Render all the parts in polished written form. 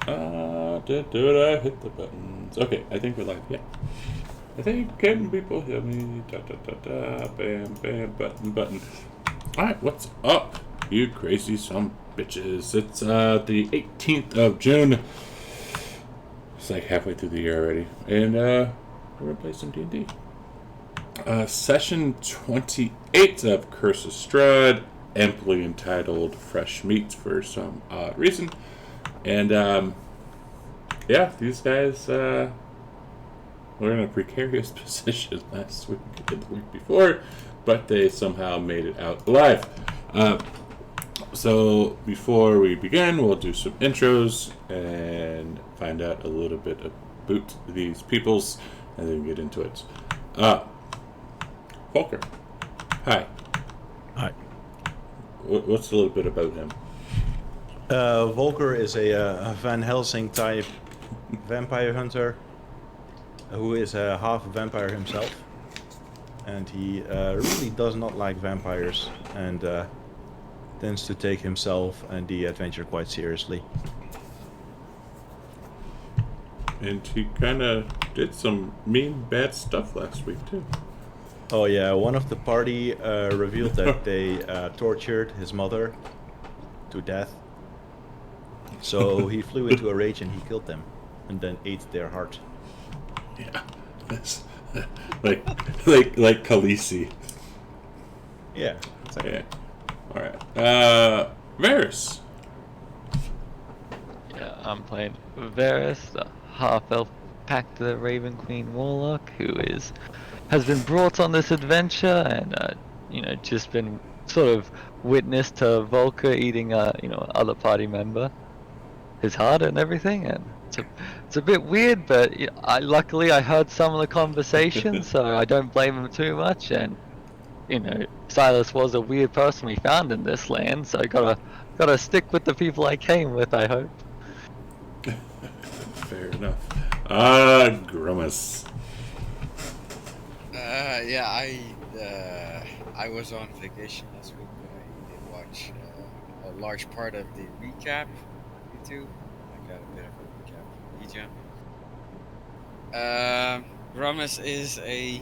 Did I hit the buttons? Okay, I think we're live. Yeah. I think can people hear me? Da da da da. Bam bam. Button. All right, what's up, you crazy some bitches? It's the 18th of June. It's like halfway through the year already, and we're gonna play some D&D. Session 28 of Curse of Strahd, amply entitled Fresh Meat for some odd reason. And, yeah, these guys were in a precarious position last week and the week before, but they somehow made it out alive. So before we begin, we'll do some intros and find out a little bit about these peoples, and then get into it. Volker. Hi. Hi. What's a little bit about him? Volker is a Van Helsing type vampire hunter who is a half vampire himself, and he really does not like vampires and tends to take himself and the adventure quite seriously. And he kind of did some mean, bad stuff last week too. Oh yeah, one of the party revealed that they tortured his mother to death. So he flew into a rage and he killed them, and then ate their heart. Yeah, that's like Khaleesi. Yeah. Exactly. Yeah. All right. Varys. Yeah, I'm playing Varys, the half-elf pact the Raven Queen Warlock, who has been brought on this adventure and just been sort of witness to Volker eating other party member, his heart and everything, and it's a bit weird, but luckily I heard some of the conversation, so I don't blame him too much. And Silas was a weird person we found in this land, so I gotta stick with the people I came with, I hope. Fair enough. Grimace. Yeah, I was on vacation last week. I did watch a large part of the recap on YouTube. I got a bit of a recap from Egypt. Ramus is a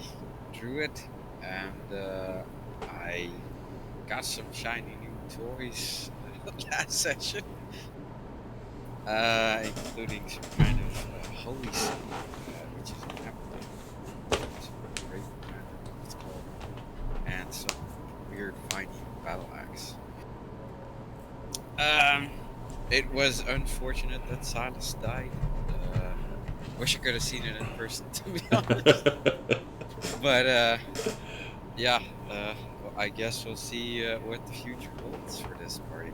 druid, and I got some shiny new toys last session, including some kind of holy seal, which is an amulet. It's called, and some weird viney battle axe. It was unfortunate that Silas died. Wish I could have seen it in person, to be honest. But yeah, well, I guess we'll see what the future holds for this party.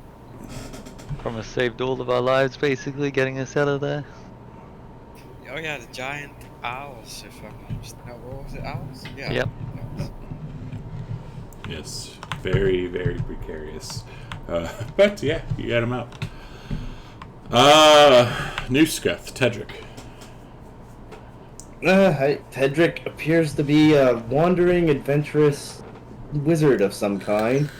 Promise saved all of our lives, basically getting us out of there. Oh yeah, the giant owls, if I'm not mistaken. No, what was it? Owls? Yeah. Yep. Owls. Yes, very, very precarious. But yeah, you got him out. New Scuff, Tedric. Tedric appears to be a wandering, adventurous wizard of some kind.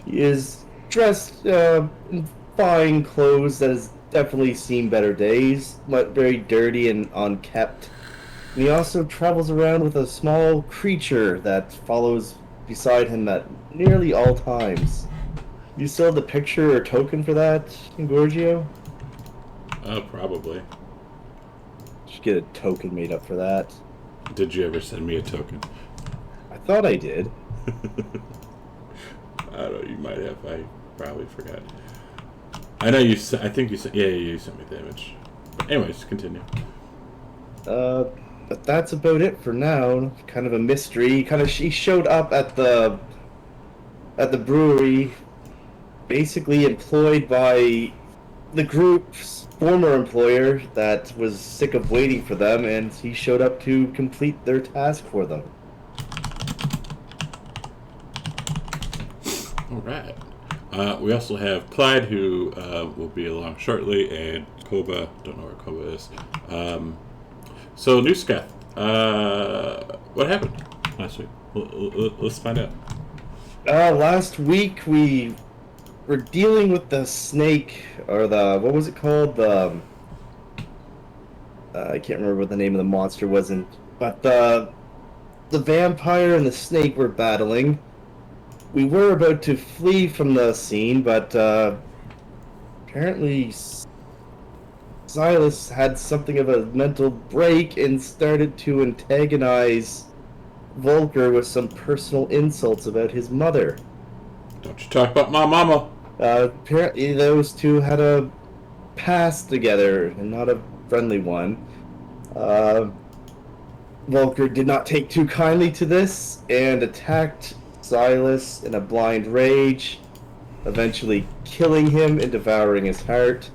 He is dressed in fine clothes that has definitely seen better days, but very dirty and unkempt. And he also travels around with a small creature that follows beside him at nearly all times. You still have the picture or token for that, Gorgio? Probably. Should get a token made up for that. Did you ever send me a token? I thought I did. I don't know, you might have. I probably forgot. I know you I think you sent. Yeah, you sent me the image. But anyways, continue. But that's about it for now. Kind of a mystery. He showed up at the brewery, basically employed by the group's former employer that was sick of waiting for them, and he showed up to complete their task for them. All right. We also have Clyde, who will be along shortly, and Koba. Don't know where Koba is. So, New Scuff. What happened last week? Let's find out. Last week we were dealing with the snake, or what was it called? I can't remember what the name of the monster wasn't, but the vampire and the snake were battling. We were about to flee from the scene, but apparently Silas had something of a mental break and started to antagonize Volker with some personal insults about his mother. Don't you talk about my mama. Apparently, those two had a past together and not a friendly one. Volker did not take too kindly to this and attacked Silas in a blind rage, eventually killing him and devouring his heart.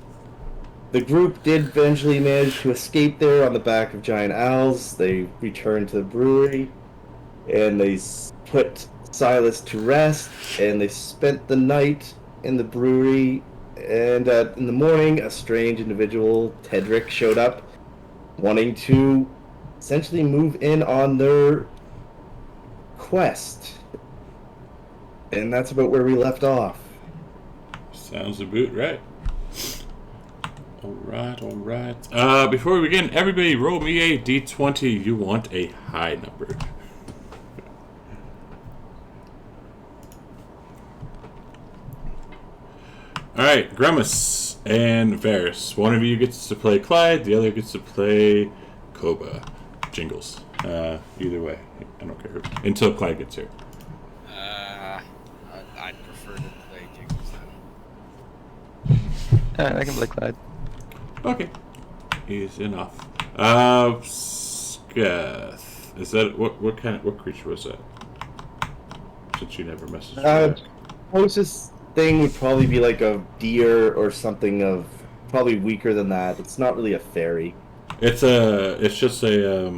The group did eventually manage to escape there on the back of giant owls. They returned to the brewery and they put Silas to rest, and they spent the night in the brewery. And in the morning, a strange individual, Tedrick, showed up, wanting to essentially move in on their quest. And that's about where we left off. Sounds about right. Alright. Before we begin, everybody roll me a d20. You want a high number. Alright, Grimace and Varys. One of you gets to play Clyde, the other gets to play Koba. Jingles. Either way. I don't care. Until Clyde gets here. I'd prefer to play Jingles then. Alright, I can play Clyde. Okay. Easy enough. Scath. Is that what creature was that? Since you never messaged me. Closest thing would probably be like a deer or something of probably weaker than that. It's not really a fairy. It's just a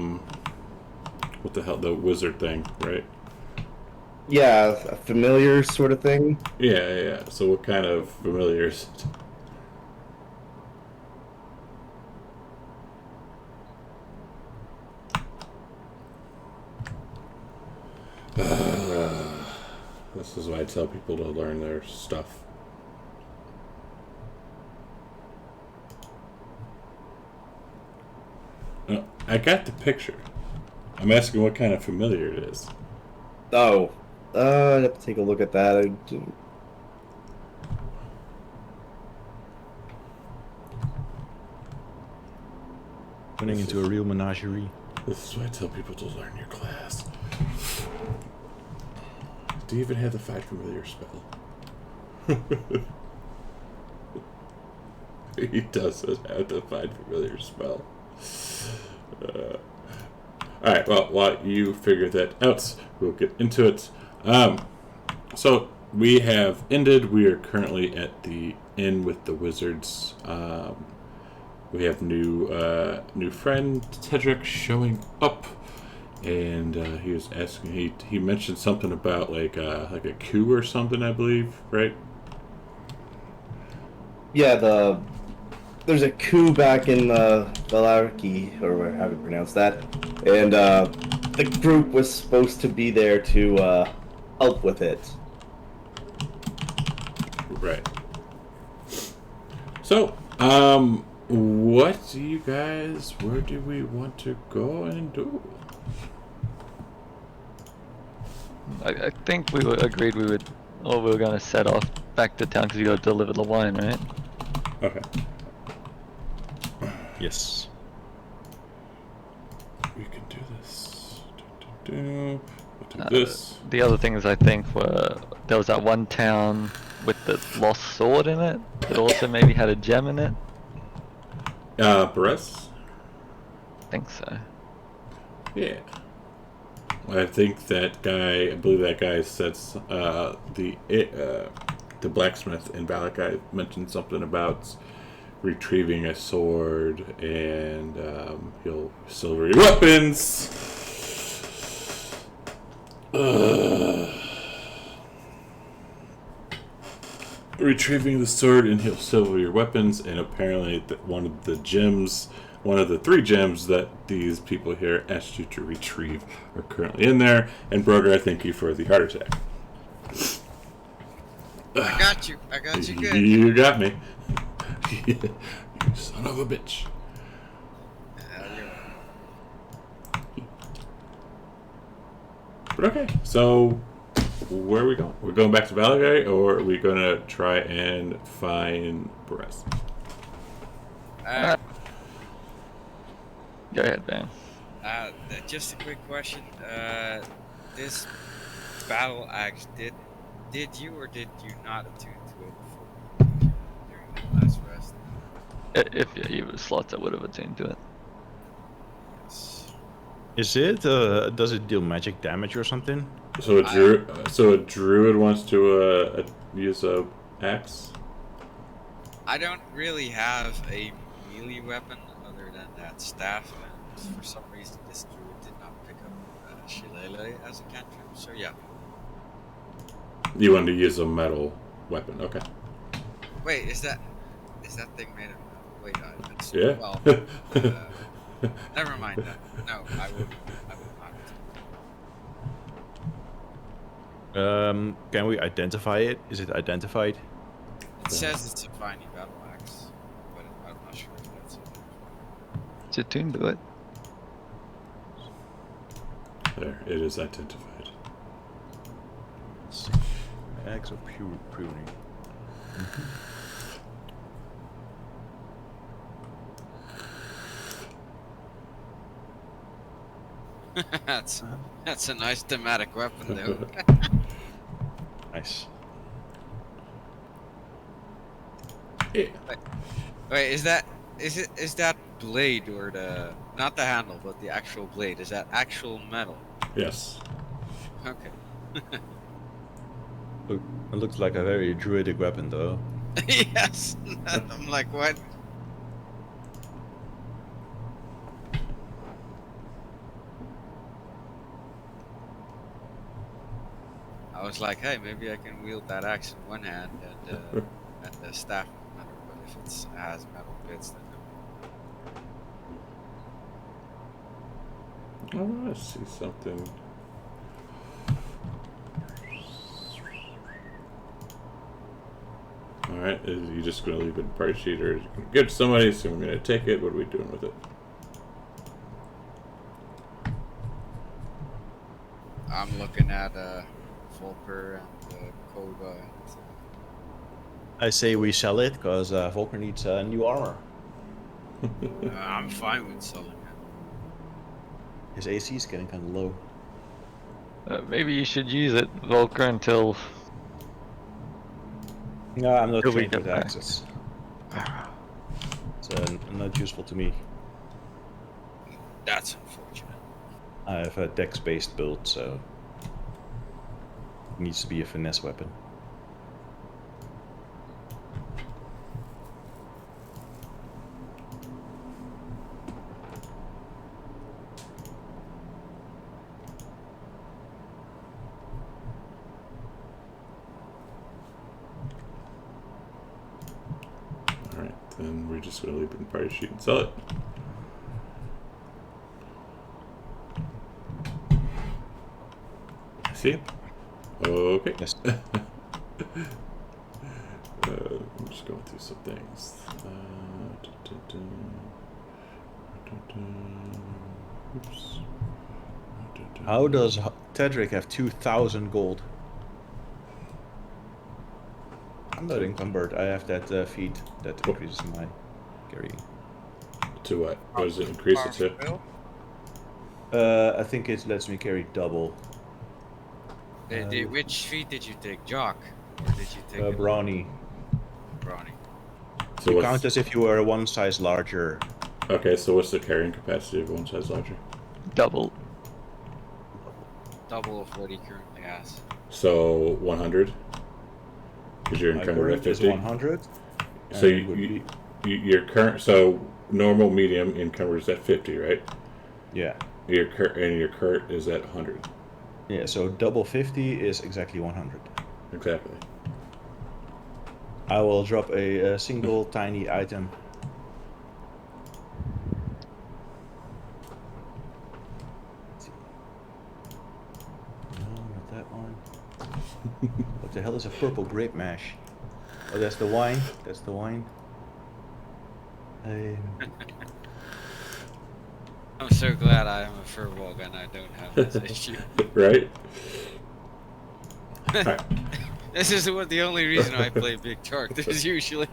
what the hell, the wizard thing, right? Yeah, a familiar sort of thing. Yeah. So what kind of familiar is it? This is why I tell people to learn their stuff. No, I got the picture. I'm asking what kind of familiar it is. Oh, I'd have to take a look at that. Turning into a real menagerie. This is why I tell people to learn your class. Do you even have the find familiar spell? He doesn't have the find familiar spell. Alright, well, while you figure that out, we'll get into it. So, we have ended. We are currently at the inn with the wizards. We have new friend, Tedrick, showing up. And he was asking. He mentioned something about like a coup or something, I believe, right? Yeah, there's a coup back in Valarki, or how do you pronounce that? And the group was supposed to be there to help with it. Right. So, what do you guys? Where do we want to go and do? I think we agreed we were going to set off back to town because you got to deliver the wine, right? Okay. Yes. We can do this. We'll do this. The other things I think were there was that one town with the lost sword in it that also maybe had a gem in it. Barres? I think so. Yeah. I think that guy. I believe that guy said the blacksmith in Valakai mentioned something about retrieving a sword and he'll silver your weapons. Retrieving the sword and he'll silver your weapons, and apparently one of the 3 gems that these people here asked you to retrieve are currently in there. And Broder, I thank you for the heart attack. I got you good. You got me. You son of a bitch. But okay, so where are we going? We're going back to Valagay, or are we going to try and find Perez? Go ahead, Ben. Just a quick question. This battle axe, did you or did you not attune to it during the last rest? If you were slots, I would have attuned to it. Yes. Is it? Does it deal magic damage or something? So a druid wants to use a axe. I don't really have a melee weapon other than that staff, and for some reason this druid did not pick up Shillelagh as a cantrip. So yeah. You want to use a metal weapon? Okay. Wait, is that thing made of? Wait, that's, Yeah. Well, never mind that. No, I would not. Can we identify it? Is it identified? It says it's a viney battle axe, but I'm not sure if that's it. It's attuned to it. There, it is identified. Axe of pure pruning. That's a nice thematic weapon, though. Nice. Yeah. Wait, is that blade or the not the handle, but the actual blade? Is that actual metal? Yes. Okay. Look, it looks like a very druidic weapon, though. Yes. I'm like, what? I was like, hey, maybe I can wield that axe in one hand and the staff in another. But if it has metal bits, then no. Oh, I see something. Alright, is you just going to leave it in price sheet, or give it to somebody, so I'm going to take it? What are we doing with it? I'm looking at Volker and Koba. I say we sell it, because Volker needs new armor. I'm fine with selling it. His AC is getting kind of low. Maybe you should use it, Volker, until No, I'm not Till we trained get with back. axes. It's not useful to me. That's unfortunate. I have a dex-based build, so it needs to be a finesse weapon. Alright, then we're just going to leave it in price sheet and sell it. See? Okay. Yes. I'm just going through some things. Oops. How does Tedric have 2,000 gold? I'm not encumbered. I have that feat that increases my carrying. To what? What does it increase it to? Powerful. I think it lets me carry double. Which feat did you take? Jock? Or did you take Brawny. Brawny? So You what's, count as if you were one size larger. okay, so what's the carrying capacity of one size larger? double. Double of what he currently has. So 100? Because you're My encumbered at current is 50? 100. So and it would be- your current, so normal, medium, encumbered is at 50, right? yeah. Your current is at 100. Yeah, so double 50 is exactly 100. Exactly. I will drop a single tiny item. Let's see. No, not that one. What the hell is a purple grape mash? Oh, that's the wine. That's the wine. I'm so glad I am a furball and I don't have this issue. Right? Alright. This is the only reason I play big characters usually.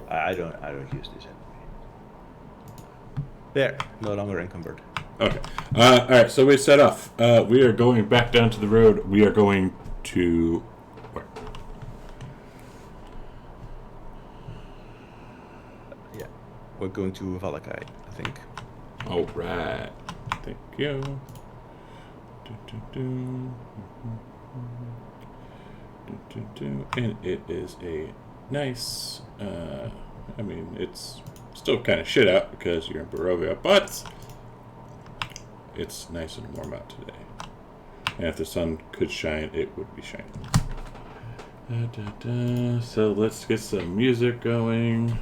I don't use this anyway. There, no longer encumbered. Okay. Alright, so we set off. We are going back down to the road. We are going to... Where? Yeah, we're going to Valakai, I think. Alright. Thank you. And it is a nice... I mean, it's still kind of shit out because you're in Barovia, but it's nice and warm out today. And if the sun could shine, it would be shining. So let's get some music going.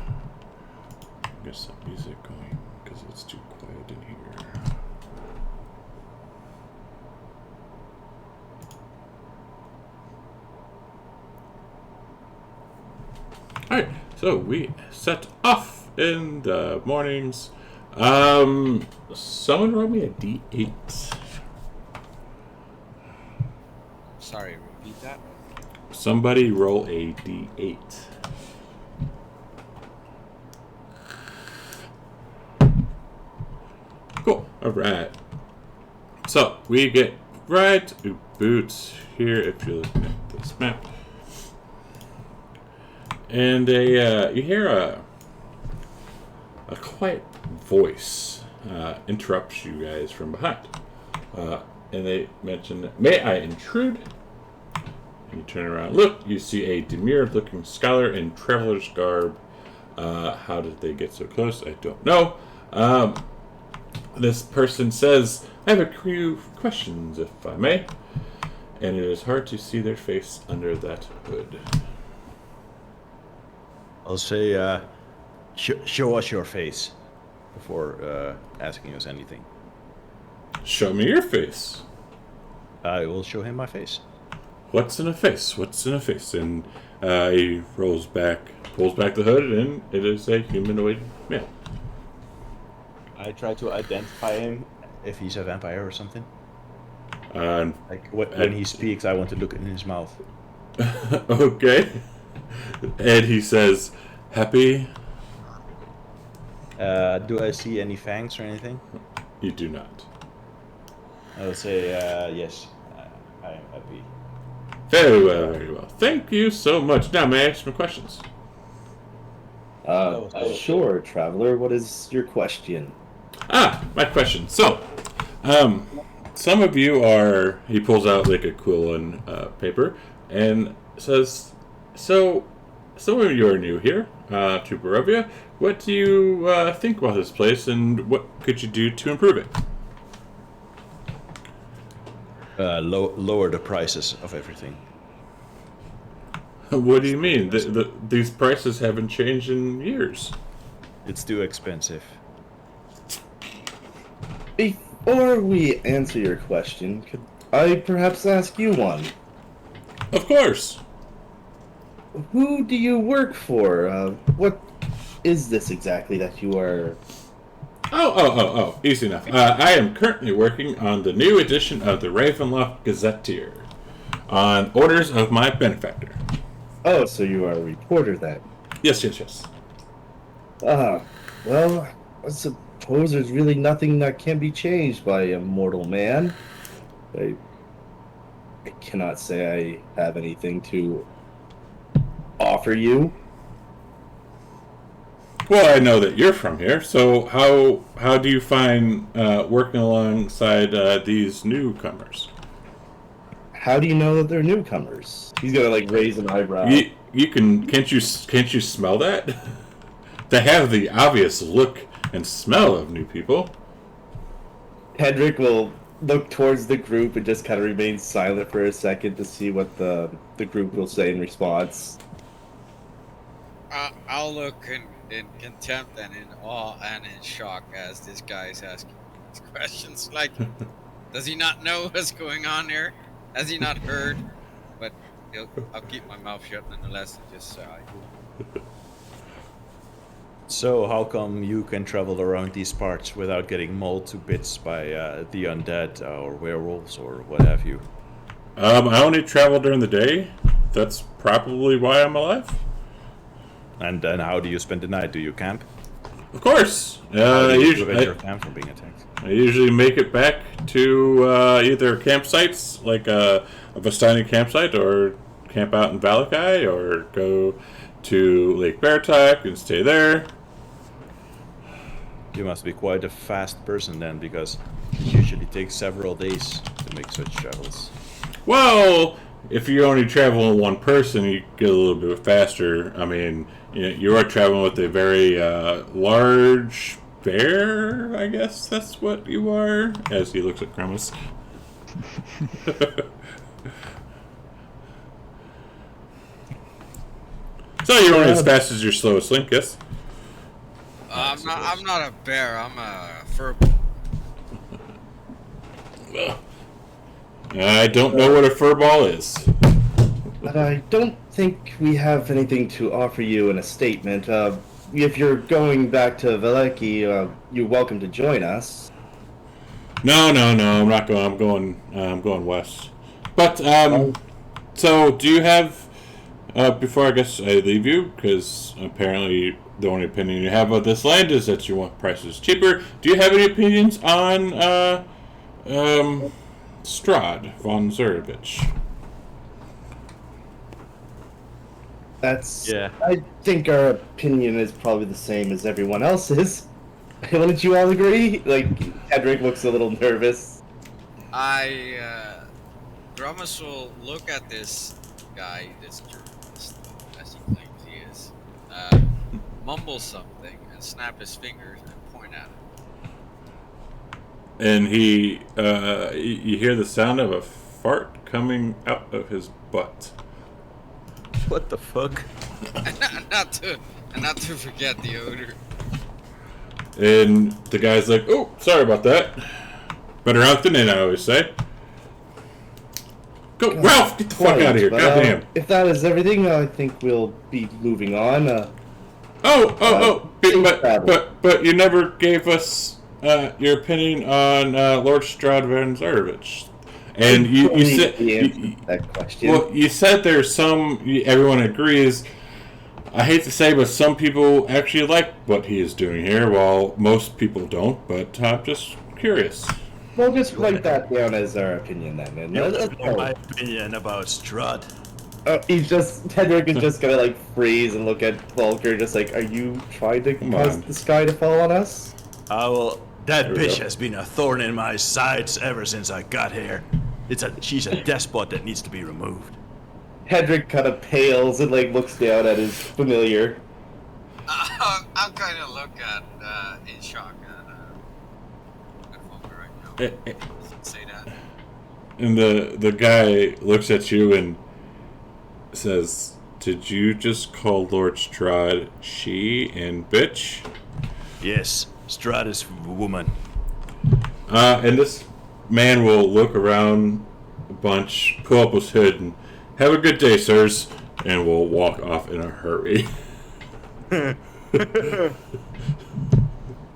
Get some music going because it's too quiet in here. Alright, so we set off in the mornings. Someone roll me a D8. Sorry, repeat that. Somebody roll a D8. Cool. Alright. So, we get right to Boots here if you're looking at this map. And you hear a quiet voice interrupts you guys from behind. And they mention, "May I intrude?" And you turn around. Look, you see a demure-looking scholar in traveler's garb. How did they get so close? I don't know. This person says, "I have a few questions, if I may." And it is hard to see their face under that hood. I'll say, show us your face before asking us anything. Show me your face. I will show him my face. What's in a face? What's in a face? And he pulls back the hood, and it is a humanoid male. I try to identify him if he's a vampire or something. Like when he speaks, I want to look in his mouth. Okay. And he says, "Happy?" Do I see any fangs or anything? You do not. I'll say, yes, I am happy. Very well, very well. Thank you so much. Now, may I ask some questions? Sure, traveler. What is your question? My question. So, some of you are... He pulls out like a quill and paper and says, "So, some of you are new here to Barovia. What do you think about this place, and what could you do to improve it?" Lower the prices of everything. What do you mean? These prices haven't changed in years. It's too expensive. Before we answer your question, could I perhaps ask you one? Of course. Who do you work for? What is this exactly that you are... Oh, easy enough. I am currently working on the new edition of the Ravenloft Gazetteer, on orders of my benefactor. Oh, so you are a reporter then? Yes. Well, I suppose there's really nothing that can be changed by a mortal man. I cannot say I have anything to offer you. Well, I know that you're from here, so how do you find working alongside these newcomers? How do you know that they're newcomers? He's gonna like raise an eyebrow. Can't you smell that? They have the obvious look and smell of new people. Hedrick will look towards the group and just kind of remain silent for a second to see what the group will say in response. I'll look in contempt and in awe and in shock as this guy is asking these questions. Like, does he not know what's going on here? Has he not heard? But I'll keep my mouth shut nonetheless and just sigh. So how come you can travel around these parts without getting mauled to bits by the undead or werewolves or what have you? I only travel during the day. That's probably why I'm alive. And then how do you spend the night? Do you camp? Of course. How do you prevent Usually, your camp from being attacked? I usually make it back to either campsites, like a Vistani campsite, or camp out in Valakai, or go to Lake Beartac and stay there. You must be quite a fast person then, because it usually takes several days to make such travels. Well, if you only travel with one person, you get a little bit faster. I mean, you are traveling with a very large bear, I guess that's what you are, as he looks at Kremis. So you're only as fast as your slowest link, yes? I'm not a bear. I'm a fur. I don't know what a furball is. But I don't think we have anything to offer you in a statement. If you're going back to Veleki, you're welcome to join us. No, I'm not going. I'm going west. But so do you have? Before I guess I leave you, because apparently the only opinion you have of this land is that you want prices cheaper. Do you have any opinions on Strahd von Zurovich? Yeah. I think our opinion is probably the same as everyone else's. Wouldn't you all agree? Like, Hedrick looks a little nervous. Gramus will look at this guy, this journalist, as he claims he is, mumble something and snap his fingers and point at him. And you hear the sound of a fart coming out of his butt. What the fuck? and not to forget the odor. And the guy's like, "Oh, sorry about that. Better out than in, I always say." Go, Ralph! Get the fuck out of here! Goddamn! If that is everything, I think we'll be moving on. But you never gave us your opinion on Lord Strahd van Zurovich. And you said that question. Well, you said there's some. Everyone agrees. I hate to say, but some people actually like what he is doing here, while most people don't. But I'm just curious. We'll just write that down as our opinion then. And My opinion about Strahd. Hedrick is just gonna like freeze and look at Volker, just like, are you trying to cause the sky to fall on us? That bitch has been a thorn in my sides ever since I got here. She's a despot that needs to be removed. Hedrick kind of pales and like looks down at his familiar. I'll kind of look at in shock at Volker right now. Say that. And the guy looks at you and says, "Did you just call Lord Strahd she and bitch?" Yes, Strahd is a woman. And this man will look around a bunch, pull up his hood, and have a good day, sirs, and will walk off in a hurry.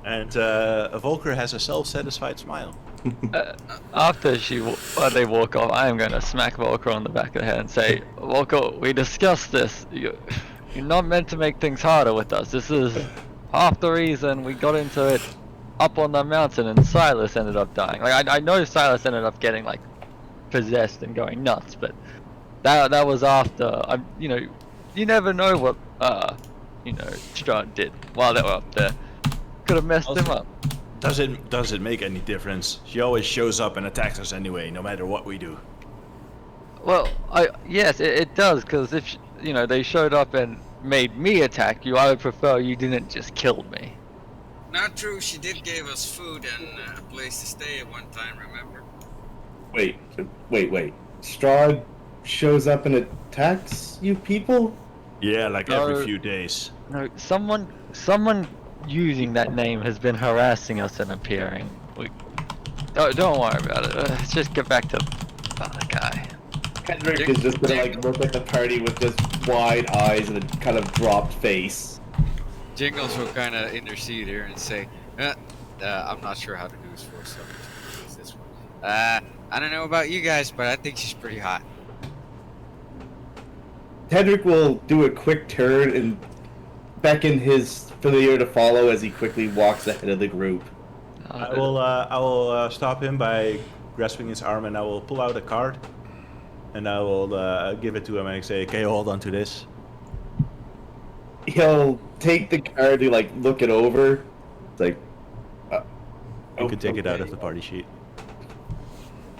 And Volker has a self-satisfied smile. After they walk off, I am going to smack Volker on the back of the head and say, Volker, we discussed this. You're not meant to make things harder with us. This is half the reason we got into it up on the mountain and Silas ended up dying. Like, I know Silas ended up getting, like, possessed and going nuts, but that was after. You never know what, Strahd did while they were up there. Could have messed him up. Does it make any difference? She always shows up and attacks us anyway, no matter what we do. Well, yes, it does, because if they showed up and made me attack you, I would prefer you didn't just kill me. Not true. She did give us food and a place to stay at one time. Remember? Wait. Strahd shows up and attacks you people? Yeah, like every few days. No, someone using that name has been harassing us and appearing. Don't worry about it. Let's just get back to the guy. Hedrick is just gonna like look at the party with just wide eyes and a kind of dropped face. Jingles will kind of intercede here and say, I'm not sure how to do his voice, so I'm just gonna use this one. I don't know about you guys, but I think she's pretty hot. Tedrick will do a quick turn and beckon his familiar to follow as he quickly walks ahead of the group. I will stop him by grasping his arm, and I will pull out a card, and I will give it to him and say, "Okay, hold on to this." He'll take the card to like look it over. It's like, You can take it out okay. of the party sheet,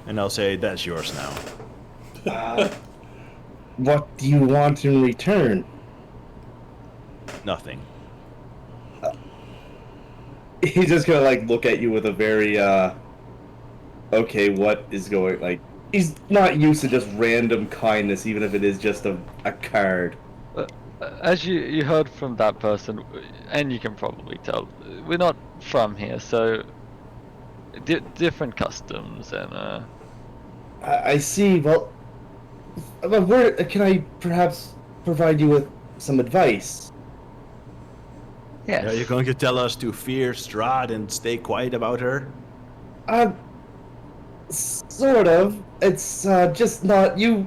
and I'll say, "That's yours now." What do you want in return? Nothing. He's just gonna like look at you with a very okay, what is going like he's not used to just random kindness, even if it is just a card. As you heard from that person, and you can probably tell, we're not from here, so different customs and I see. Well, but where can I perhaps provide you with some advice? yes. Are you going to tell us to fear Strahd and stay quiet about her? Sort of. It's just not you.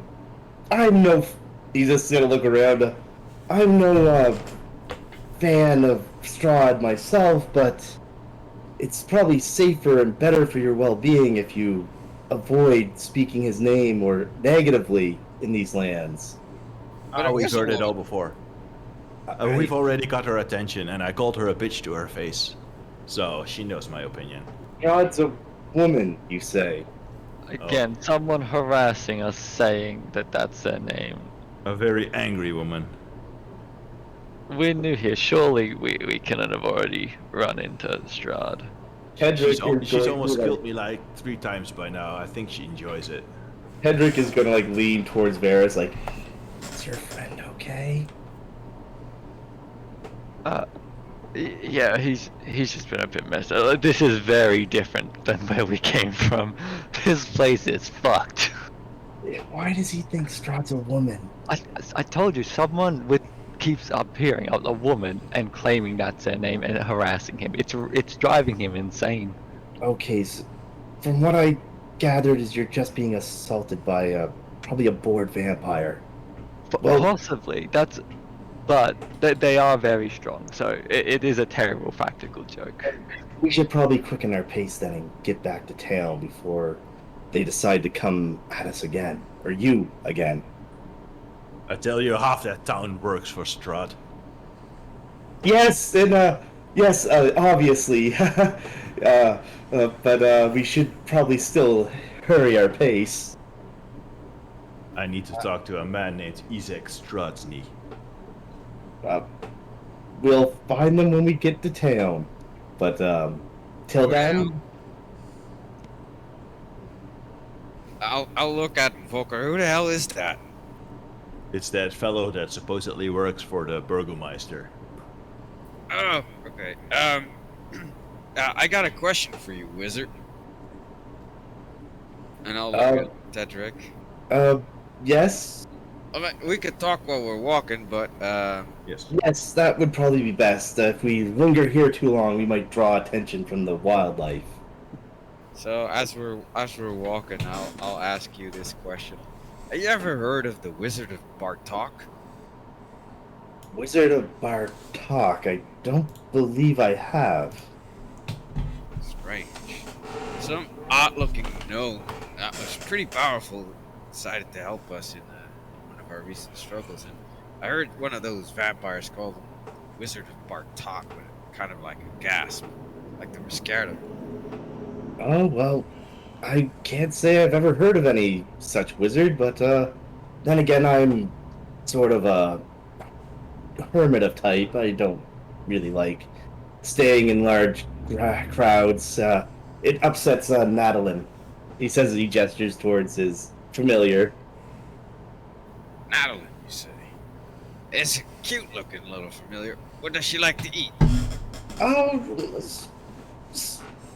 I'm no. He's just gonna look around. I'm no fan of Strahd myself, but it's probably safer and better for your well-being if you avoid speaking his name or negatively in these lands. But Oh, it we've was a heard it all woman. before. I- We've already got her attention, and I called her a bitch to her face. So, she knows my opinion. God's a woman, you say. Again, someone harassing us saying that that's their name. A very angry woman. We're new here. Surely we couldn't have already run into Strahd. Hedrick She's almost killed me like 3 times by now. I think she enjoys it. Hedrick is gonna like lean towards Varys, like, "Is your friend okay?" Yeah, he's just been a bit messed up. This is very different than where we came from. This place is fucked. Why does he think Strahd's a woman? I told you, someone keeps appearing a woman and claiming that's their name and harassing him. It's driving him insane. Okay, so from what I gathered is you're just being assaulted by probably a bored vampire. Well- Possibly but they are very strong. So it is a terrible practical joke. We should probably quicken our pace then and get back to town before they decide to come at us again. Or you again. I tell you, half that town works for Strahd. Yes, and yes, obviously. But we should probably still hurry our pace. I need to talk to a man named Izek Stradsny. We'll find them when we get to town. But till then, I'll look at Volker. Who the hell is that? It's that fellow that supposedly works for the Burgomeister. Oh, okay. I got a question for you, wizard. And I'll look at Tedrick. yes, I mean, we could talk while we're walking, but Yes. yes, that would probably be best. If we linger here too long, we might draw attention from the wildlife. so as we're walking, I'll ask you this question. Have you ever heard of the Wizard of Bartok? Wizard of Bartok, I don't believe I have. Strange. Some odd-looking gnome that was pretty powerful decided to help us in one of our recent struggles, and I heard one of those vampires called him Wizard of Bartok with kind of like a gasp, like they were scared of him. Oh, well, I can't say I've ever heard of any such wizard, but then again, I'm sort of a hermit of type. I don't really like staying in large crowds. It upsets Madeline. He says as he gestures towards his familiar. Madeline, you say? It's a cute-looking little familiar. What does she like to eat? Oh,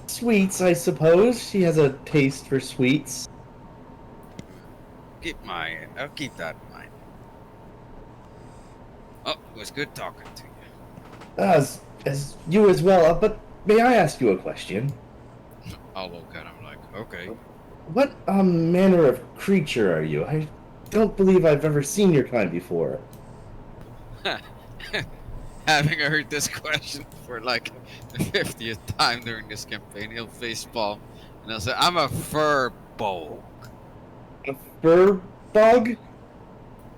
sweets, I suppose. She has a taste for sweets. I'll keep that in mind. Oh, it was good talking to you. As you as well, but may I ask you a question? I'll look at him like, okay. What manner of creature are you? I don't believe I've ever seen your kind before. Having heard this question for like the 50th time during this campaign, he'll face palm and he'll say, I'm a fur bulg. A fur bug?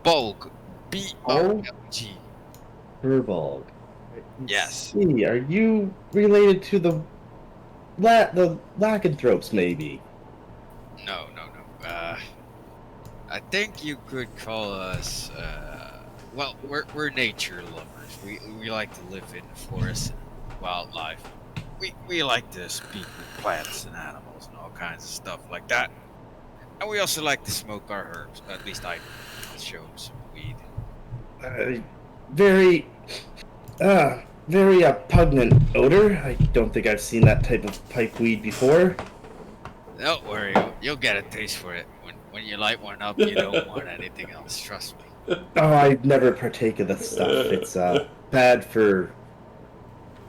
Bulg. Oh, B-O-L-G. furball. Yes. See, are you related to the lycanthropes, maybe? No, no, no. I think you could call us, well, we're nature lovers. We like to live in the forest and wildlife. We like to speak with plants and animals and all kinds of stuff like that. And we also like to smoke our herbs. At least I show him some weed. Uh, very, very pungent odor. I don't think I've seen that type of pipe weed before. Don't worry, you'll get a taste for it. When you light one up, you don't want anything else. Trust me. Oh, I never partake of the stuff. It's bad for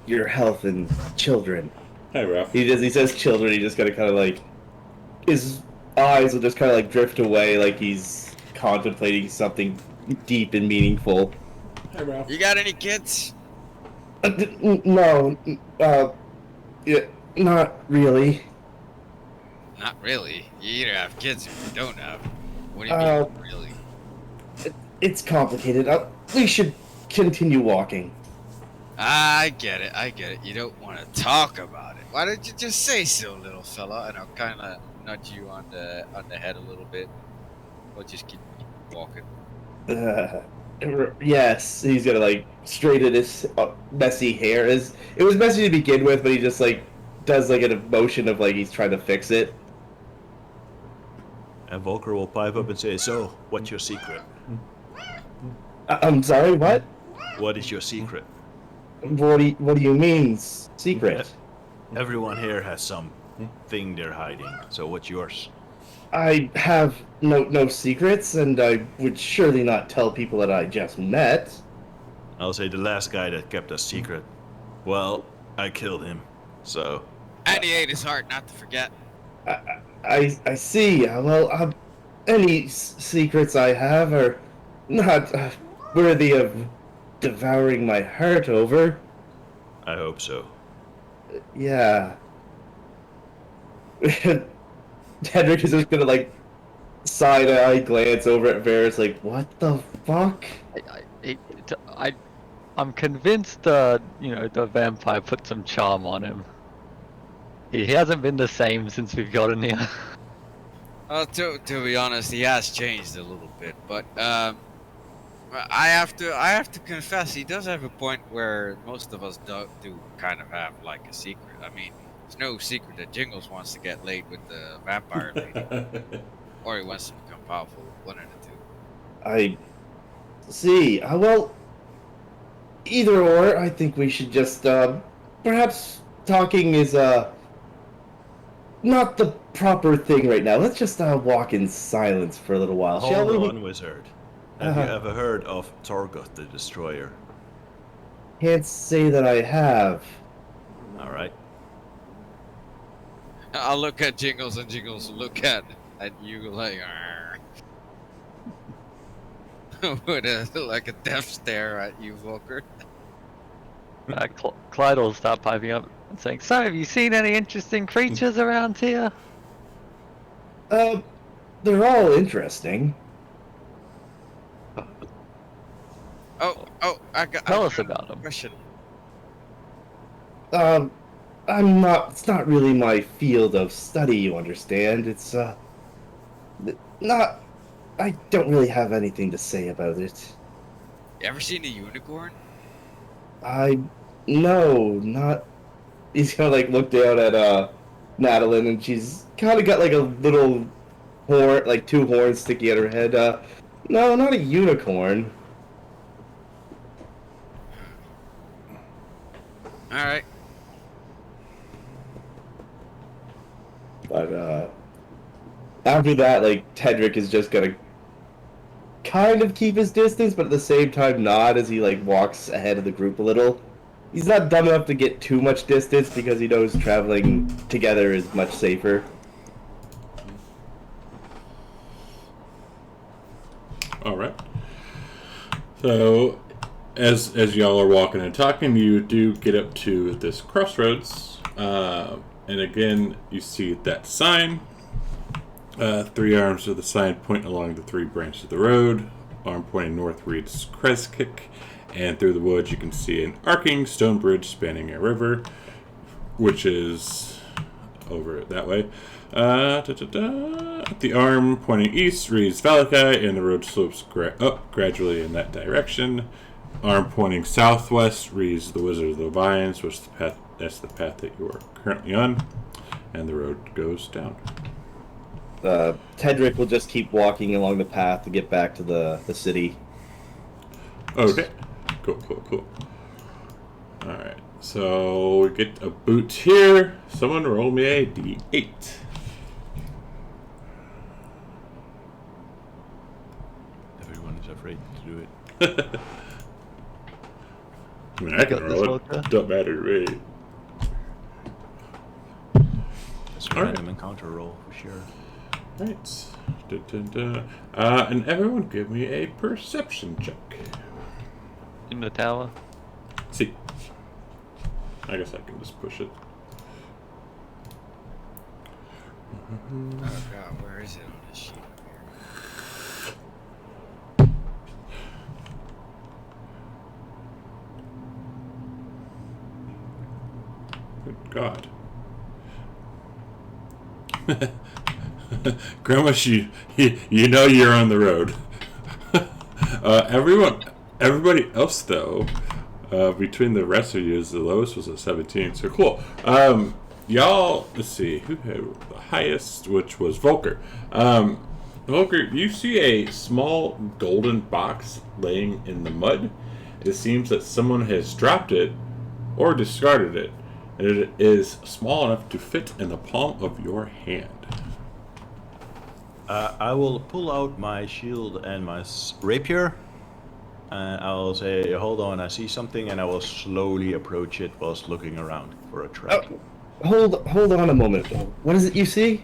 your health and children. Hey, Ralph. He says children. He just kind of like his eyes will just kind of like drift away, like he's contemplating something deep and meaningful. Hey, Ralph. You got any kids? No, yeah, not really. Not really. You either have kids or you don't have. What do you Uh, mean, really? It's complicated. We should continue walking. I get it. I get it. You don't want to talk about it. Why don't you just say so, little fella? And I'll kind of nudge you on the head a little bit. We'll just keep walking. Yes, he's gonna like straighten his messy hair. It was messy to begin with, but he just like does like an motion of like he's trying to fix it. And Volker will pipe up and say, "So, what's your secret? I'm sorry, what? What is your secret?" What do you mean, secret? Everyone here has something they're hiding. So, what's yours? I have no secrets, and I would surely not tell people that I just met. I'll say the last guy that kept a secret. Well, I killed him. So, And he ate his heart, not to forget. I see. Well, any secrets I have are not worthy of devouring my heart over. I hope so. Yeah. Hedrick is just gonna like side-eye glance over at Varys, like, what the fuck? I'm convinced, the vampire put some charm on him. He hasn't been the same since we've gotten here. To be honest, he has changed a little bit, but I have to confess, he does have a point where most of us do kind of have like a secret. I mean, it's no secret that Jingles wants to get laid with the vampire lady, or he wants to become powerful. One of the two. I see. Well, either or, I think we should just, perhaps talking is, not the proper thing right now. Let's just, walk in silence for a little while, shall Hold we? on, wizard. Have you ever heard of Torgoth the Destroyer? Can't say that I have. All right. I'll look at Jingles, and Jingles will look at you like, with a death stare at you, Volker. Clyde will start piping up and saying, "So, have you seen any interesting creatures around here?" They're all interesting. Tell us about them. Question. It's not really my field of study, you understand. It's, not, I don't really have anything to say about it. You ever seen a unicorn? No, not, he's gonna, like, look down at, Madeline, and she's kind of got, like, a little horn, like, two horns sticking out her head. No, not a unicorn. Alright. But, after that, like, Tedrick is just gonna kind of keep his distance, but at the same time nod as he, like, walks ahead of the group a little. he's not dumb enough to get too much distance because he knows traveling together is much safer. All right. So, as y'all are walking and talking, you do get up to this crossroads, and again you see that sign. 3 arms of the sign point along the 3 branches of the road. Arm pointing north reads Kreskick, and through the woods you can see an arcing stone bridge spanning a river, which is over that way. The arm pointing east reads Valakai, and the road slopes up gradually in that direction. Arm pointing southwest reads the Wizard of the Vines, which is that's the path that you are currently on, and the road goes down. Tedric will just keep walking along the path to get back to the city. Okay. Cool. Alright, so we get a boot here. Someone roll me a d8. Everyone is afraid to do it. I mean, I can Got this, roll Volker? it. Don't matter to me. It's a All random encounter roll for sure. Right. And everyone give me a perception check. In the tower. See. I guess I can just push it. Oh god, where is it on this sheet here? Good God. Grandma, you know you're on the road. Everybody else though, between the rest of you, the lowest was a 17. So cool. Y'all, let's see who had the highest, which was Volker. Volker, you see a small golden box laying in the mud. It seems that someone has dropped it or discarded it, and it is small enough to fit in the palm of your hand. I will pull out my shield and my rapier. I'll say, hold on, I see something, and I will slowly approach it whilst looking around for a trap. Hold on a moment. What is it you see?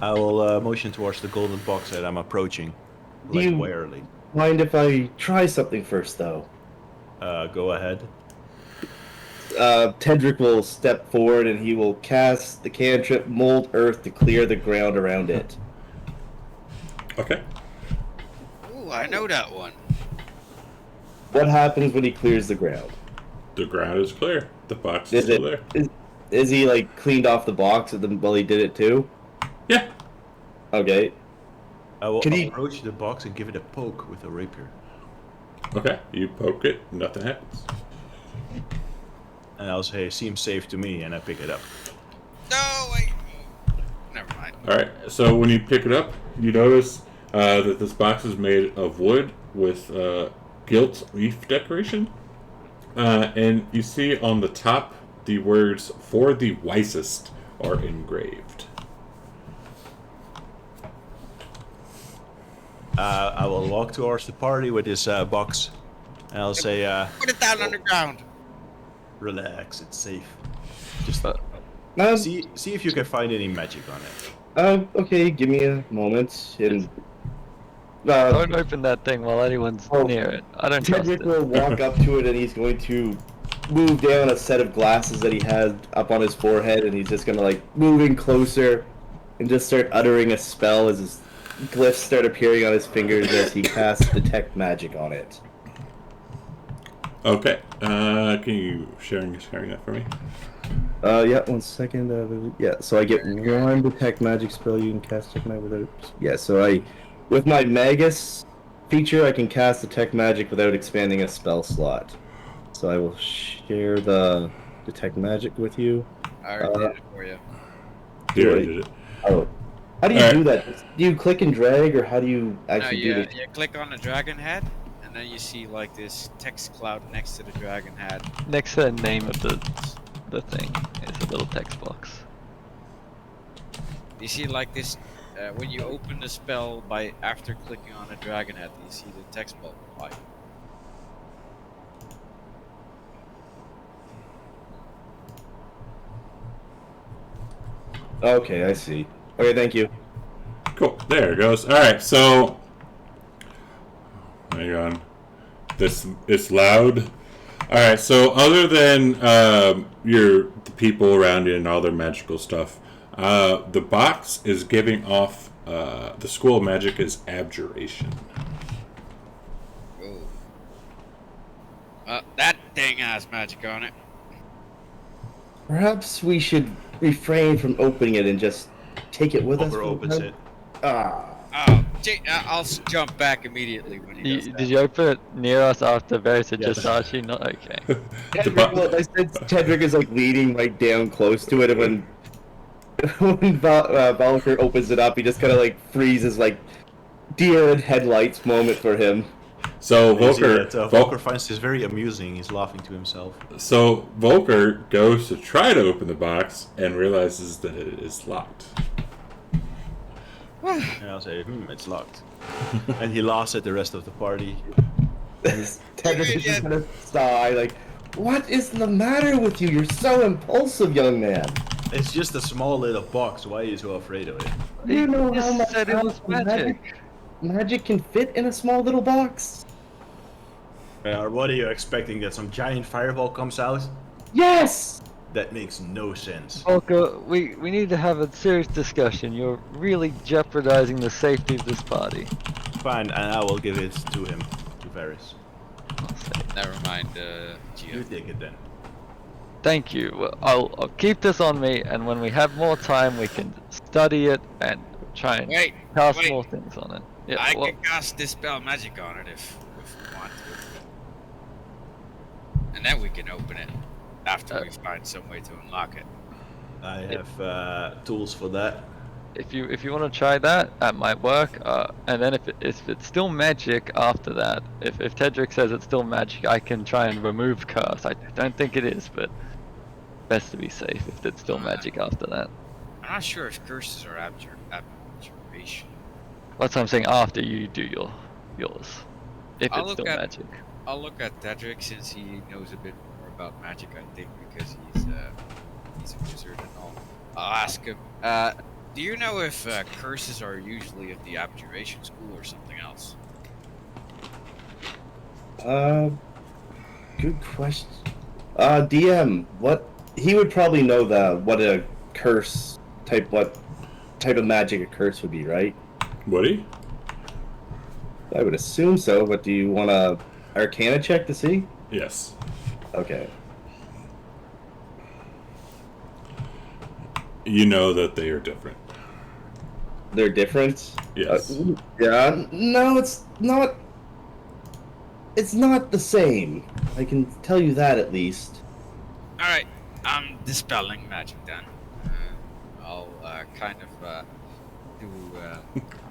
I will motion towards the golden box that I'm approaching, Do like you- warily. Mind if I try something first, though? Go ahead. Tedric will step forward and he will cast the cantrip Mold Earth to clear the ground around it. Okay. Ooh, I know that one. What happens when he clears the ground? The ground is clear. The box is Is still there. is he like cleaned off the box while he did it too? Yeah. Okay. I will Can he- approach the box and give it a poke with a rapier. Okay. You poke it, nothing happens. And I'll say, seems safe to me, and I pick it up. No, wait. Never mind. Alright, so when you pick it up, you notice that this box is made of wood with gilt leaf decoration. And you see on the top the words, "For the Wisest," are engraved. I will walk towards the party with this box, and I'll say, Put it down on the ground. relax, it's safe. Just Um, see if you can find any magic on it. Okay, give me a moment. And Don't open that thing while anyone's Oh, near it. I don't trust Tedric it. will walk up to it and he's going to move down a set of glasses that he has up on his forehead, and he's just gonna like move in closer and just start uttering a spell as his glyphs start appearing on his fingers as he casts detect magic on it. Okay. Can you sharing that for me? Yeah, 1 second. Yeah, so I get one detect magic spell you can cast detect magic without. Yeah, so with my Magus feature, I can cast detect magic without expanding a spell slot. So I will share the detect magic with you. I already did it for you. You already Really? did it. Oh, how do you do that? Do you click and drag, or how do you No, actually do this? you click on the dragon head, and then you see like this text cloud next to the dragon head. Next to the name of the thing is a little text box. You see like this when you open the spell after clicking on the dragon head, you see the text bubble. Like, Okay, I see. Okay, thank you. Cool. There it goes. All right. So, hang on. This it's loud. All right. So, other than the people around you and all their magical stuff, the box is giving off. The school of magic is abjuration. Oh. That thing has magic on it. Perhaps we should refrain from opening it and just take it with us. Volker opens it. Ah. Oh, I'll jump back immediately when he does that. Did you open it near us after Barry said Yes. just Archie? Not okay. I said Tedrick is like leaning right down close to it, and when Volker opens it up, he just kind of like freezes, like deer in headlights moment for him. So You see Volker, that, Volker finds this very amusing. He's laughing to himself. So Volker goes to try to open the box and realizes that it is locked. And I'll say, it's locked. And he laughs at the rest of the party. Tedrick is just gonna sigh, like, "What is the matter with you? You're so impulsive, young man." It's just a small little box. Why are you so afraid of it? Do you know just how much said it was magic. magic can fit in a small little box? What are you expecting? That some giant fireball comes out? Yes. That makes no sense. Volker, we need to have a serious discussion. You're really jeopardizing the safety of this party. Fine, and I will give it to him, to Varys. I'll say. Never mind, You Gio. take it then. Thank you. Well, I'll keep this on me, and when we have more time, we can study it and try and Wait, cast wait. more things on it. Yeah, I well, can cast Dispel Magic on it if we want to. And then we can open it after we find some way to unlock it. I have tools for that. if you want to try that, that might work. And then if it's still magic after that, if Tedrick says it's still magic, I can try and remove curse. I don't think it is, but best to be safe if it's still magic after that. I'm not sure if curses are abjuration. That's what I'm saying. After you do yours, if I'll it's look still at- magic. I'll look at Tedrick since he knows a bit more about magic, I think, because he's a wizard and all. I'll ask him. Do you know if curses are usually at the abjuration school or something else? Good question. DM, what he would probably know what a curse type, what type of magic a curse would be, right? Would he? I would assume so, but do you want a Arcana check to see? Yes. Okay. You know that they are different. They're different? Yes. Yeah, no, it's not. It's not the same. I can tell you that at least. Alright, I'm dispelling magic then. I'll kind of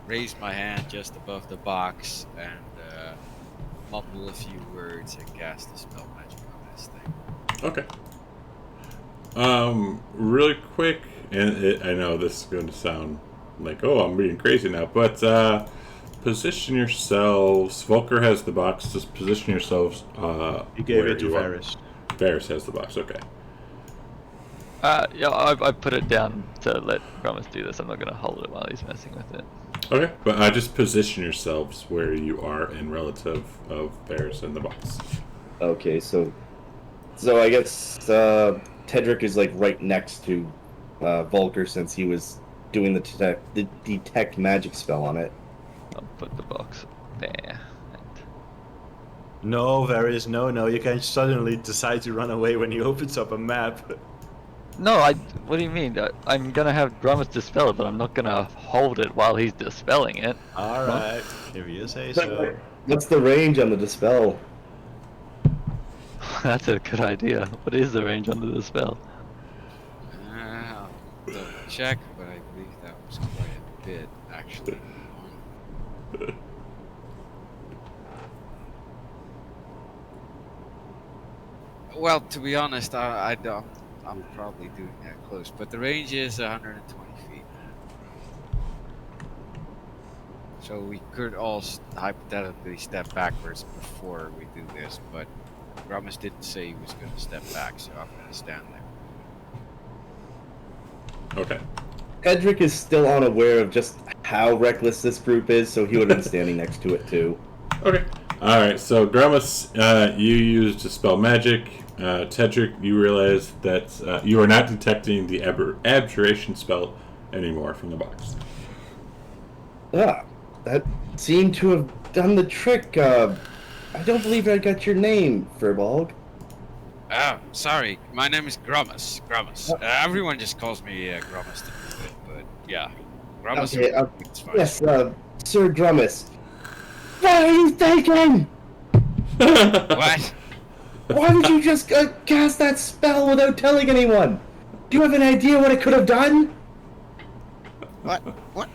raise my hand just above the box and mumble a few words and cast Dispel Magic on this thing. Okay. Really quick, and I know this is going to sound like, oh, I'm being crazy now, but position yourselves. Volker has the box. Just position yourselves. You gave where it to you are. Varys. Varys has the box. Okay. Yeah, I put it down to let Promise do this. I'm not gonna hold it while he's messing with it. Okay, but just position yourselves where you are in relative of Varys in the box. Okay, so I guess Tedrick is like right next to Volker since he was doing the detect magic spell on it. I'll put the box there. No, Varys, no. You can't suddenly decide to run away when he opens up a map. No, what do you mean? I'm gonna have Promise dispel it, but I'm not gonna hold it while he's dispelling it. Alright, if you say so. What's the range on the dispel? That's a good idea. What is the range under the spell? I'll double check, but I believe that was quite a bit, actually. Well, to be honest, I don't. I'm probably doing that close, but the range is 120 feet. So we could all hypothetically step backwards before we do this, but Ramus didn't say he was going to step back, so I'm going to stand there. Okay. Edric is still unaware of just how reckless this group is, so he would have been standing next to it too. Okay. All right. So Gramus, you used dispel magic. Tedric, you realize that you are not detecting the abjuration spell anymore from the box. Ah, that seemed to have done the trick. I don't believe I got your name, Furbolg. Oh, sorry. My name is Grummus. Grummus. Everyone just calls me Grummus, but yeah. Grummus. Okay, it's fine. yes, Sir Grummus. What are you thinking? What? Why did you just cast that spell without telling anyone? Do you have an idea what it could have done? What? What?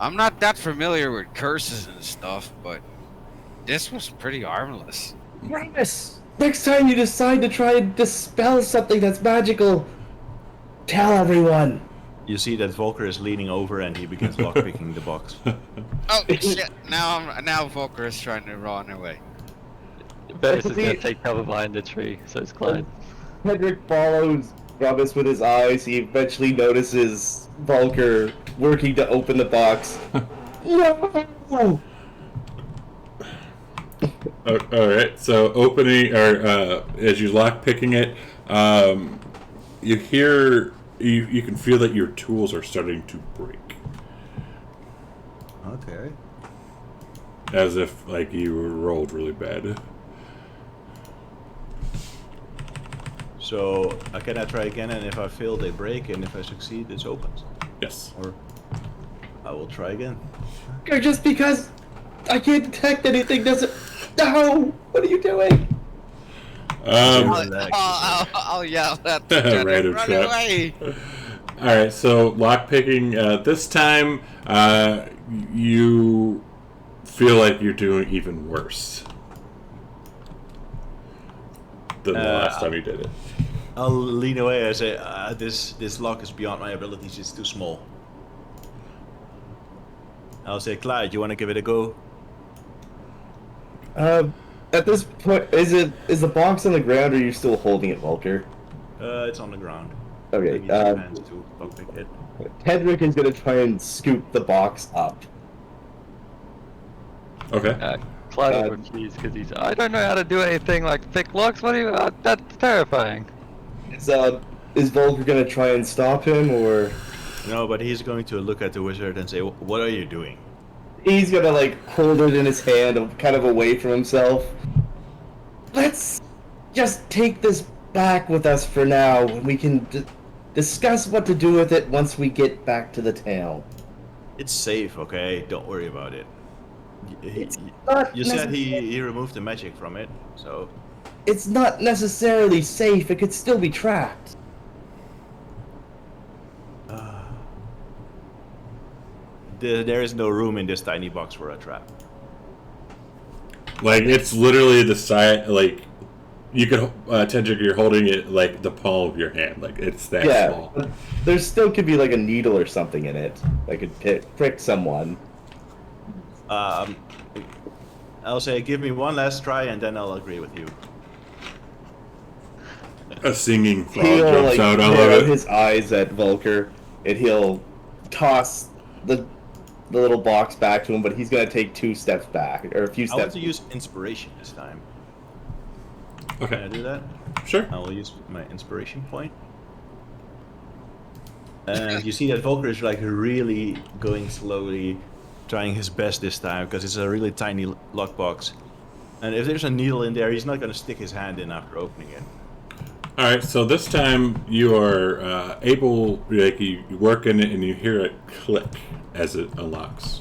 I'm not that familiar with curses and stuff, but this was pretty harmless. Grummus, next time you decide to try and dispel something that's magical, tell everyone. You see that Volker is leaning over and he begins lockpicking the box. Oh shit! Now Volker is trying to run away. Varys is gonna take cover behind the tree, so it's Clyde. Hedrick follows Grummus with his eyes. He eventually notices Volker working to open the box. No! All right. So opening or as you lock picking it, you hear you can feel that your tools are starting to break, Okay. as if like you rolled really bad. So can I try again, and if I fail they break, and if I succeed it opens? Yes. Or I will try again. Just because I can't detect anything doesn't... No! What are you doing? Relax. I'll yell at Random run trap. away! All right. So lock picking. This time, you feel like you're doing even worse than the last time you did it. I'll lean away and say, this lock is beyond my abilities, it's too small. I'll say, Clyde, you want to give it a go? At this point, is the box on the ground, or are you still holding it, Volker? It's on the ground. Okay, I need your hands to lockpick it. Hedrick is gonna try and scoop the box up. Okay. Clyde will refuse because he's. I don't know how to do anything like pick locks. What do you? That's terrifying. Is Volker gonna try and stop him, or No, but he's going to look at the wizard and say, what are you doing? he's gonna like hold it in his hand, kind of away from himself? Let's just take this back with us for now, and we can discuss what to do with it once we get back to the town. It's safe, okay? Don't worry about it. Not You said he removed the magic from it, so... It's not necessarily safe. It could still be tracked. There is no room in this tiny box for a trap. Like it's literally the size. Like you could, Tendrick, you're holding it like the palm of your hand. Like it's that Yeah, small. but there still could be like a needle or something in it that could prick someone. I'll say, give me one last try and then I'll agree with you. A singing frog He'll jumps like out. I narrow love it. his eyes at Volker, and he'll toss the little box back to him. But he's gonna take 2 steps back, or a few I want steps. to use inspiration this time. Can I Okay. do that? Sure. I will use my inspiration point. And you see that Volker is like really going slowly, trying his best this time, because it's a really tiny lockbox. And if there's a needle in there, he's not going to stick his hand in after opening it. All right. So this time you are able, like you work in it and you hear it click as it unlocks.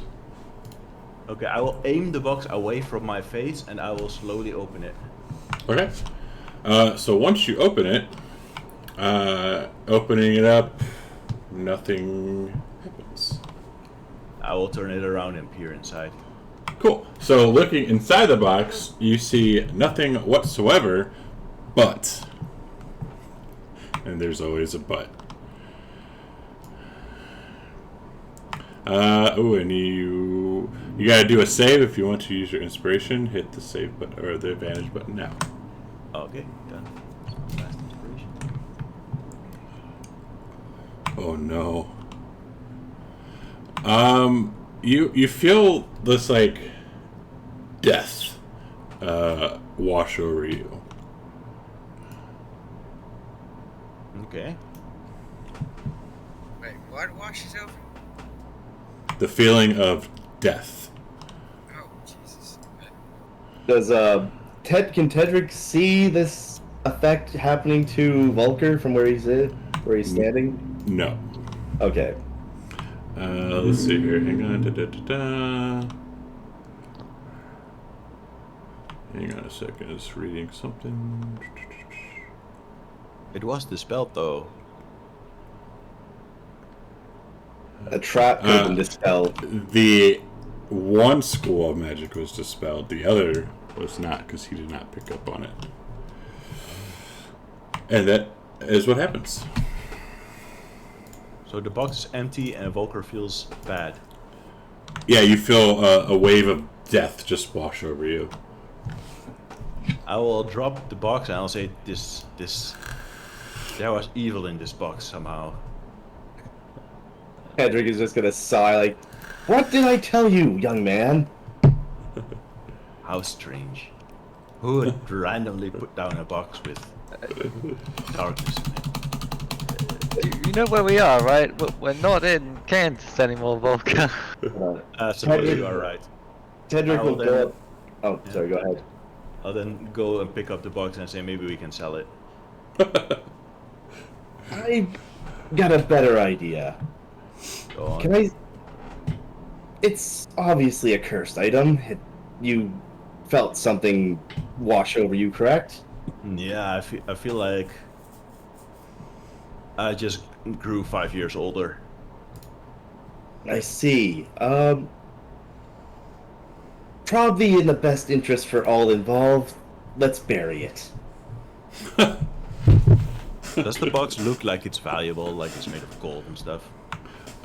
Okay, I will aim the box away from my face and I will slowly open it. Okay. So once you open it, opening it up, nothing happens. I will turn it around and peer inside. Cool. So looking inside the box, you see nothing whatsoever, but, and there's always a but. And you gotta do a save if you want to use your inspiration. Hit the save button or the advantage button now. Okay, done. Last inspiration. Oh no. You feel this like death wash over you. Okay. Wait, what washes over? The feeling of death. Oh, Jesus. Okay. Does can Tedric see this effect happening to Vulker from where where he's standing? No. Okay. Let's see here. Hang on. Hang on a second. It's reading something. It was dispelled though. A trap has been dispelled. The one school of magic was dispelled. The other was not because he did not pick up on it. And that is what happens. So the box is empty and Volker feels bad. Yeah, you feel a wave of death just wash over you. I will drop the box and I'll say there was evil in this box somehow. Tedric is just gonna sigh like, "What did I tell you, young man?" How strange. Who would randomly put down a box with darkness in it? You know where we are, right? We're not in Kansas anymore, Volker. I suppose you are right. Tedric will I'll go then- up. Oh, sorry. Go ahead. I'll then go and pick up the box and say maybe we can sell it. I got a better idea. Go on. Can I? It's obviously a cursed item. You felt something wash over you, correct? Yeah, I feel like I just grew 5 years older. I see. Probably in the best interest for all involved, let's bury it. Does the box look like it's valuable, like it's made of gold and stuff?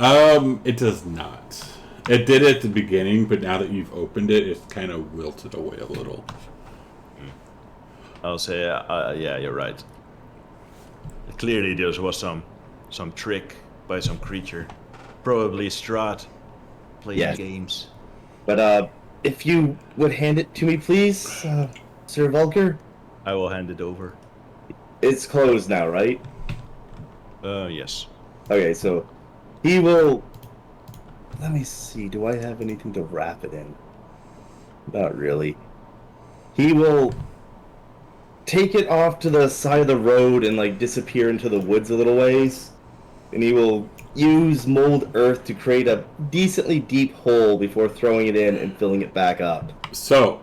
It does not. It did at the beginning, but now that you've opened it, it's kind of wilted away a little. I'll say, yeah, you're right. Clearly, there was some trick by some creature, probably Strahd, playing Yes. games. But if you would hand it to me, please, Sir Vulker. I will hand it over. It's closed now, right? Yes. Okay, so he will. Let me see. Do I have anything to wrap it in? Not really. He will take it off to the side of the road and like disappear into the woods a little ways, and he will use mold earth to create a decently deep hole before throwing it in and filling it back up. So,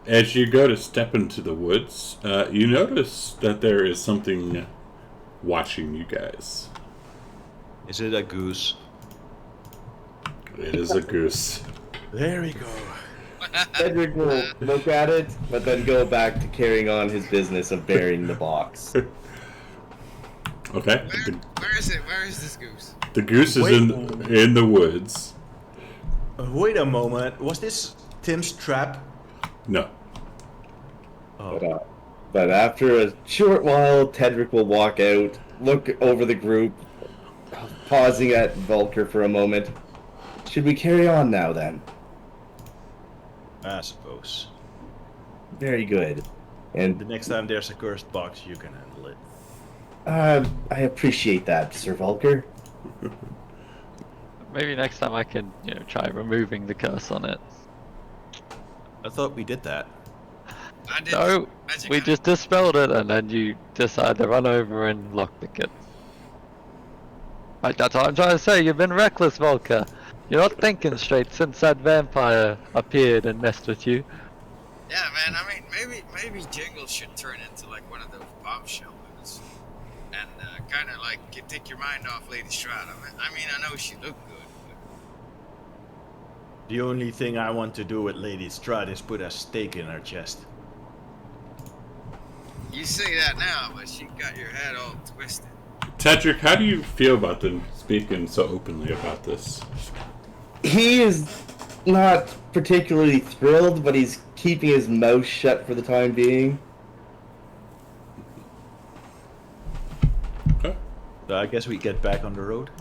as you go to step into the woods, you notice that there is something watching you guys. Is it a goose? It is a goose. There we go. Cedric will look at it, but then go back to carrying on his business of burying the box. Okay. Where is it? Where is this goose? The goose is Wait. in the woods. Wait a moment. Was this Tim's trap? No. Oh. But after a short while, Tedric will walk out, look over the group, pausing at Vulker for a moment. Should we carry on now, then? I suppose. Very good. And The next time there's a cursed box, you can handle it. I appreciate that, Sir Vulker. Maybe next time I can, try removing the curse on it. I thought we did that. I did No, magic we on it. just dispelled it, and then you decide to run over and lockpick it. Right, that's what I'm trying to say. You've been reckless, Volker. You're not thinking straight since that vampire appeared and messed with you. Yeah, man. I mean, maybe Jingle should turn into like one of those bombshell movies, and kind of like take your mind off Lady Strahd. I mean, I know she looked good, but The only thing I want to do with Lady Strahd is put a stake in her chest. you say that now, but she got your head all twisted. Tedric, how do you feel about them speaking so openly about this? He is not particularly thrilled, but he's keeping his mouth shut for the time being. Okay. So I guess we get back on the road.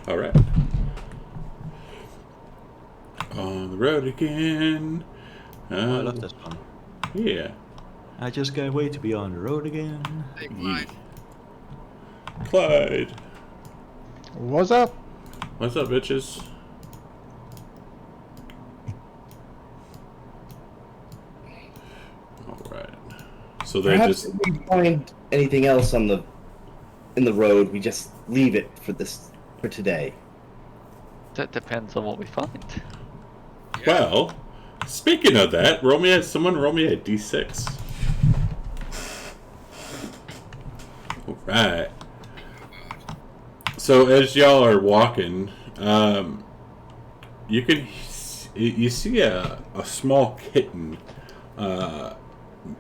All right. On the road again. Oh, I love this one. Yeah. I just can't wait to be on the road again. Hey, Clyde. Clyde. What's up? What's up, bitches? Alright. So they Perhaps just... if we find anything else in the road, we just leave it for today. That depends on what we find. Yeah. Well, speaking of that, someone roll me a d6. Alright. So as y'all are walking, you see a small kitten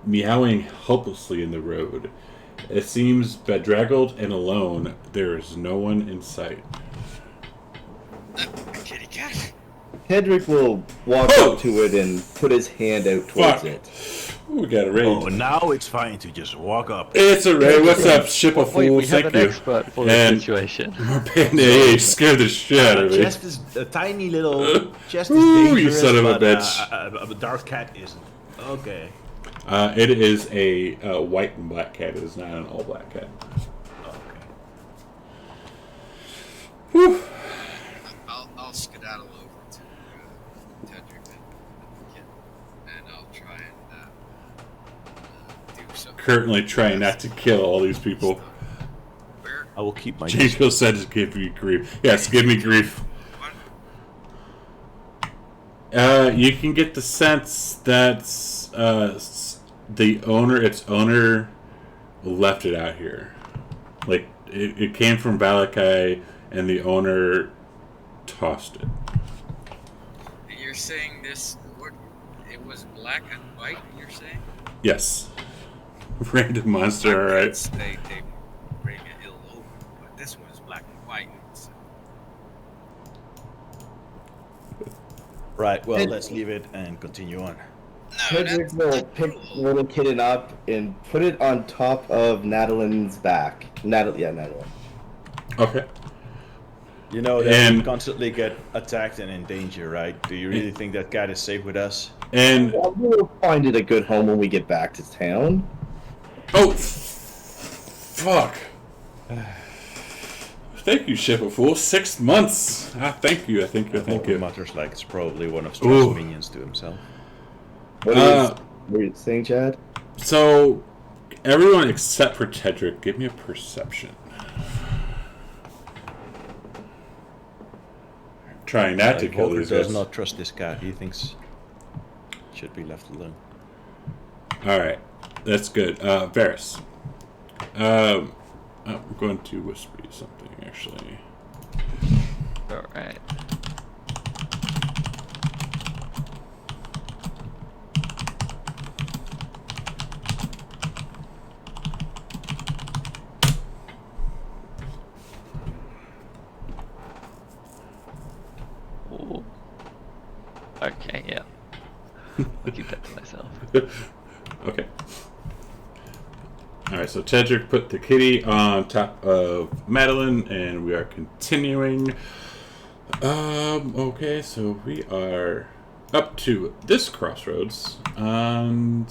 meowing helplessly in the road. It seems bedraggled and alone. There is no one in sight. Kitty cat. Hedrick will walk up to it and put his hand out towards Fuck. it. Ooh, we got a raid. Oh, now it's fine to just walk up. It's a raid. What's up, ship of Wait, fools? we have Thank an you. expert for And- this situation. Hey, scared the shit out of me. Chest is a tiny little. Chest is Ooh, you dangerous, son of a but, bitch. a dark cat isn't. Okay. It is a white and black cat. It is not an all black cat. Okay. Whew. I'll skedaddle over to Tedrick and the kid, and I'll try and do something. Currently trying not to kill all these people. Where? I will keep my. Jinko said to give me grief. Yes, give me grief. What? You can get the sense that its owner left it out here. Like, it came from Valakai, and the owner tossed it. You're saying this? What? It was black and white. You're saying? Yes. Random monster, alright. They bring it ill over, but this one's black and white. So. Right. Well, Hed- let's leave it and continue on. No, Hedrick will pick little kitten up and put it on top of Natalie's back. Natalie. Okay. You know that And- we constantly get attacked and in danger, right? Do you really think that cat is safe with us? And, Well, we'll find it a good home when we get back to town. oh, fuck. Thank you, ship of fools. 6 months. Thank you, thank Volker you. mutters like it's probably one of Ooh. Strahd's minions to himself. What were you saying, Chad? So, everyone except for Tedrick, give me a perception. Trying not to kill Volker these does guys. not trust this cat. He thinks it should be left alone. Alright, that's good. Varys. I'm going to whisper you something, actually. Alright. Ooh. Okay, yeah. I'll keep that to myself. Okay. Alright, so Tedrick put the kitty on top of Madeline, and we are continuing. Okay, so we are up to this crossroads, and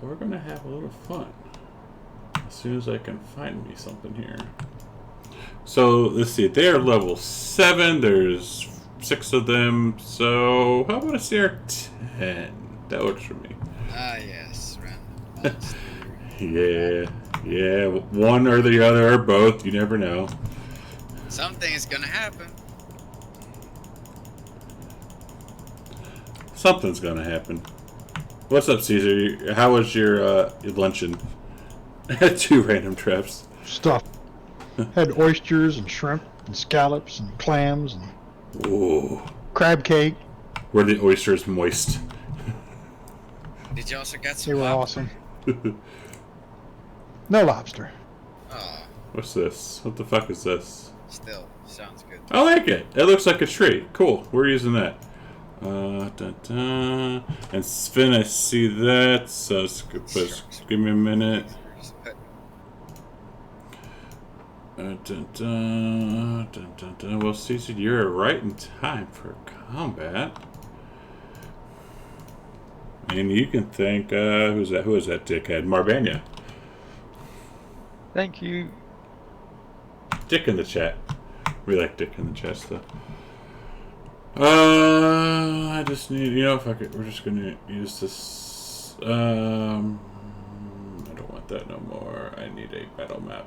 we're gonna have a little fun. As soon as I can find me something here. So, let's see, they are level 7, there's 6 of them, so how about a CR10? That works for me. Ah, yes, random monster. Yeah, one or the other or both, you never know. Something is gonna happen. Something's gonna happen. What's up, Caesar? How was your luncheon? 2 random traps. Stuff. Had oysters and shrimp and scallops and clams and Ooh. crab cake. Were the oysters moist? Did you also get They some were lobster? awesome. No lobster. Oh, What's this? What the fuck is this? still sounds good. I like it. It looks like a tree. Cool. We're using that. And Sven, I see that. So give me a minute. Well, Caesar, you're right in time for combat. And you can thank, who's that? Who is that dickhead? Marbania. Thank you. Dick in the chat. We like Dick in the chat stuff. I just need, fuck it. We're just gonna use this. I don't want that no more. I need a battle map.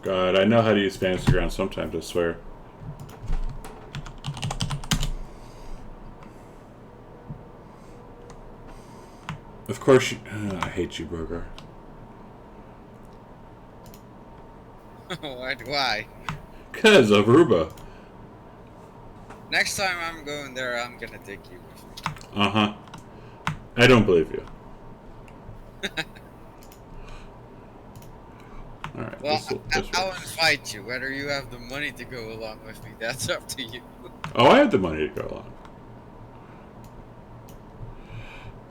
God, I know how to use Fantasy Ground sometimes, I swear. Of course, I hate you, Burger. Why? Cause of Aruba. Next time I'm going there, I'm gonna take you with me. Uh-huh. I don't believe you. Alright, Well, this I'll works. invite you. Whether you have the money to go along with me, that's up to you. Oh, I have the money to go along.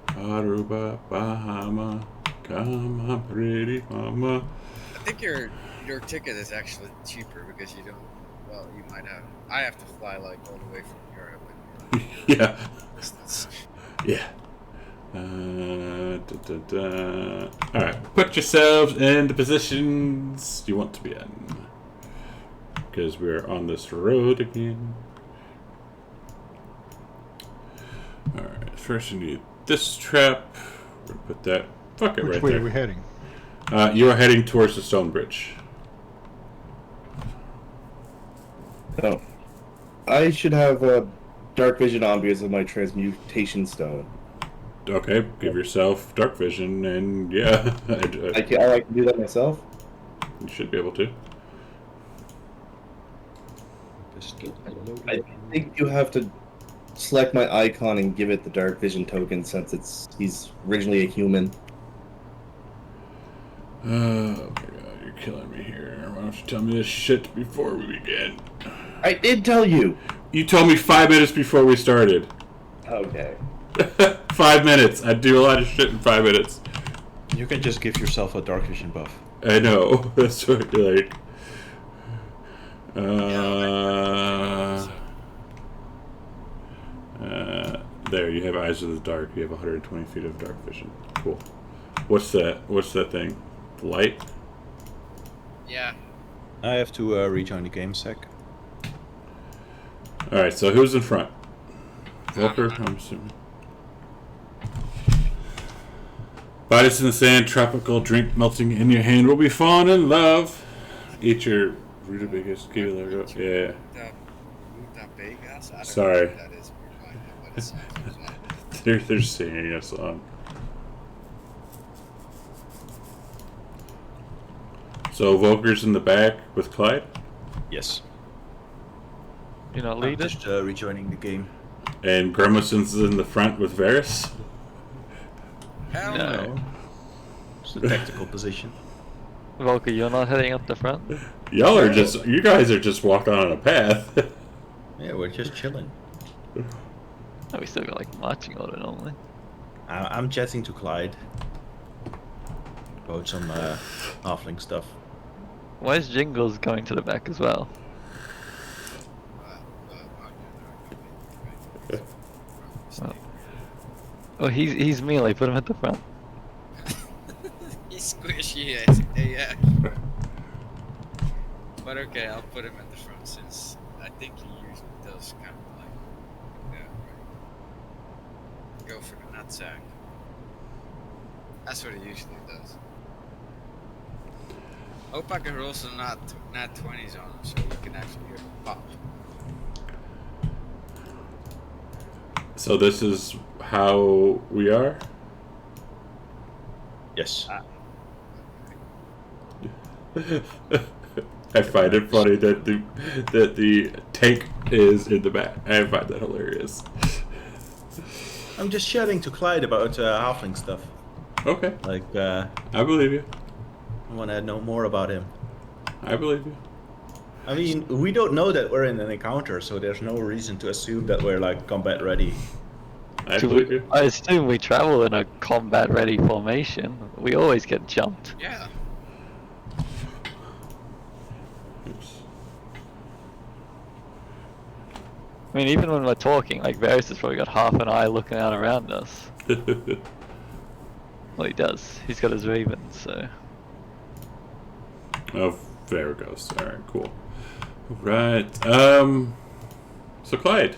Aruba, Bahama, come on, pretty mama. I think your ticket is actually cheaper because you don't. Well, you might have. I have to fly like all the way from Europe. Yeah. Distance. Yeah. Alright, put yourselves in the positions you want to be in. Because we're on this road again. Alright, first you need this trap. We're gonna put that. Fuck it, Which right way there. are we heading? You are heading towards the stone bridge. Oh. I should have a dark vision on because of my transmutation stone. Okay, give yourself dark vision, and yeah, I can do that myself? you should be able to. I think you have to select my icon and give it the dark vision token since he's originally a human. Oh my god, you're killing me here. Why don't you tell me this shit before we begin? I did tell you! You told me 5 minutes before we started. Okay. 5 minutes. I do a lot of shit in 5 minutes. You can just give yourself a dark vision buff. I know. That's what you're like. There, you have Eyes of the Dark. You have 120 feet of dark vision. Cool. What's that? What's that thing? Light? Yeah. I have to rejoin the game sec. Alright, so who's in front? Volker, I'm assuming. Bodies in the sand, tropical drink melting in your hand. Will be falling in love. Eat your rutabagas. Give you a little- Yeah. Rutabagas? I don't Sorry. know what that is. But it sounds like. They're singing a song. So Volker's in the back with Clyde, Yes. You're not I'm leading? just rejoining the game. and Grimacins is in the front with Varys. Hell No. no. It's a tactical position. Volker, you're not heading up the front? Y'all are just, you guys are just walking on a path. Yeah, we're just chilling. Oh, we still got like marching order normally. I'm chatting to Clyde about some halfling stuff. Where's Jingles going to the back as well? Oh, he's melee. Put him at the front. He's squishy as AF. But okay, I'll put him at the front since I think he usually does kind of like go for the nutsack. That's what he usually does. Hope I can roll some nat 20s on him so he can actually hear him pop. So this is how we are? Yes. I find it funny that the tank is in the back. I find that hilarious. I'm just chatting to Clyde about halfling stuff. Okay, Like, I believe you. I want to know more about him. I believe you. I mean, we don't know that we're in an encounter, so there's no reason to assume that we're like combat ready. I believe you. I assume we travel in a combat-ready formation. We always get jumped. Yeah. Oops. I mean, even when we're talking, like Varys has probably got half an eye looking out around us. Well, he does. He's got his raven, so. Oh, there it goes. All right, cool. Right. So Clyde.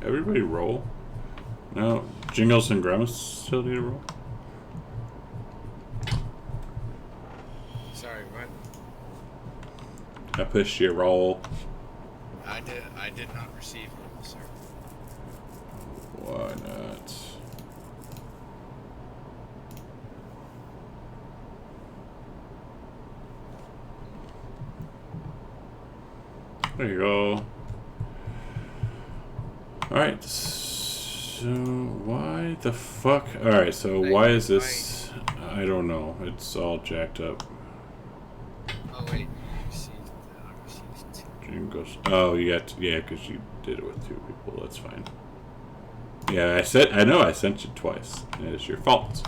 Everybody roll. No, Jingles and Grimace still need to roll. Sorry, what? I pushed your roll. I did not receive one, sir. Why not? There you go. Alright, so why the fuck? Alright, so why is this? I don't know. It's all jacked up. Oh wait, you received. I received two. Jingles. Oh, you got yeah, because you did it with 2 people. That's fine. Yeah, I know I sent you twice. It's your fault.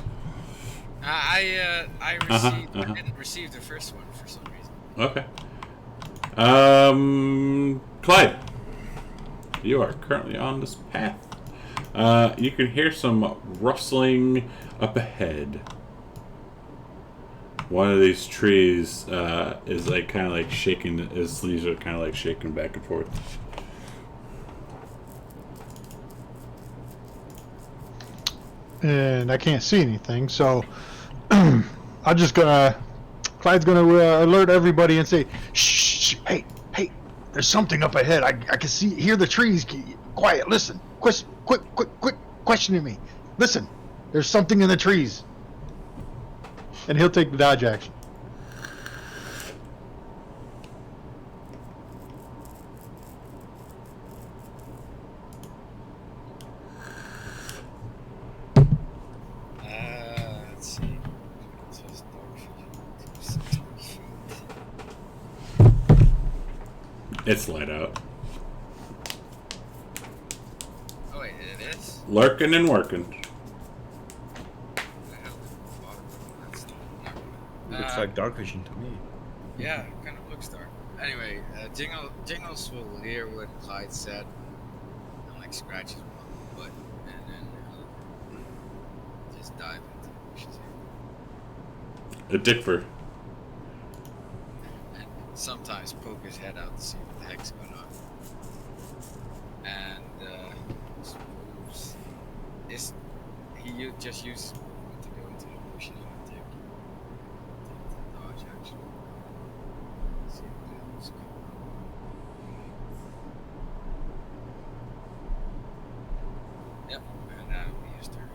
I received. I didn't receive the first one for some reason. Okay. Clyde, you are currently on this path. You can hear some rustling up ahead. One of these trees is like kind of like shaking. His leaves are kind of like shaking back and forth. And I can't see anything, so Clyde's gonna alert everybody and say, shh, hey, there's something up ahead. I can hear the trees. Quiet, listen. Quit questioning me. Listen, there's something in the trees. And he'll take the dodge action. Let's see. It says dark vision, 60 feet. It's light out. Oh wait, it is? Lurking and working. I have the bottom of that stuff. Looks like dark vision to me. Yeah, it kind of looks dark. Anyway, Jingles will hear what Clyde said and like scratch his butt and then just dive into the bushes A Dickford. and sometimes poke his head out to see what the heck's going on. And I suppose just uses movement to go into the bushes and take the dodge action. See what the hell's going on. Yep, and that'll be his turn.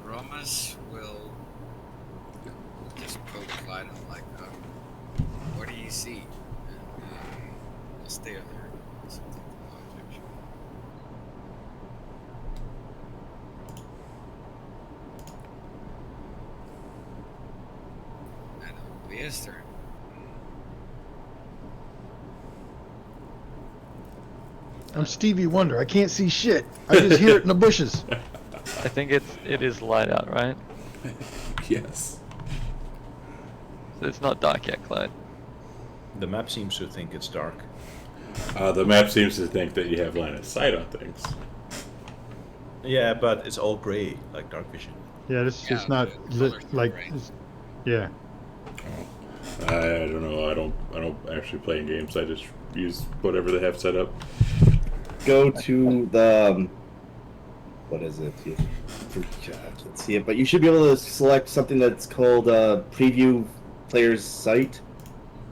Romas will just poke Clyde and like, what do you see? And he'll stay there. So take the dodge action. And it'll be his turn. I'm Stevie Wonder. I can't see shit. I just hear it in the bushes. I think it is light out, right? Yes. So it's not dark yet, Clyde. The map seems to think it's dark. The map seems to think that you have line of sight on things. Yeah, but it's all gray, like dark vision. Yeah, it's Yeah, not the lit colors like. gray. Yeah. I don't know. I don't actually play in games. I just use whatever they have set up. Go to the what is it? I can't see it, but you should be able to select something that's called preview player's site.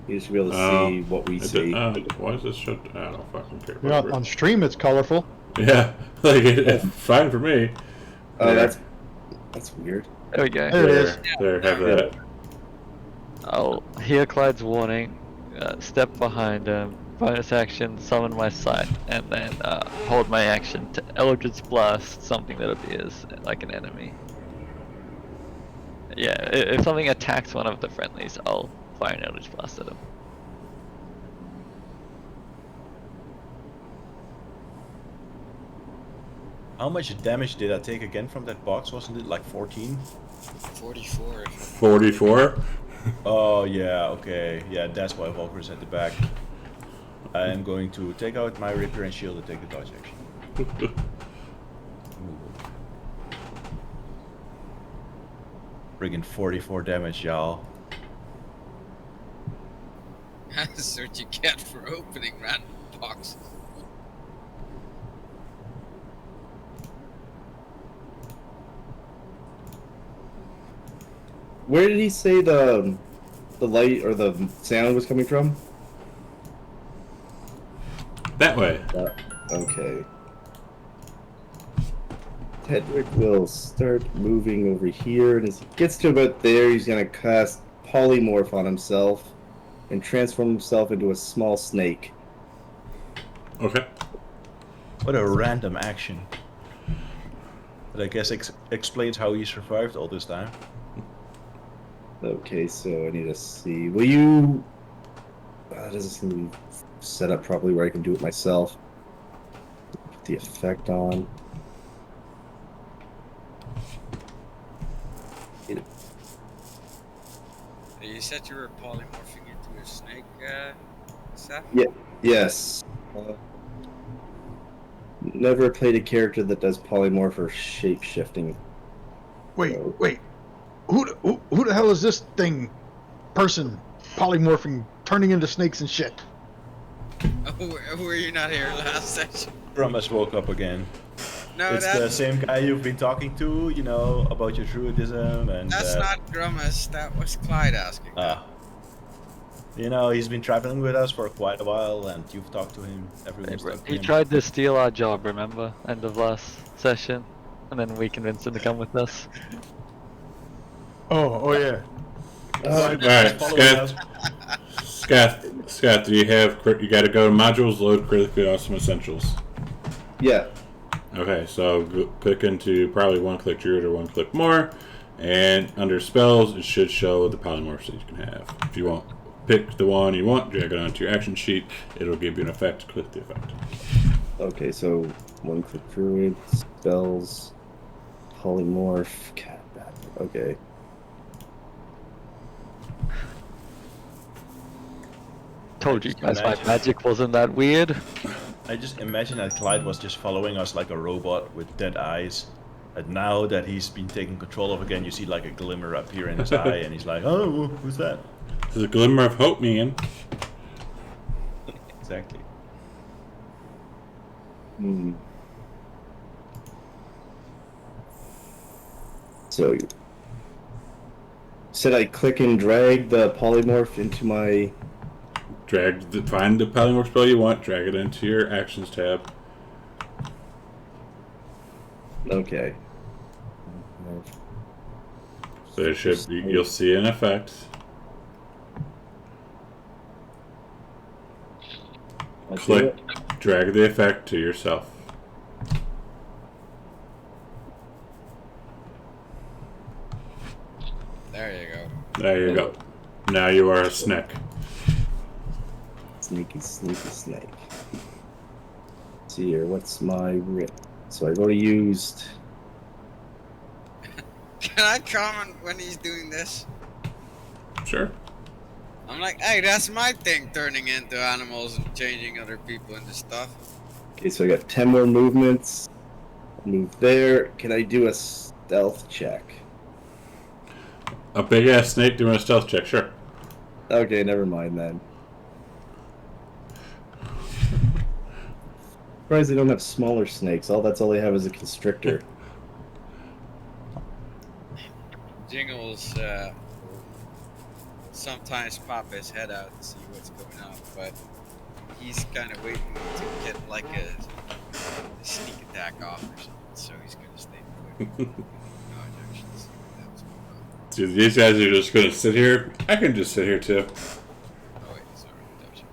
You should be able to see what we see. Why is this shut? I don't fucking care. Yeah, Whatever. on stream it's colorful. Yeah, like it's fine for me. Oh, Yeah. that's weird. There we go. There it is. There, have that. I'll hear Clyde's warning, step behind him, bonus action, summon my sight, and then hold my action to Eldritch Blast something that appears like an enemy. Yeah, if something attacks one of the friendlies, I'll fire an Eldritch Blast at him. How much damage did I take again from that box? Wasn't it like 14? 44. 44? Oh yeah, okay. Yeah, that's why Volker's at the back. I am going to take out my Rapier and Shield and take the dodge action. Friggin' 44 damage, y'all. That's what you get for opening random boxes. Where did he say the light or the sound was coming from? That way. Okay. Tedrick will start moving over here, and as he gets to about there, he's gonna cast Polymorph on himself and transform himself into a small snake. Okay. What a random action. But I guess explains how he survived all this time. Okay, so I need to see. Will you? Doesn't seem to be set up properly where I can do it myself. Put the effect on. You said you were polymorphing into a snake, Seth? Yeah. Yes. Never played a character that does polymorph or shape shifting. Wait. Who the hell is this person polymorphing, turning into snakes and shit? Oh, were you not here last session? Grumus woke up again. No, It's the same guy you've been talking to, you know, about your druidism and... That's not Grumus, that was Clyde asking. You know, he's been traveling with us for quite a while, and you've talked to him. Everyone's talked to He him. tried to steal our job, remember? End of last session. And then we convinced him to come with us. Oh yeah. Alright, Scath, do you have... You gotta go to modules, load critically awesome essentials. Yeah. Okay, so click into probably one-click druid or one-click more, and under spells, it should show the polymorphs that you can have. If you want, pick the one you want, drag it onto your action sheet, it'll give you an effect, click the effect. Okay, so one-click druid, spells, polymorph, cat. Okay. Told you guys my magic wasn't that weird. I just imagine that Clyde was just following us like a robot with dead eyes. And now that he's been taken control of again, you see like a glimmer appear in his eye, and he's like, oh, who's that? This is a glimmer of hope, man. Exactly. So, said I click and drag the polymorph into my... Find the polymorph spell you want, drag it into your actions tab. Okay. So it should be, you'll see an effect. Click, drag the effect to yourself. There you go. There you go. Now you are a snake. Sneaky snake. Let's see here, what's my rip? So I've already used... Can I comment when he's doing this? Sure. I'm like, hey, that's my thing, turning into animals and changing other people into stuff. Okay, so I got 10 more movements. Move there. Can I do a stealth check? A big ass snake doing a stealth check, sure. Okay, never mind then. Surprised they don't have smaller snakes. That's all they have is a constrictor. Jingles sometimes pop his head out and see what's going on, but he's kind of waiting to get like a sneak attack off or something, so he's gonna stay put. No, I actually see what that's going on. Dude, these guys are just gonna sit here. I can just sit here too. Oh wait, sorry, touch.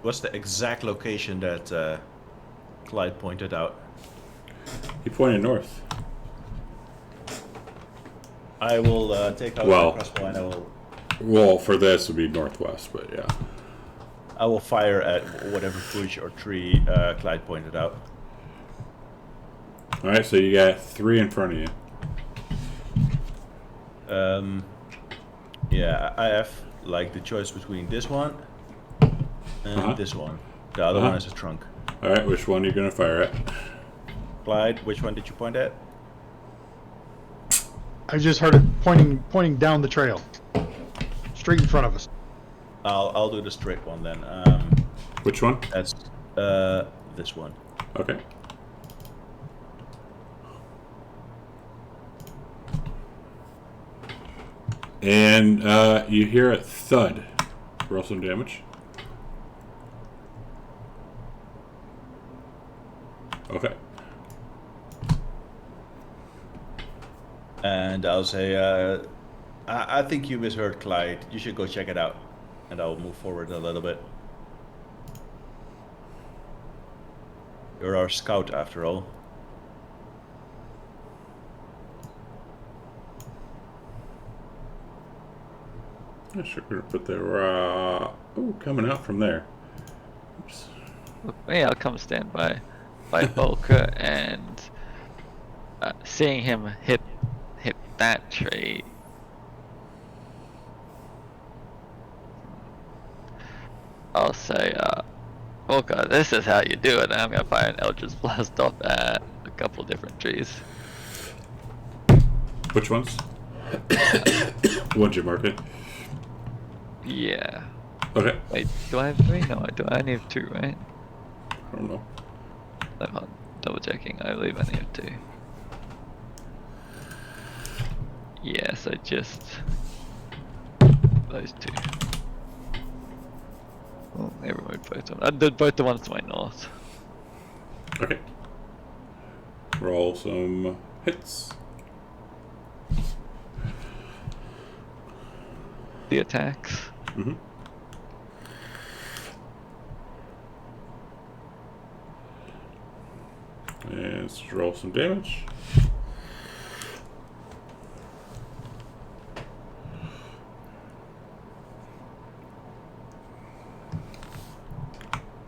What's the exact location that Clyde pointed out? He pointed north. I will take out Well, my crossbow and I will Well, for this would be northwest, but yeah. I will fire at whatever bush or tree Clyde pointed out. All right, so you got 3 in front of you. Yeah, I have like the choice between this one and this one. The other one is a trunk. All right, which one are you gonna fire at? Clyde, which one did you point at? I just heard it pointing down the trail, straight in front of us. I'll do the straight one then. Which one? That's this one. Okay. And you hear a thud. Roll some damage. Okay. And I'll say, I think you misheard Clyde. You should go check it out. And I'll move forward a little bit. You're our scout after all. I should put the oh, coming out from there. Oops. Yeah, I'll come stand by Volker and seeing him hit that tree. I'll say, Volker, this is how you do it. And I'm gonna fire an Eldritch Blast off at a couple different trees. Which ones? What'd you mark it? Yeah. Okay. Wait, do I have 3? No, I do. I only have 2, right? I don't know. I'm double checking. I believe I only have 2. Yeah, so just those 2. Oh, I removed both of them. I did both the ones to my north. Okay. Roll some hits. The attacks. Mm-hmm. And let's roll some damage.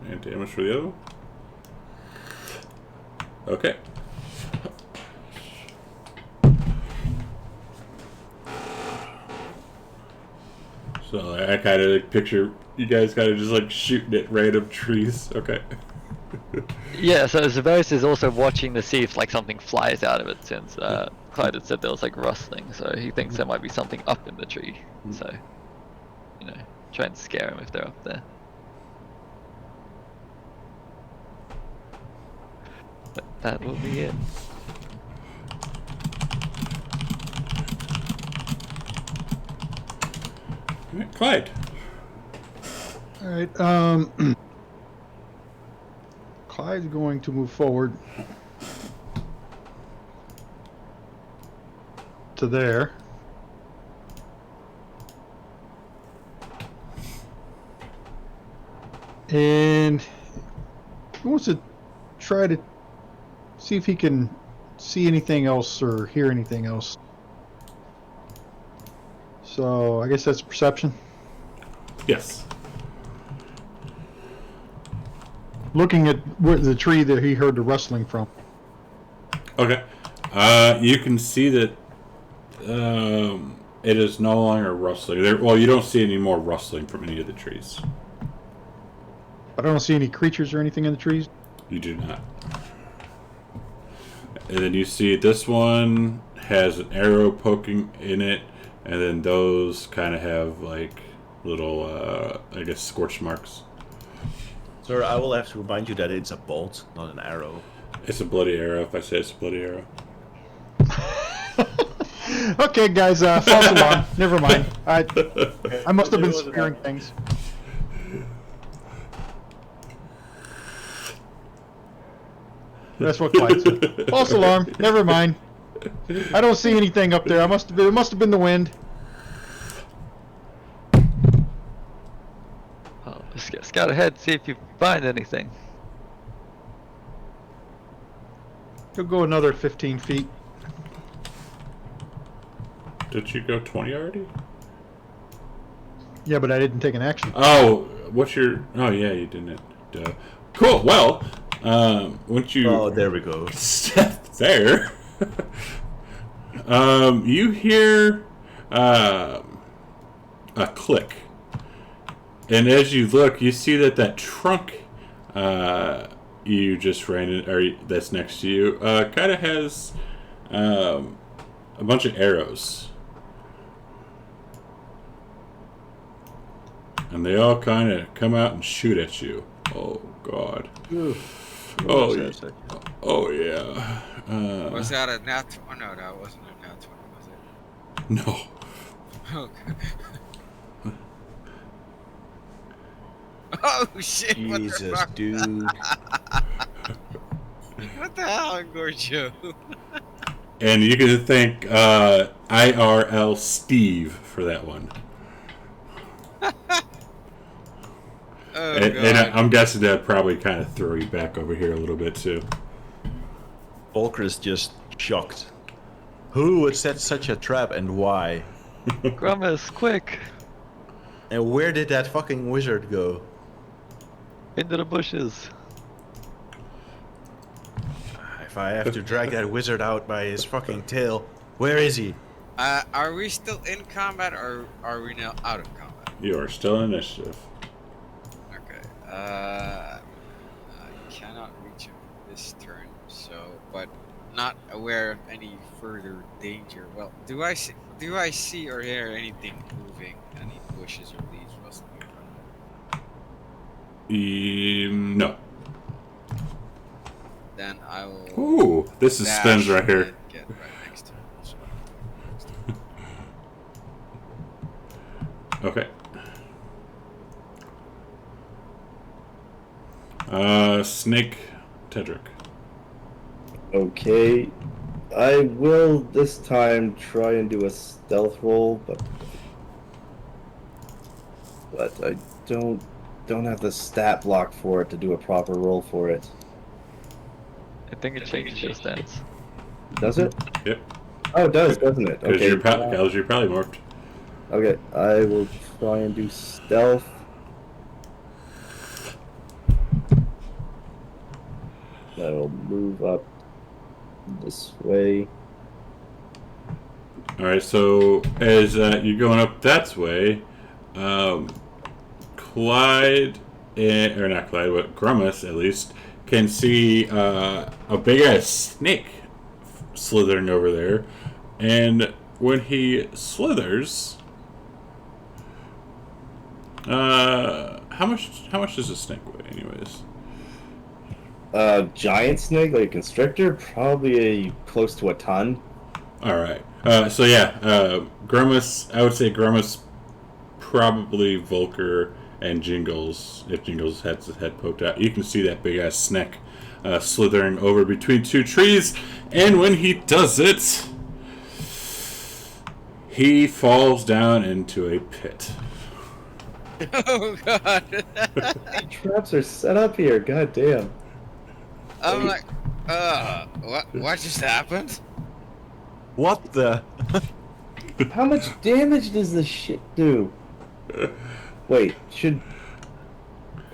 And damage for the other one. Okay. So I kind of like picture you guys kind of just like shooting at random trees. Okay. Yeah, so Zavos is also watching to see if like something flies out of it, since Clyde had said there was like rustling, so he thinks there might be something up in the tree. So, you know, try and scare him if they're up there. But that will be it. All right, Clyde. All right. Clyde's going to move forward to there. And he wants to try to see if he can see anything else or hear anything else. So I guess that's perception. Yes. Looking at where the tree that he heard the rustling from. Okay. You can see that it is no longer rustling. Well, you don't see any more rustling from any of the trees. But I don't see any creatures or anything in the trees. You do not. And then you see this one has an arrow poking in it, and then those kind of have like little, I guess, scorch marks. Sir, I will have to remind you that it's a bolt, not an arrow. It's a bloody arrow, if I say it's a bloody arrow. Okay, guys, false alarm. Never mind. I must have been spearing things. That's what Clyde said. False alarm. Never mind. I don't see anything up there. It must have been the wind. Oh, scout ahead, see if you find anything. You'll go another 15 feet. Did you go 20 already? Yeah, but I didn't take an action. Oh, what's your? Oh yeah, you didn't. Duh. Cool. Well, once you Oh, there we go. step there, you hear a click, and as you look, you see that trunk you just ran in, or that's next to you, kind of has a bunch of arrows. And they all kind of come out and shoot at you. Oh, God. Oh, yeah. Oh, yeah. Was that a nat? Oh no, that wasn't a nat 20, was it? No. Okay. Oh shit! What the Jesus, fuck? dude. What the hell, Gorjo? And you can thank IRL Steve for that one. Oh And god. I'm guessing that probably kind of threw you back over here a little bit, too. Volker is just shocked. Who would set such a trap and why? Grumus, quick! And where did that fucking wizard go? Into the bushes. If I have to drag that wizard out by his fucking tail, where is he? Are we still in combat or are we now out of combat? You are still in initiative. Okay. I cannot reach him this turn, so but not aware of any further danger. Well, do I see or hear anything moving? Any bushes or leaves rustling in front of me? No. Then I will. Ooh, this is spins right here. and get right next to him. So, next to him. Okay. Snake Tedric. Okay. I will this time try and do a stealth roll, but I don't have the stat block for it to do a proper roll for it. I think it changes your stats. Does it? Yep. Oh, it does, doesn't it? Because Okay. you're probably morphed. Okay, I will try and do stealth. That'll move up this way. Alright, so as you're going up that way, Clyde, or not Clyde, but Grumus at least, can see a big ass snake slithering over there. And when he slithers, how much does a snake weigh, anyways? Giant snake, like a constrictor, probably close to a ton. All right. So yeah, Grumus. I would say Grumus, probably Volker and Jingles. If Jingles has his head poked out, you can see that big ass snake slithering over between two trees. And when he does it, he falls down into a pit. Oh god. Traps are set up here. God damn. I'm like, what just happened? What the? How much damage does this shit do? Wait, should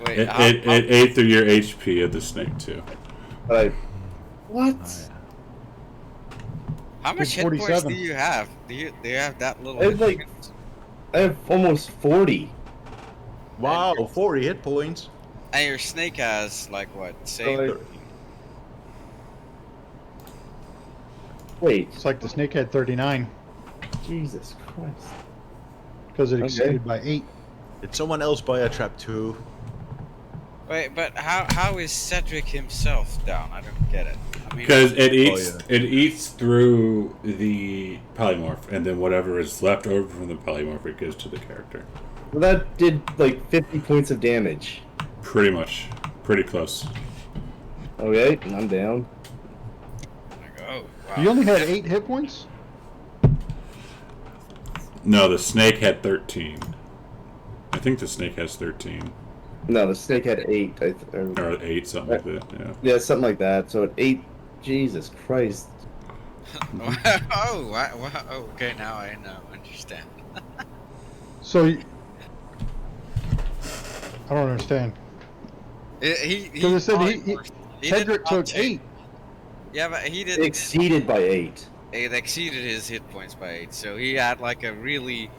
Wait, It ate through your HP of the snake too. I? What? how much hit 47. points do you have? Do you have that little? I have hit like, points? I have almost 40. Wow, 40 hit points. And your snake has like what? Say So Wait, It's like the snake had 39 Jesus Christ. because it Okay. exceeded by 8. Did someone else buy a trap too? Wait, but how is Cedric himself down? I don't get it. I mean, Because it eats yeah. it eats through the polymorph, and then whatever is left over from the polymorph it gives to the character. Well, that did like 50 points of damage. Pretty much, pretty close. Okay, I'm down. like, oh wow. You only had 8 hit points? No, the snake had 13. I think the snake has 13 No, the snake had 8. or 8, something like that. Yeah. Yeah, something like that. So at 8, Jesus Christ. Oh, wow, okay, now I understand. So I don't understand. He Because it said polymorphed. He didn't Cedric took rotate. 8. Yeah, but he didn't. Exceeded by 8. It exceeded his hit points by 8, so he had like a really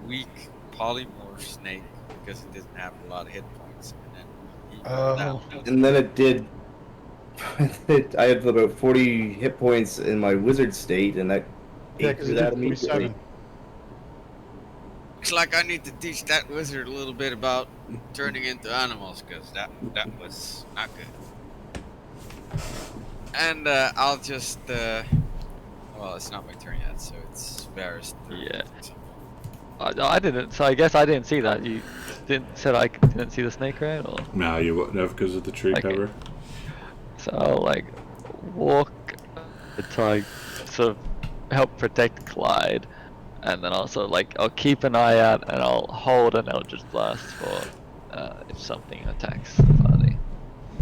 weak polymorph snake because he didn't have a lot of hit points, and then he fell down. And then it did. I had about 40 hit points in my wizard state, and that Yeah, ate because through it that did immediately. 47. Looks like I need to teach that wizard a little bit about turning into animals, because that was not good. And I'll just well, it's not my turn yet, so it's Varys' turn. Yeah. I didn't. So I guess I didn't see that. You said I didn't see the snake, right? Or No, you wouldn't have because of the tree Okay. cover. so I'll like walk to try sort of help protect Clyde, and then also like I'll keep an eye out and I'll hold an Eldritch Blast for if something attacks the party.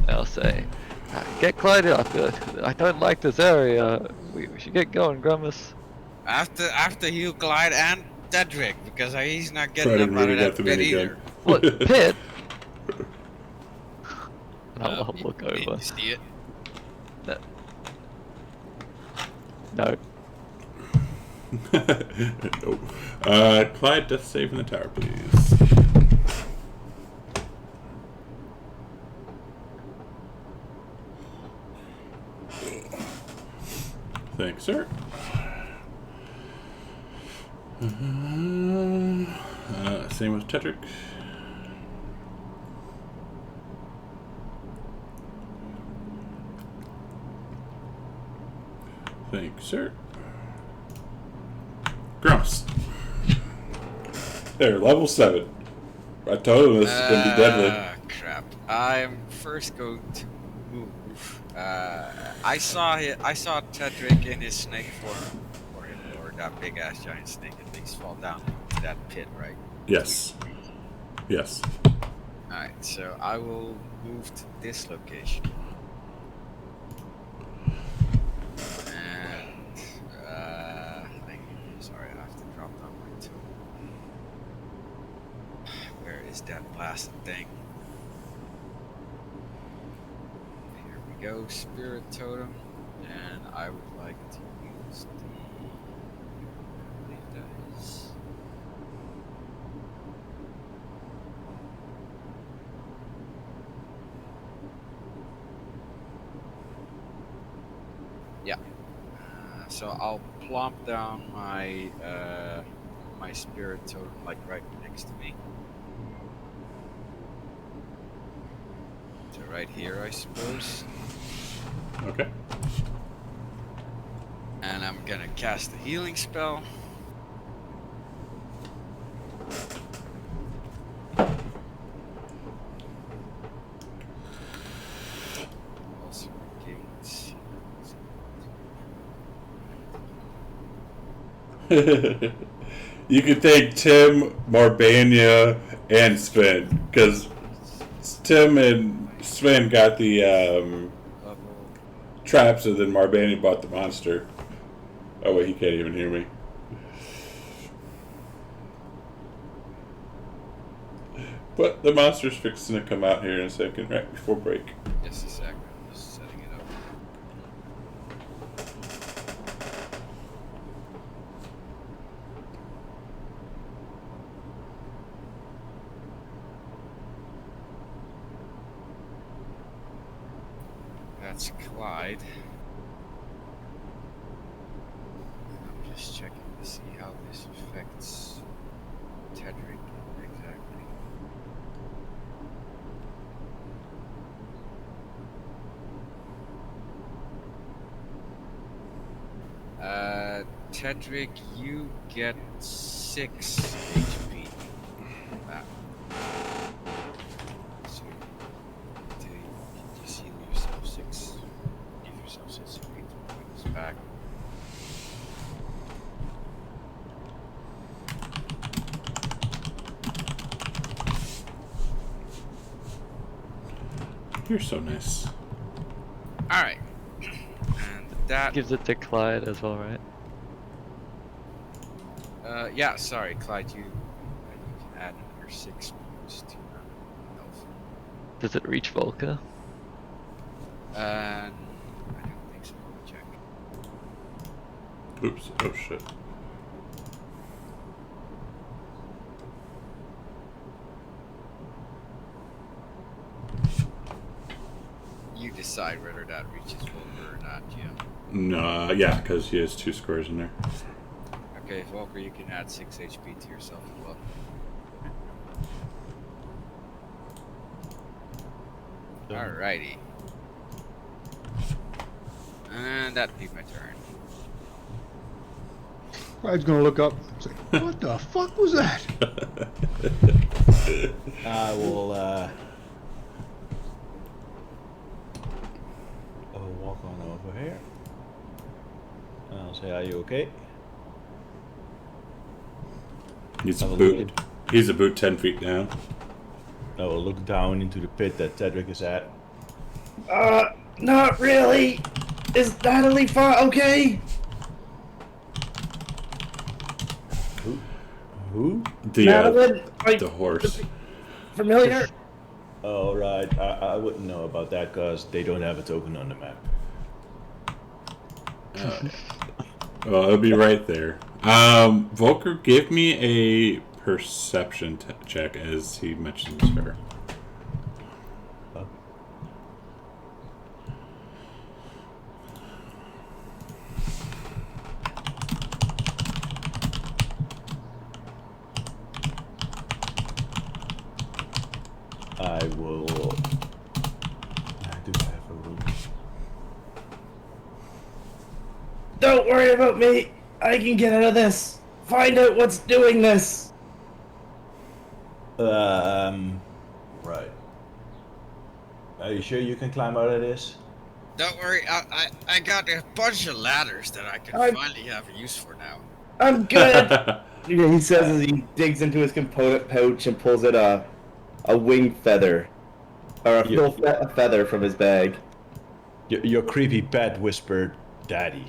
I'll say, get Clyde up. I don't like this area. We should get going, Grummus. After he'll glide and Cedric, because he's not getting Try to up out of really get that the pit minigun. either. What pit? And I'll You- look you over. see it? No. No. Clyde, death save in the tower, please. Thanks, sir. Same with Tetrick. Thanks, sir. Gross. There, level 7. I told him this is going to be deadly. Crap. I'm first going to move. I saw Tedric in his snake form, or that big ass giant snake at least fall down into that pit, right? Yes. Yes. Alright, so I will move to this location. And sorry, I have to drop down my tool. Where is that blasted thing? Here we go, Spirit Totem. And I would like to use the. I believe that is. Yeah. So I'll plump down my my Spirit Totem like right next to me. So right here, I suppose. Okay. And I'm gonna cast a healing spell. Also gains. You could thank Tim, Marbania, and Sven, because Tim and Sven got the Level. traps, and then Marbania bought the monster. Oh wait, he can't even hear me. But the monster's fixing to come out here in a second, right before break. Just a sec. I'm just setting it up. That's Clyde. I'm just checking to see how this affects Tedric exactly. Tedric, you get 6 HP. That. So you just heal yourself 6. Give yourself 6 points back. You're so nice. Alright. And that. Gives it to Clyde as well, right? Yeah, sorry, Clyde, you can add another 6 points to your health Does it reach Volker? I don't think so. Check. Oops. Oh shit. You decide whether that reaches Volker or not, Jim. No, yeah, because he has 2 squares in there. Okay, Volker, you can add 6 HP to yourself as well. Alrighty. And that'd be my turn. Clyde's gonna look up and say, what the fuck was that? I will walk on over here. And I'll say, are you okay? He's a Have a boot. look He's a boot 10 feet down. I will look down into the pit that Tedric is at. Not really. Is Natalie fine? Okay. Who? Madeline, The horse. familiar? Oh, right. I wouldn't know about that because they don't have a token on the map. Well, it'll be right there. Volker, give me a perception check as he mentions her. I will. I do have a room. Don't worry about me. I can get out of this. Find out what's doing this. Right. Are you sure you can climb out of this? Don't worry, I got a bunch of ladders that I can finally have a use for now. I'm good. He says as he digs into his component pouch and pulls out a wing feather. Or a full feather from his bag. Your creepy pet whispered, Daddy.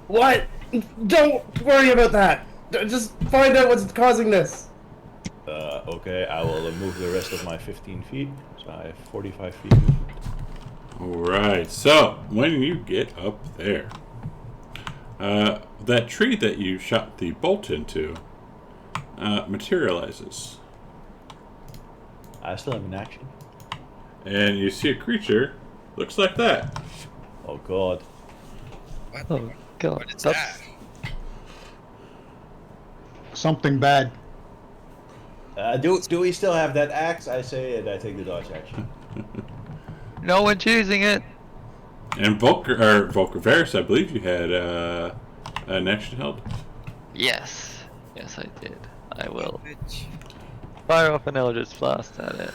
What? Don't worry about that. Just find out what's causing this. Okay, I will move the rest of my 15 feet. So I have 45 feet. Alright, so when you get up there, that tree that you shot the bolt into materializes. I still am in action. And you see a creature, looks like that. Oh god. What? Oh god. What is that? Something bad. Do we still have that axe? I say, and I take the dodge action. No one's using it. And Volker Varys, I believe you had an action held. Yes. Yes, I did. I will Bitch. fire off an Eldritch Blast at it.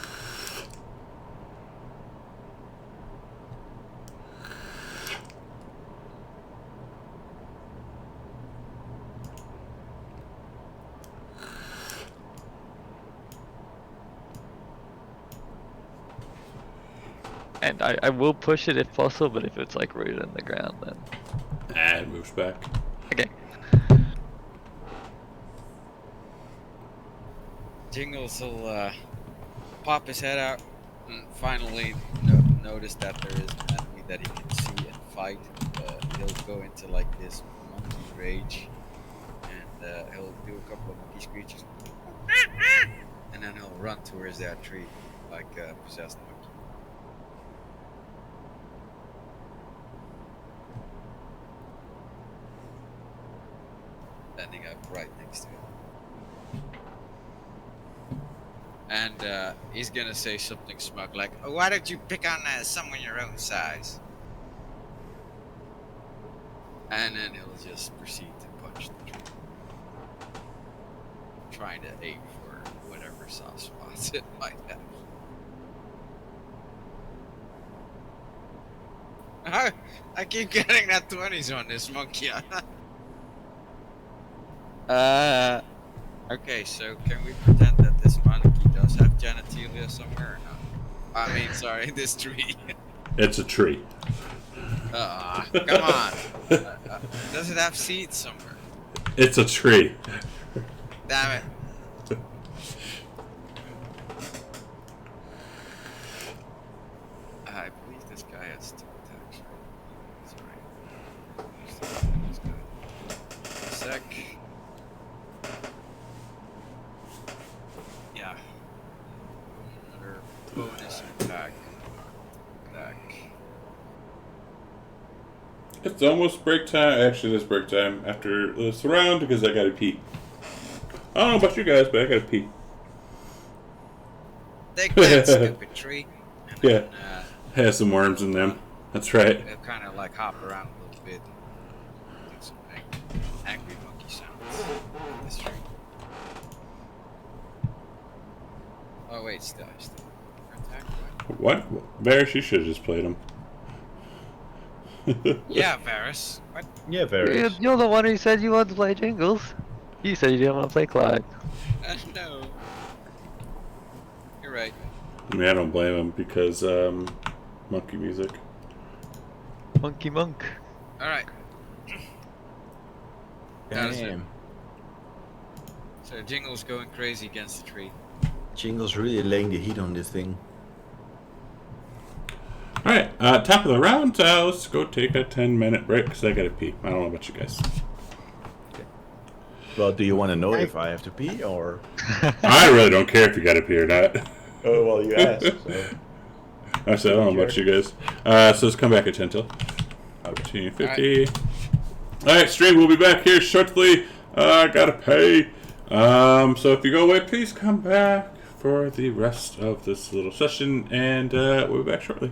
And I will push it if possible, but if it's like rooted in the ground, then And moves back. okay. Jingles will pop his head out and finally notice that there is an enemy that he can see and fight. He'll go into like this monkey rage, and he'll do a couple of monkey screeches, and then he'll run towards that tree like a possessed monkey. Ending up right next to it. And he's gonna say something smug like, oh, why don't you pick on someone your own size? And then he'll just proceed to punch the tree. Trying to aim for whatever soft spots it might have. I keep getting that 20s on this monkey. Okay, so can we pretend that this monkey does have genitalia somewhere or not? I mean, sorry, this tree. It's a tree. Come on. Does it have seeds somewhere? It's a tree. Damn it. attack. Yeah. Another bonus attack. It's almost break time. Actually, it's break time after this round because I gotta pee. I don't know about you guys, but I gotta pee. Take that, stupid tree. And Yeah. then, Has some worms in them. That's right. they'll kind of like hop around a little bit. Do some angry monkey sounds on this tree. Oh wait, still attack. What? What? Varys, you should have just played him. Yeah, Varys. What? Yeah, very. You're the one who said you wanted to play Jingles. You said you didn't want to play Clyde. No. You're right. I mean, I don't blame him because monkey music. Monkey Monk. All right. That is it. Damn. So Jingle's going crazy against the tree. Jingle's really laying the heat on this thing. Alright, top of the round. Let's go take a 10-minute break because I gotta pee. I don't know about you guys. Well, do you want to know if I have to pee or? I really don't care if you gotta pee or not. Oh well, you asked. So. I said, I don't know about you guys. So let's come back at 10 till. Opportunity 50. Alright, stream, we'll be back here shortly. I gotta pay. So if you go away, please come back for the rest of this little session, and we'll be back shortly.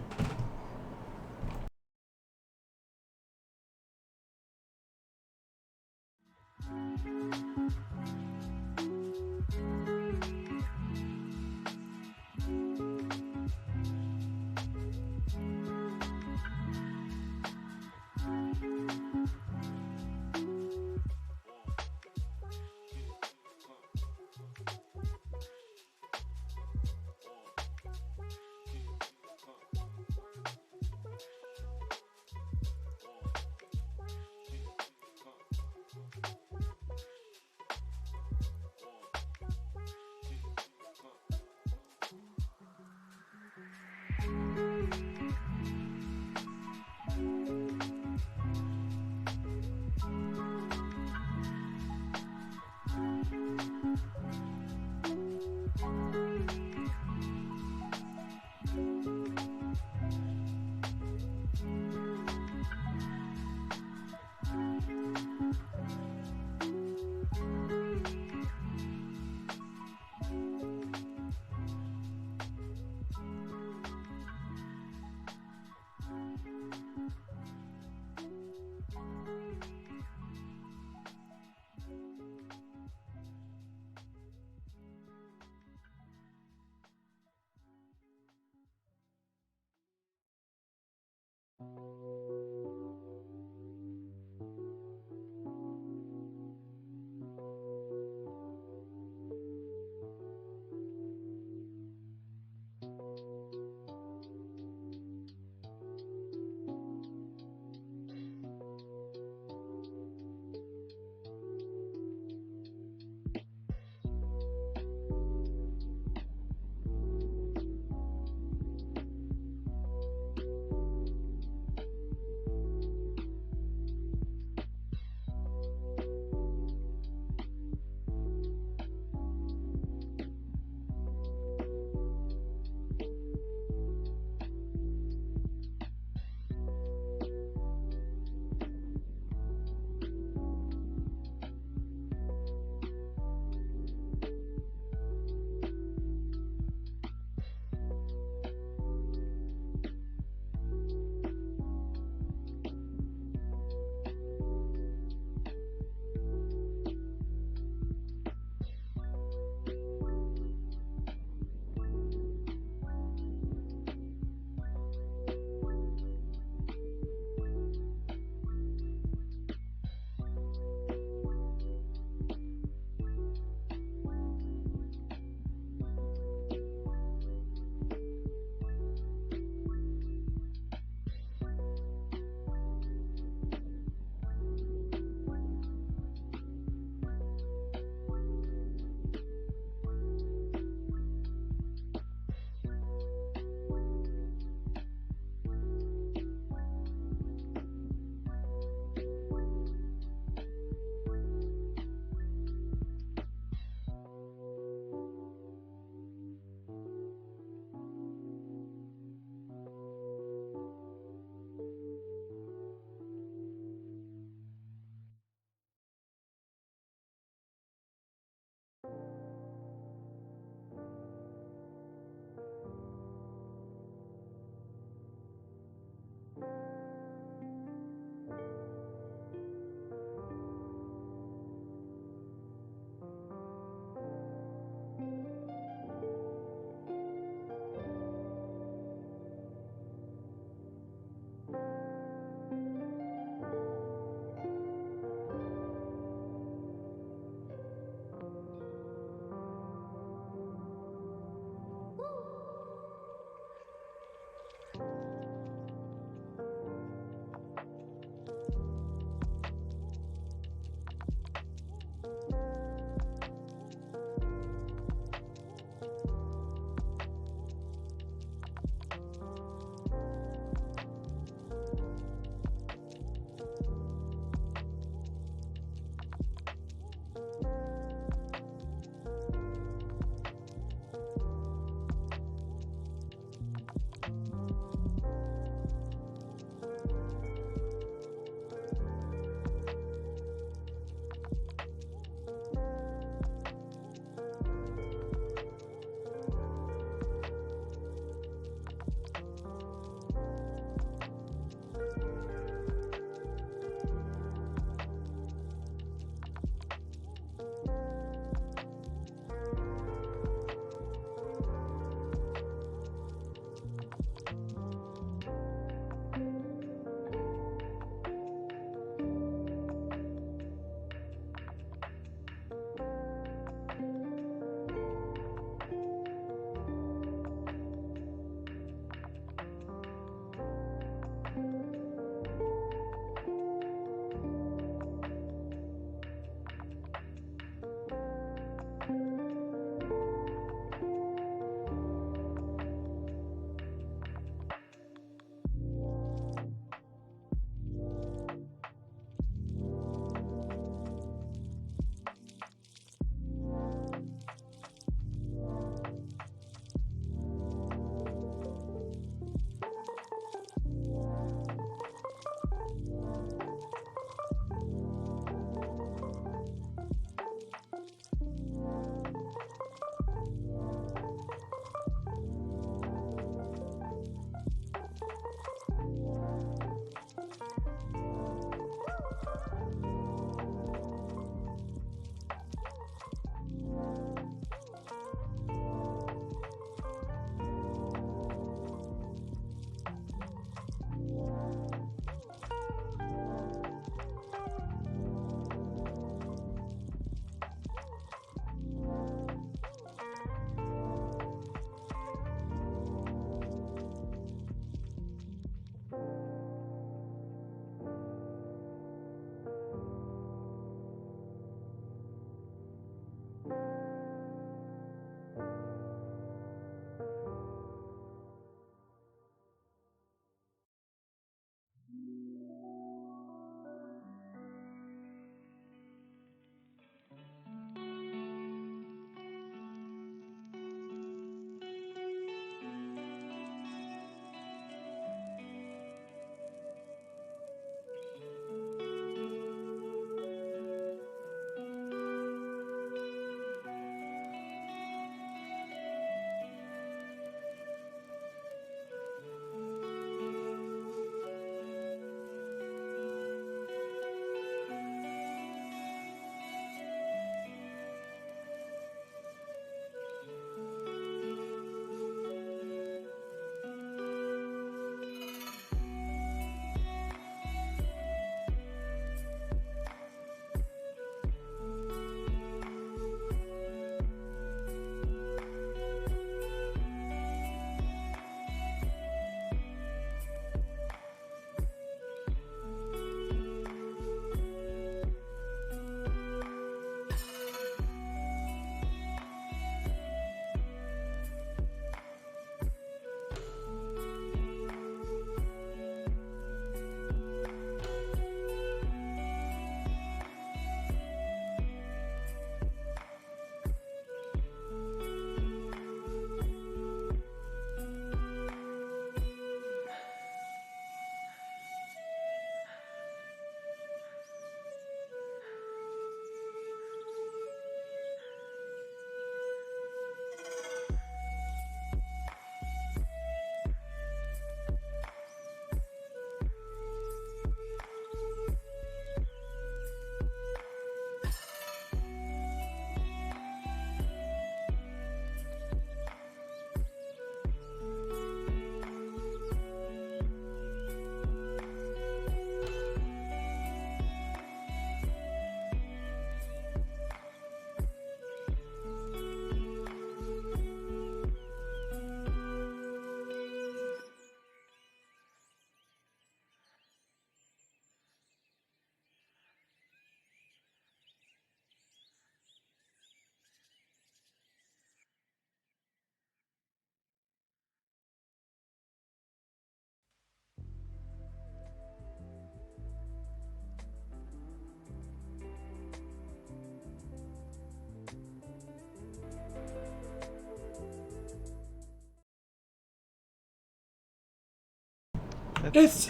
Let's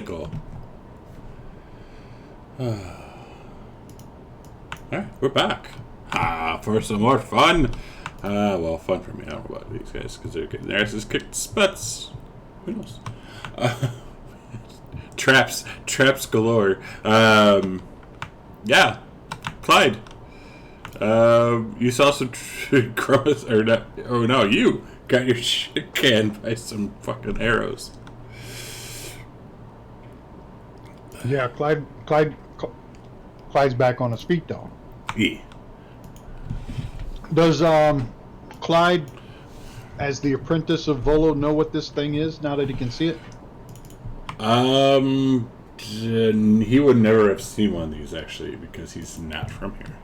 go. Alright, we're back. For some more fun. Well, fun for me. I don't know about these guys because they're getting their asses kicked. But who knows? Traps galore. Yeah, Clyde. You saw some crows, or not? Oh no, you got your shit canned by some fucking arrows. Yeah, Clyde's back on his feet though. Yeah. Does Clyde, as the apprentice of Volo, know what this thing is now that he can see it? He would never have seen one of these actually because he's not from here.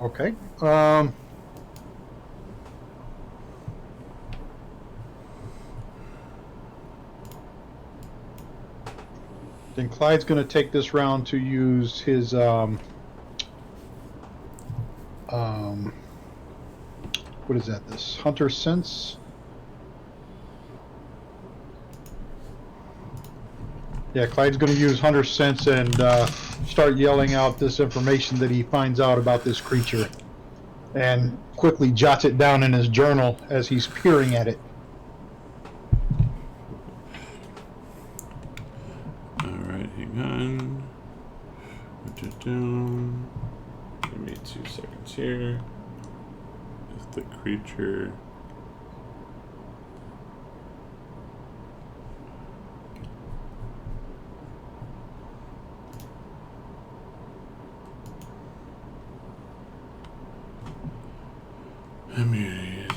Okay. Then Clyde's going to take this round to use his what is that? This hunter sense. Yeah, Clyde's going to use hunter sense and start yelling out this information that he finds out about this creature, and quickly jots it down in his journal as he's peering at it. Hang on. Give me 2 seconds here. Is the creature.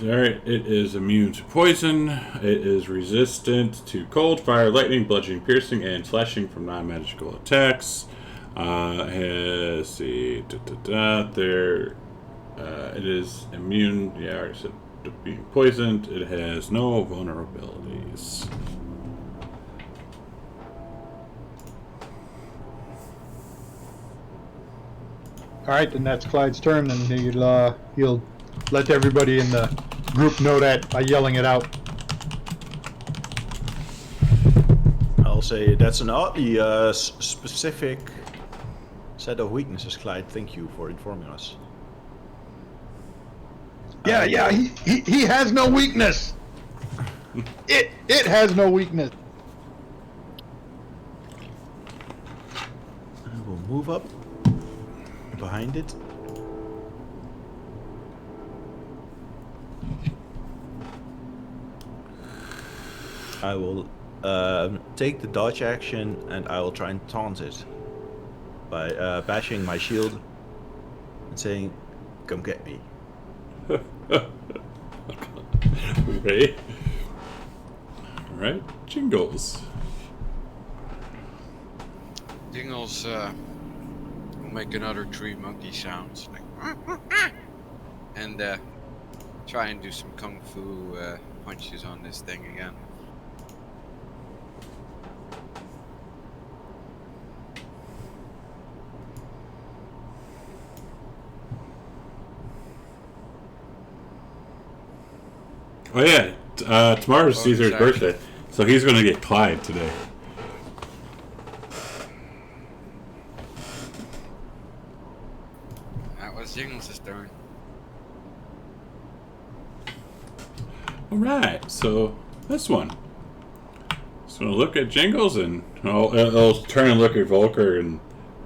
Alright, it is immune to poison. It is resistant to cold, fire, lightning, bludgeoning, piercing, and slashing from non-magical attacks. Let's see. It is immune. Yeah, I already said to being poisoned. It has no vulnerabilities. Alright, then that's Clyde's turn, and he'll let everybody in the group know that by yelling it out. I'll say that's an oddly specific set of weaknesses, Clyde. Thank you for informing us. Yeah, he has no weakness. It has no weakness. I will move up behind it. I will take the dodge action and I will try and taunt it by bashing my shield and saying, "Come get me." Right. Alright, Jingles. Jingles will make another 3 monkey sounds, like, and try and do some kung fu punches on this thing again. Oh yeah, tomorrow's Caesar's exactly. birthday, so he's going to get Clyde today. That was Jingles' turn. Alright, so this one. Just going to look at Jingles and I'll turn and look at Volker and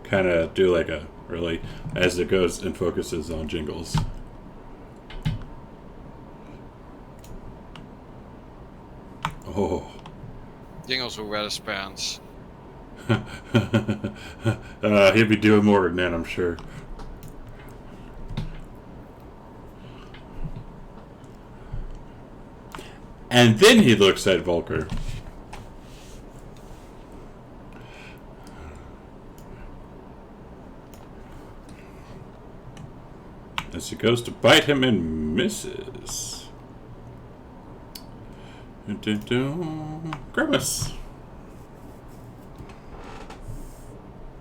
kind of do like a really, as it goes and focuses on Jingles. Oh. Jingles will wear his pants. He'll be doing more than that, I'm sure. And then he looks at Volker. As he goes to bite him and misses. Grimace.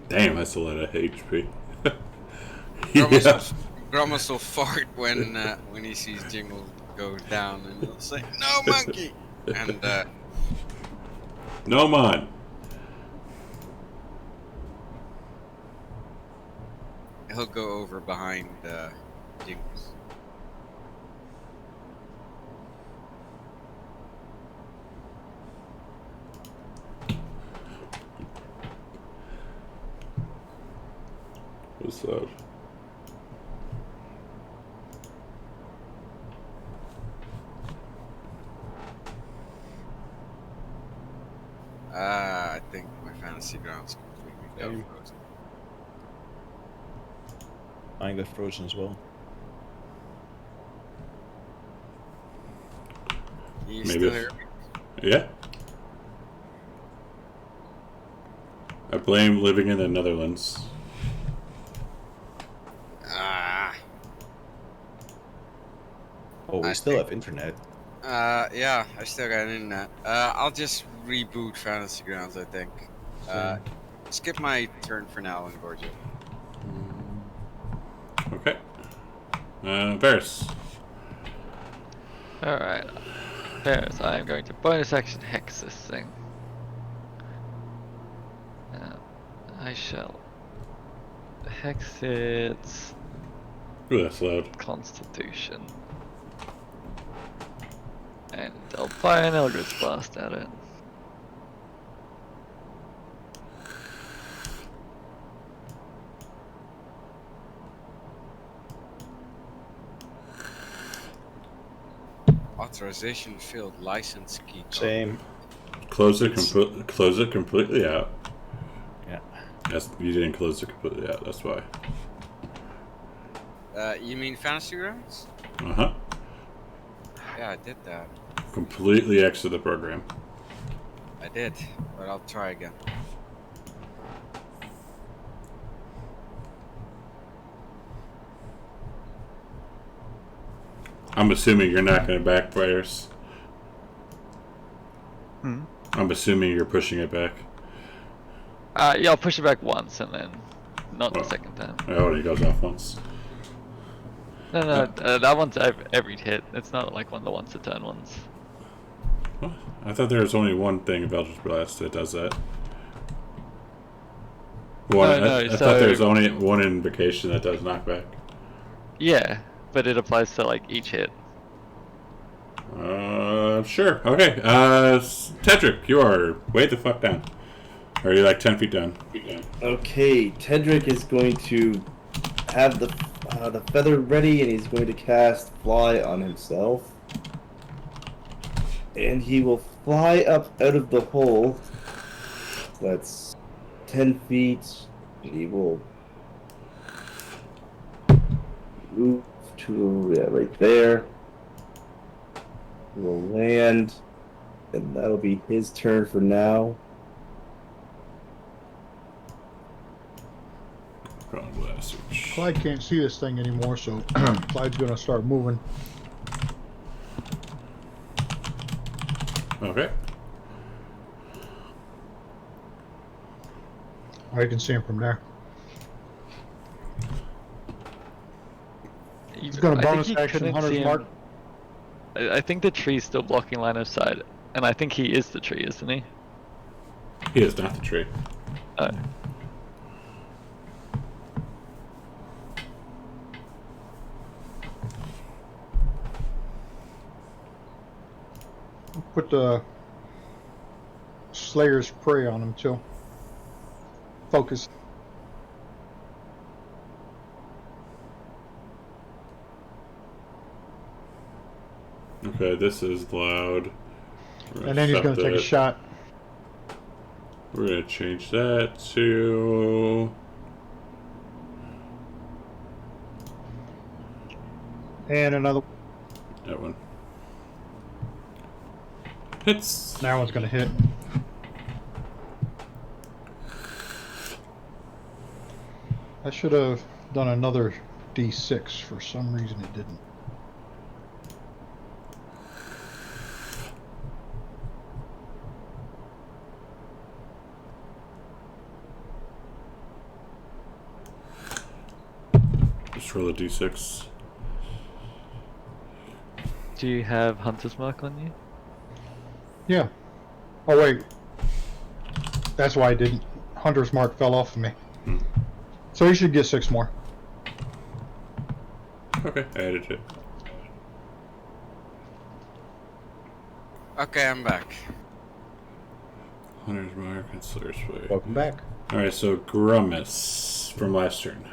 Damn, that's a lot of HP. Grimace will fart when he sees Jingle go down and he'll say, "No monkey," and No man. he'll go over behind Jinx. What's that? I think my fantasy ground's completely Same. frozen. Mine got frozen as well. Can you Maybe still it's- hear me? Yeah. I blame living in the Netherlands. Ah. Oh, we I still think- have internet. Yeah, I still got internet. I'll just reboot Fantasy Grounds, I think. Skip my turn for now and Gorgia. Okay. Varys. Alright. Paris, I am going to bonus action hex this thing. I shall hex its Ooh, that's loud. constitution. And I'll fire an Eldritch Blast at it. Authorization field license key card. Same. Close it completely out. Yeah. Yes, you didn't close it completely out. That's why. You mean Fantasy Grounds? Uh huh. Yeah, I did that. Completely exit the program. I did, but I'll try again. I'm assuming you're not going to backfires. Hmm? I'm assuming you're pushing it back. Yeah, I'll push it back once and then not the Well. second time. It already goes off once. No, that one's every hit. It's not like one of the once a turn ones. What? I thought there was only one thing of Eldritch Blast that does that. One, No, I so- thought there was only one invocation that does knockback. Yeah, but it applies to like each hit. Sure. Okay. Tedric, you are way the fuck down. Or are you like 10 feet down? Okay, Tedric is going to have the feather ready, and he's going to cast Fly on himself. And he will fly up out of the hole. That's 10 feet. He will move to right there. He will land, and that'll be his turn for now. Ground Blast. Clyde can't see this thing anymore, so Clyde's gonna start moving. Okay. I can see him from there. He's gonna I think bonus you action couldn't Hunter's see him- Mark. I think the tree's still blocking line of sight, and I think he is the tree, isn't he? He is not the tree. Oh. Put the Slayer's Prey on him too. Focus. Okay, this is loud. We're And then he's gonna accept take a it. shot. We're gonna change that to. And another. That one. Hits. That one's gonna hit. I should have done another D6. For some reason it didn't. Just roll a d6. do you have Hunter's Mark on you? Yeah. Oh wait. That's why I didn't. Hunter's Mark fell off of me. Hmm. So you should get 6 more. Okay, I added it. Okay, I'm back. Hunter's Mark and Slayer's Way. Welcome back. Alright, so Grumus from last turn.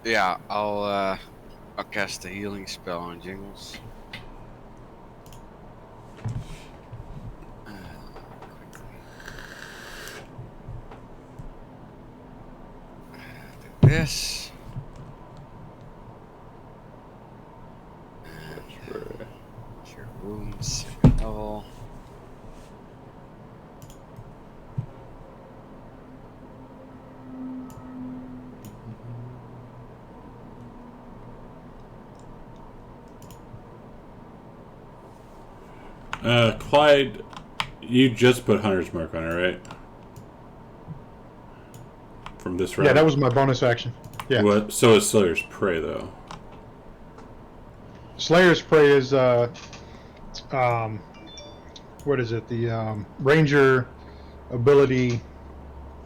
Yeah, I'll cast a healing spell on Jingles. Do this. Cure wounds. Level. Clyde, you just put Hunter's Mark on it, right? From this round? Yeah, that was my bonus action. Yeah. What? So is Slayer's Prey, though. Slayer's Prey is what is it? The Ranger ability.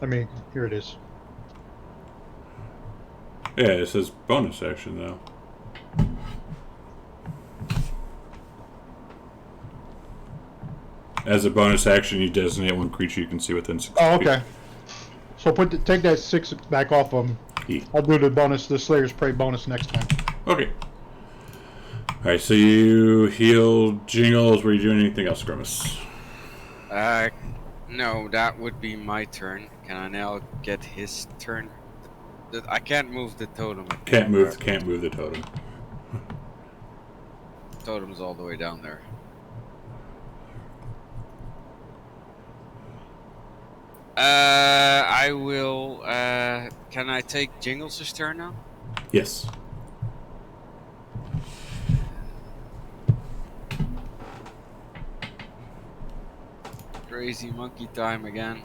I mean, here it is. Yeah, it says bonus action, though. As a bonus action, you designate one creature you can see within 6 Oh, feet. okay. So take that 6 back off of him. Yeah. I'll do the Slayer's Prey bonus next time. Okay. Alright, so you healed Jingles. Were you doing anything else, Grimace? No, that would be my turn. Can I now get his turn? I can't move the totem. Can't move the totem. Totem's all the way down there. I will, can I take Jingles' turn now? Yes. Crazy monkey time again.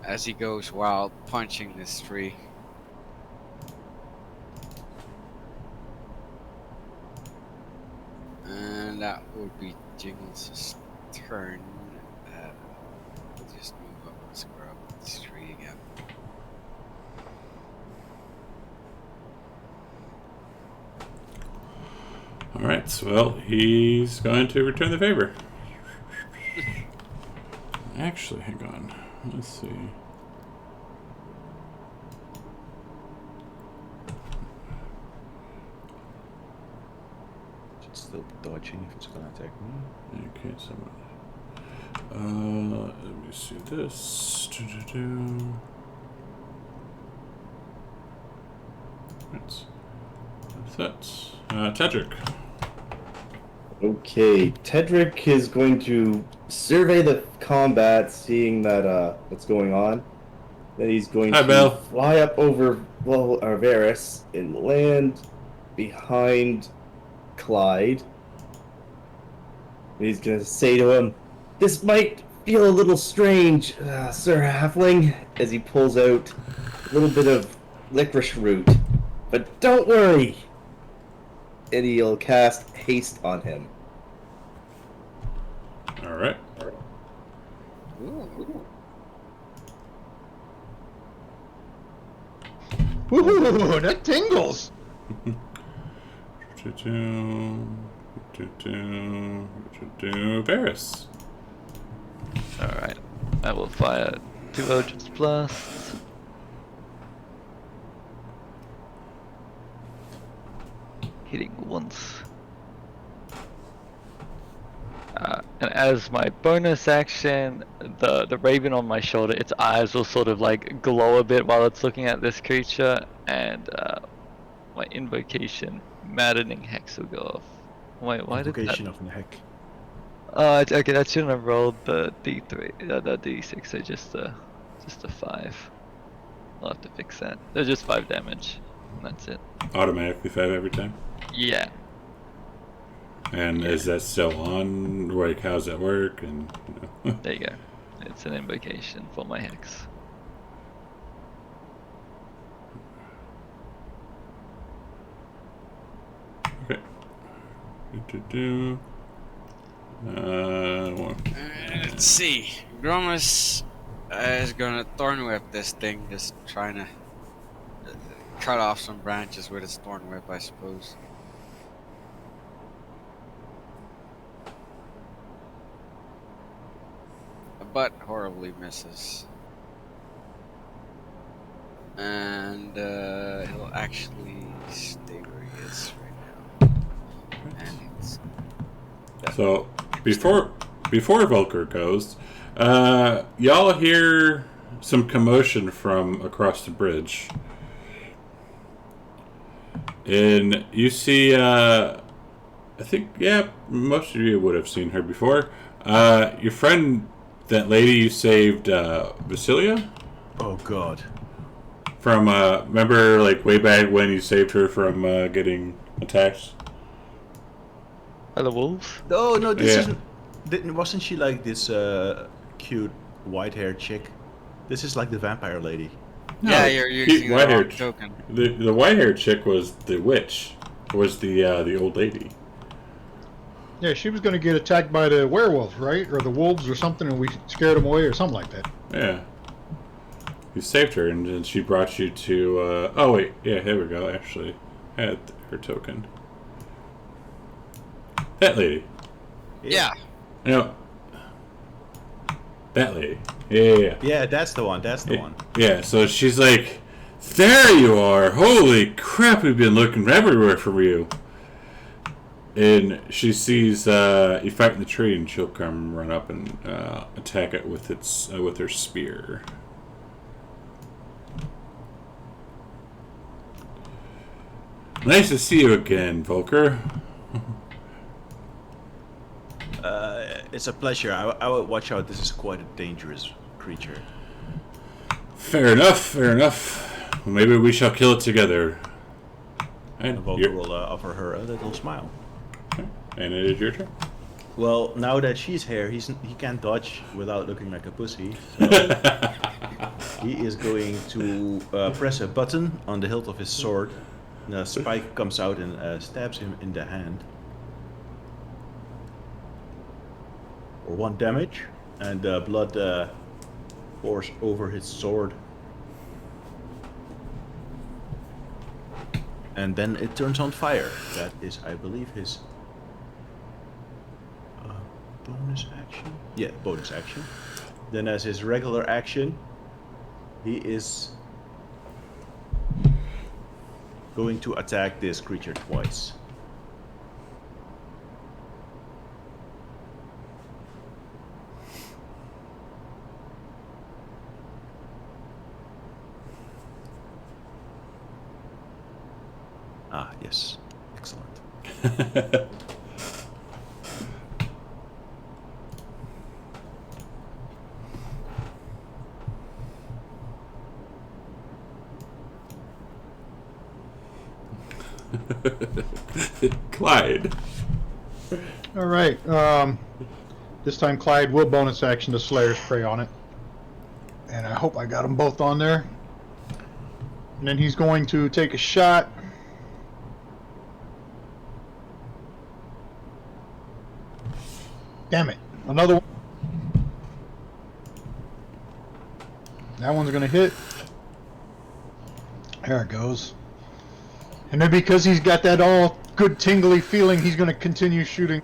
As he goes wild, punching this tree. And that would be Jingles' turn. We'll just move up and square up with this tree again. Alright, well, he's going to return the favor. Actually, hang on. Let's see. Should still be dodging if it's gonna attack me. Okay, so let me see this. That's Tedric. Okay, Tedric is going to survey the combat, seeing that what's going on. Then he's going Hi, to Bill. fly up over Varys and land behind Clyde. And he's going to say to him, "This might feel a little strange, Sir Halfling," as he pulls out a little bit of licorice root. "But don't worry." And he'll cast haste on him. Alright. Woohoo! That tingles. Varys. Alright. I will fire 2 Eldritch Blasts. Hitting once. And as my bonus action, the raven on my shoulder, its eyes will sort of like glow a bit while it's looking at this creature, and my invocation, Maddening Hex, will go off. Wait, why did that? Invocation of the heck. Okay, that shouldn't have rolled the D3, the D6, so just a 5. I'll have to fix that. They're just 5 damage, and that's it. Automatically 5 every time. Yeah. And is that still on? Like, how's that work? And There you go. It's an invocation for my hex. okay. Let's see. Gromus is gonna thorn whip this thing, just trying to cut off some branches with its thorn whip, I suppose. But horribly misses. And he'll actually stay where he is right now. And it's So before Volker goes, y'all hear some commotion from across the bridge, and you see. I think most of you would have seen her before. Your friend, that lady you saved, Vasilia. Oh God. From remember, like way back when you saved her from getting attacked. By the wolves? No, this Yeah. wasn't she like this cute white-haired chick? This is like the vampire lady. yeah, you're using the wrong token. The white-haired chick was the witch. Was the old lady? Yeah, she was going to get attacked by the werewolves, right? Or the wolves or something, and we scared them away or something like that. Yeah. You saved her, and then she brought you to. Oh wait, yeah, here we go. Actually, I had her token. That lady. Yeah. You know. That lady. Yeah. Yeah, that's the one. That's the one. Yeah. So she's like, "There you are! Holy crap! We've been looking everywhere for you." And she sees you fight in the tree, and she'll come run up and attack it with with her spear. Nice to see you again, Volker. It's a pleasure. I would watch out. This is quite a dangerous creature. Fair enough. Fair enough. Well, maybe we shall kill it together. And Volker will offer her a little smile. And it is your turn. Well, now that she's here, he can't dodge without looking like a pussy. So he is going to press a button on the hilt of his sword. The spike comes out and stabs him in the hand. For 1 damage, and blood pours over his sword. And then it turns on fire. That is, I believe, his bonus action? Yeah, bonus action. Then as his regular action, he is going to attack this creature twice. Ah, yes. Excellent. Clyde. All right. This time Clyde will bonus action the Slayer's Prey on it. And I hope I got them both on there. And then he's going to take a shot. Damn it. Another one. That one's going to hit. There it goes. And then because he's got that all good tingly feeling, he's going to continue shooting.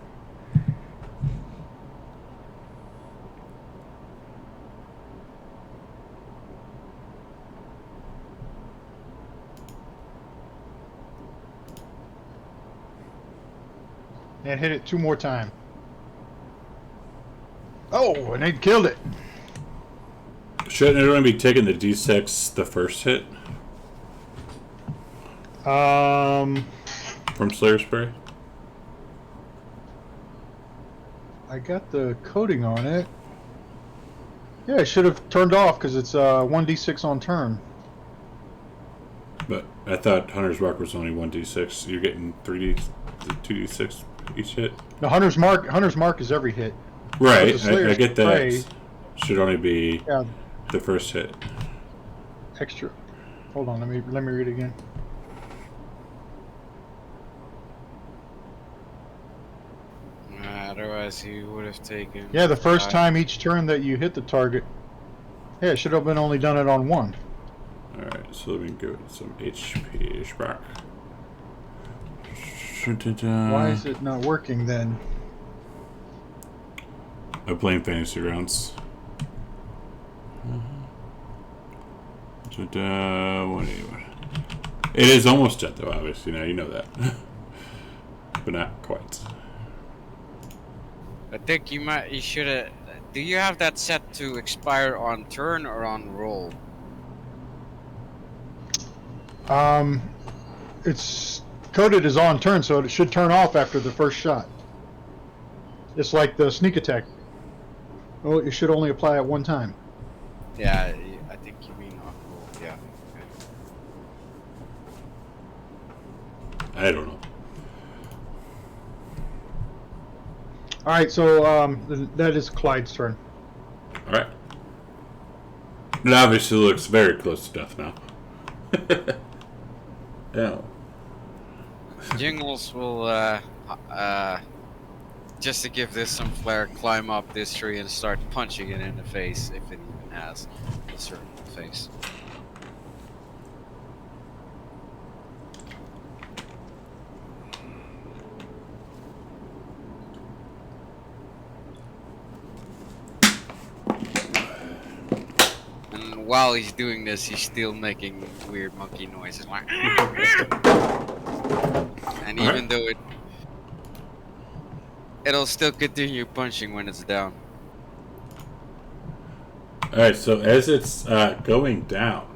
And hit it 2 more times. Oh, and they killed it. Shouldn't it only be taking the D6 the first hit from Slayer's Prey? I got the coding on it. Yeah, I should have turned off because it's 1d6 on turn. But I thought Hunter's Rock was only 1d6. You're getting 2d6 each hit? The Hunter's Mark is every hit. Right, The Slayer's I get that. Prey, Should only be yeah, the first hit. extra. Hold on, let me read it again. Otherwise, he would have taken. Yeah, the first time each turn that you hit the target. Yeah, it should have been only done it on one. Alright, so let me give it some HP. Spark. Why is it not working then? I'm playing fantasy rounds. 181. It is almost dead, though, obviously. Now you know that. But not quite. I think you should have. Do you have that set to expire on turn or on roll? It's coded as on turn, so it should turn off after the first shot. It's like the sneak attack. Oh, it should only apply at one time. Yeah, I think you mean on roll. Yeah. I don't know. All right, so that is Clyde's turn. Alright. It obviously looks very close to death now. Yeah. Jingles will, just to give this some flair, climb up this tree and start punching it in the face if it even has a certain face. And while he's doing this, he's still making weird monkey noises like. And even though it'll still continue punching when it's down. Alright, so as it's going down,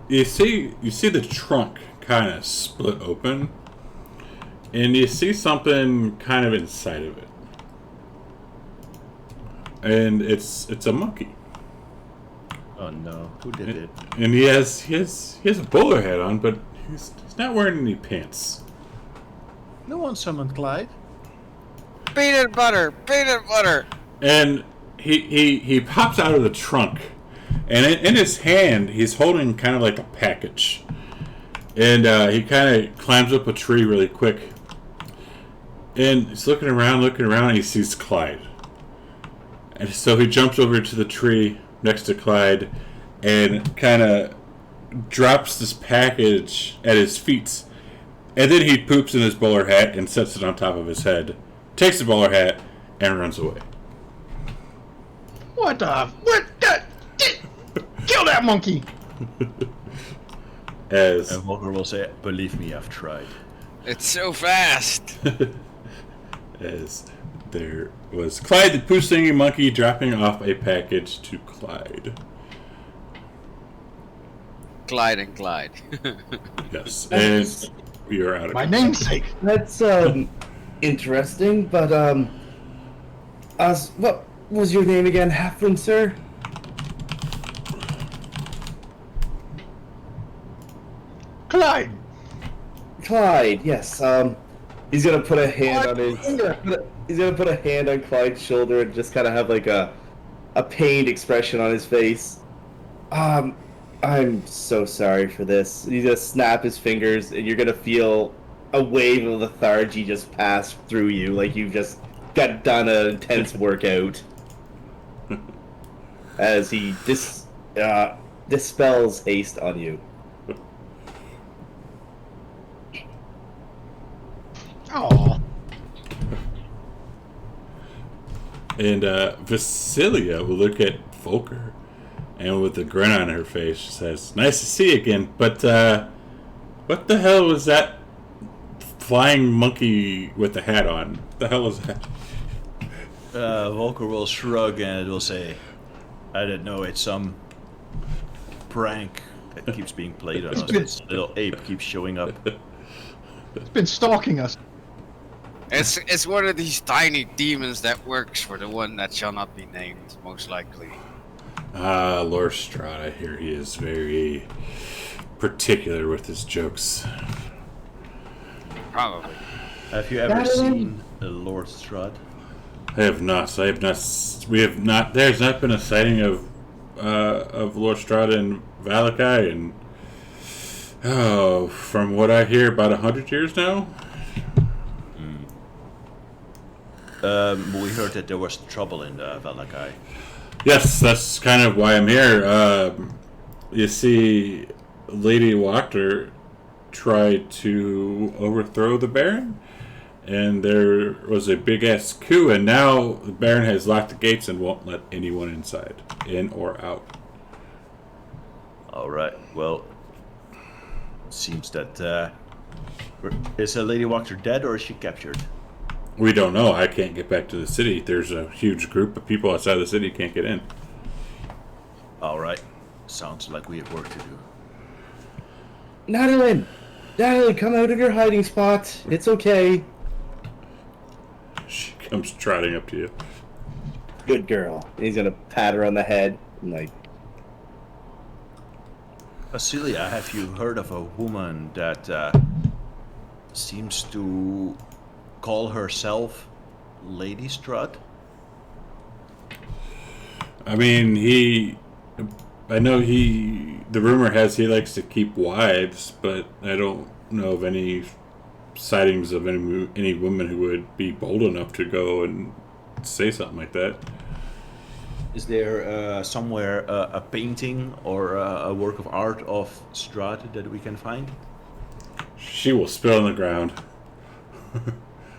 you see the trunk kind of split open, and you see something kind of inside of it, and it's a monkey. Oh no, who did it? And he has a bowler hat on, but he's not wearing any pants. No one summoned Clyde. Peanut butter! Peanut butter! And he pops out of the trunk, and in his hand he's holding kind of like a package, and he kind of climbs up a tree really quick, and he's looking around, and he sees Clyde, and so he jumps over to the tree next to Clyde, and kind of drops this package at his feet, and then he poops in his bowler hat and sets it on top of his head, takes the bowler hat, and runs away. What the? Kill that monkey! As And Walker will say, "Believe me, I've tried." It's so fast! as there was Clyde the poo-singing monkey dropping off a package to Clyde. Clyde and Clyde. Yes, and we are out of My control. namesake. That's interesting, but what was your name again, Halfling, sir? Clyde. Clyde, yes. He's gonna put a hand on his. He's gonna put a hand on Clyde's shoulder and just kind of have like a pained expression on his face. I'm so sorry for this. He's gonna snap his fingers, and you're gonna feel a wave of lethargy just pass through you, like you've just got done an intense workout. As he dispels haste on you. Oh. And Vasilia will look at Volker, and with a grin on her face, she says, "Nice to see you again, but what the hell was that flying monkey with the hat on? What the hell was that?" Volker will shrug and will say, "I didn't know, it's some prank that keeps being played on us. This little ape keeps showing up." It's been stalking us. It's one of these tiny demons that works for the one that shall not be named, most likely. Lord Strahd, I hear he is very particular with his jokes. Probably. Have you ever seen Lord Strahd? I have not. I have not. We have not. There's not been a sighting of Lord Strahd in Valakai, and from what I hear, about 100 years now. We heard that there was trouble in Valakai. Yes, that's kind of why I'm here. You see, Lady Wachter tried to overthrow the Baron, and there was a big ass coup, and now the Baron has locked the gates and won't let anyone inside, in or out. Alright, well, seems that, is Lady Wachter dead or is she captured? We don't know. I can't get back to the city. There's a huge group of people outside the city can't get in. Alright, sounds like we have work to do. Natalie! Natalie, come out of your hiding spot. It's okay. She comes trotting up to you. Good girl. And he's gonna pat her on the head and like, Vasilia, have you heard of a woman that seems to call herself Lady Strahd? I mean, the rumor has he likes to keep wives, but I don't know of any sightings of any woman who would be bold enough to go and say something like that. Is there somewhere a painting or a work of art of Strahd that we can find? She will spill on the ground.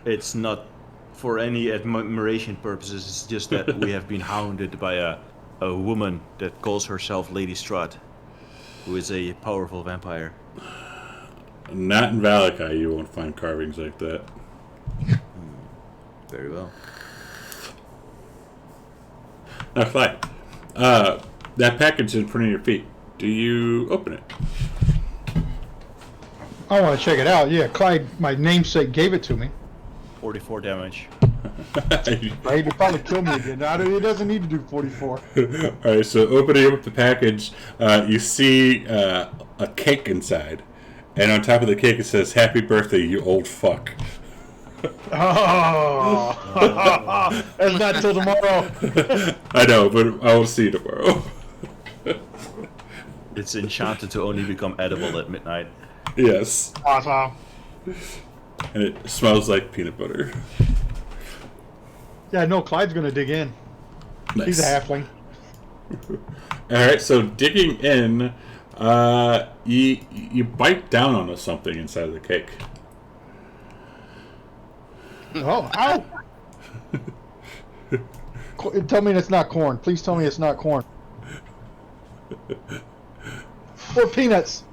It's not for any admiration purposes, it's just that we have been hounded by a woman that calls herself Lady Strahd, who is a powerful vampire. Not in Valakai, you won't find carvings like that. Very well. Now, Clyde, that package in front of your feet. Do you open it? I want to check it out. Yeah, Clyde, my namesake, gave it to me. 44 damage. Right? He'd probably kill me again. He doesn't need to do 44. Alright, so opening up the package, you see a cake inside. And on top of the cake it says, "Happy birthday, you old fuck." Oh! That's not till tomorrow. I know, but I will see you tomorrow. It's enchanted to only become edible at midnight. Yes. Awesome. And it smells like peanut butter. Yeah, no, Clyde's gonna dig in. Nice. He's a halfling. Alright, so digging in, you bite down on something inside of the cake. Oh, ow! Tell me it's not corn. Please tell me it's not corn. Or peanuts.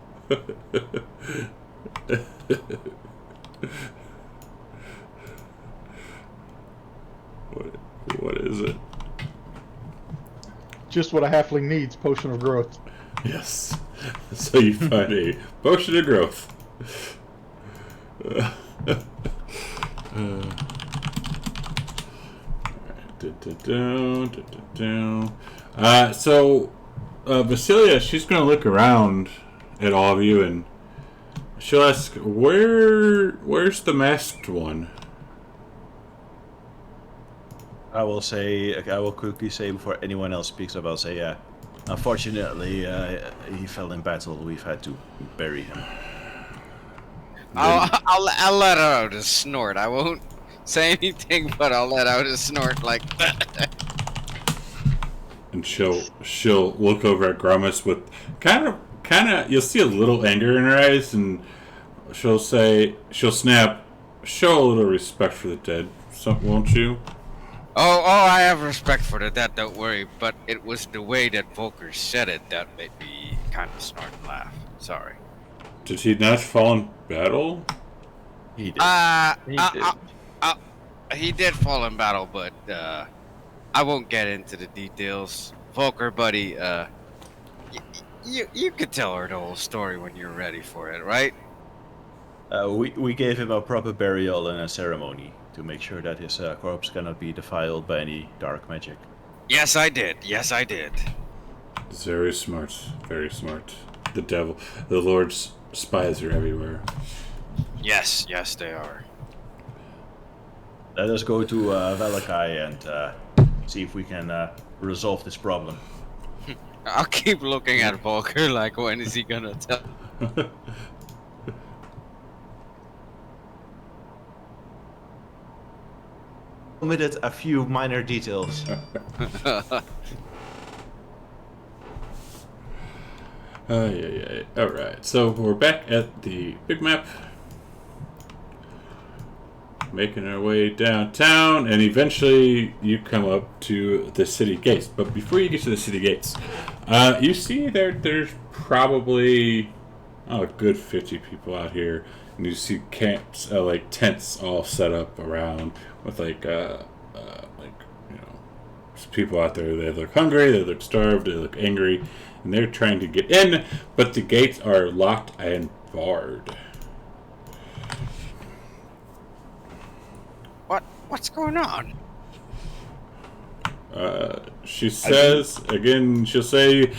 What is it? Just what a halfling needs, potion of growth. Yes. So you find a potion of growth. So Vasilia, she's going to look around at all of you and she'll ask, where's the masked one? I will quickly say before anyone else speaks up, I'll say, unfortunately, he fell in battle. We've had to bury him. I'll let out a snort. I won't say anything, but I'll let out a snort like that. And she'll look over at Grumus with kind of you'll see a little anger in her eyes, and she'll snap, "Show a little respect for the dead, won't you?" Oh, I have respect for the dead, don't worry, but it was the way that Volker said it that made me kind of snort and laugh. Sorry. Did he not fall in battle? He did. He did fall in battle, but I won't get into the details. Volker, buddy, you could tell her the whole story when you're ready for it, right? We gave him a proper burial and a ceremony to make sure that his corpse cannot be defiled by any dark magic. Yes, I did. Yes, I did. Very smart. Very smart. The devil, the Lord's spies are everywhere. Yes, they are. Let us go to Valakai and see if we can resolve this problem. I'll keep looking at Volker like, when is he gonna tell? Omitted a few minor details. Yeah. Alright, so we're back at the big map. Making our way downtown, and eventually you come up to the city gates. But before you get to the city gates, you see there's probably a good 50 people out here. And you see camps, like tents all set up around with people out there. They look hungry, they look starved, they look angry, and they're trying to get in, but the gates are locked and barred. What's going on? She says, again, she'll say,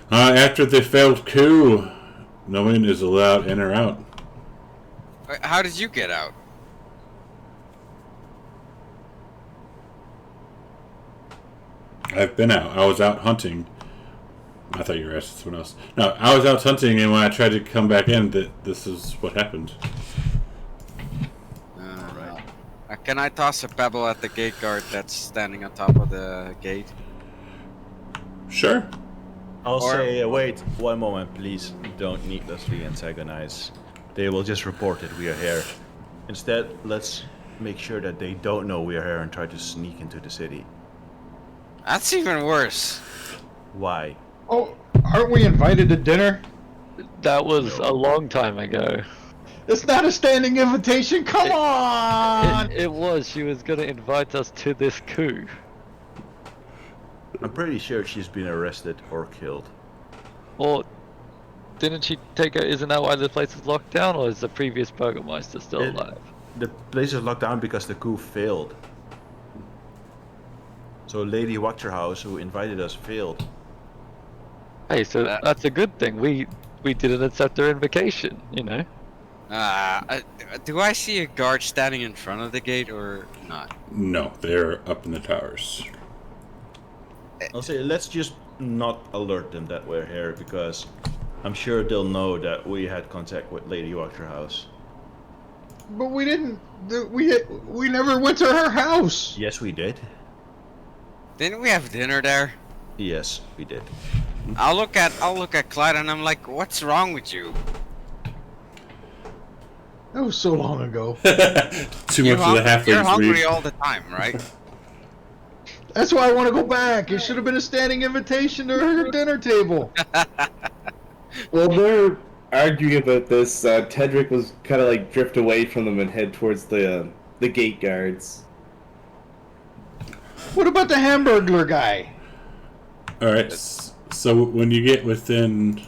after the failed coup, no one is allowed in or out. How did you get out? I've been out. I was out hunting. I thought you were asking someone else. No, I was out hunting, and when I tried to come back in, this is what happened. Can I toss a pebble at the gate guard that's standing on top of the gate? Sure. I'll say, wait, one moment, please. Don't needlessly antagonize. They will just report that we are here. Instead, let's make sure that they don't know we are here and try to sneak into the city. That's even worse. Why? Oh, aren't we invited to dinner? That was a long time ago. It's not a standing invitation. Come on! It was. She was gonna invite us to this coup. I'm pretty sure she's been arrested or killed. Or didn't she take her? Isn't that why the place is locked down, or is the previous Burgermeister still alive? The place is locked down because the coup failed. So Lady Waterhouse, who invited us, failed. Hey, so that's a good thing. We didn't accept her invitation, you know. Do I see a guard standing in front of the gate or not? No, they're up in the towers. I'll say, let's just not alert them that we're here, because I'm sure they'll know that we had contact with Lady Waterhouse. But we didn't. We never went to her house. Yes, we did. Didn't we have dinner there? Yes, we did. I'll look at Clyde and I'm like, what's wrong with you? That was so long ago. Too much of the halflings You're hungry read. all the time, right? That's why I want to go back. It should have been a standing invitation to her dinner table. Well, they're arguing about this. Tedrick was kind of like drift away from them and head towards the gate guards. What about the Hamburglar guy? Alright, so when you get within,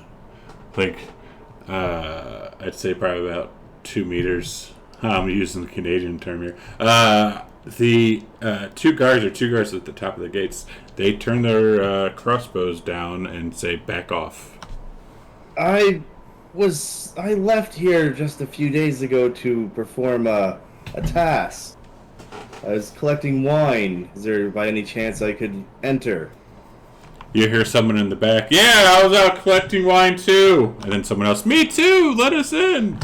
I'd say probably about 2 meters. I'm using the Canadian term here. The two guards at the top of the gates. They turn their crossbows down and say, "Back off." I left here just a few days ago to perform a task. I was collecting wine. Is there by any chance I could enter? You hear someone in the back, "Yeah, I was out collecting wine too." And then someone else, "Me too, let us in."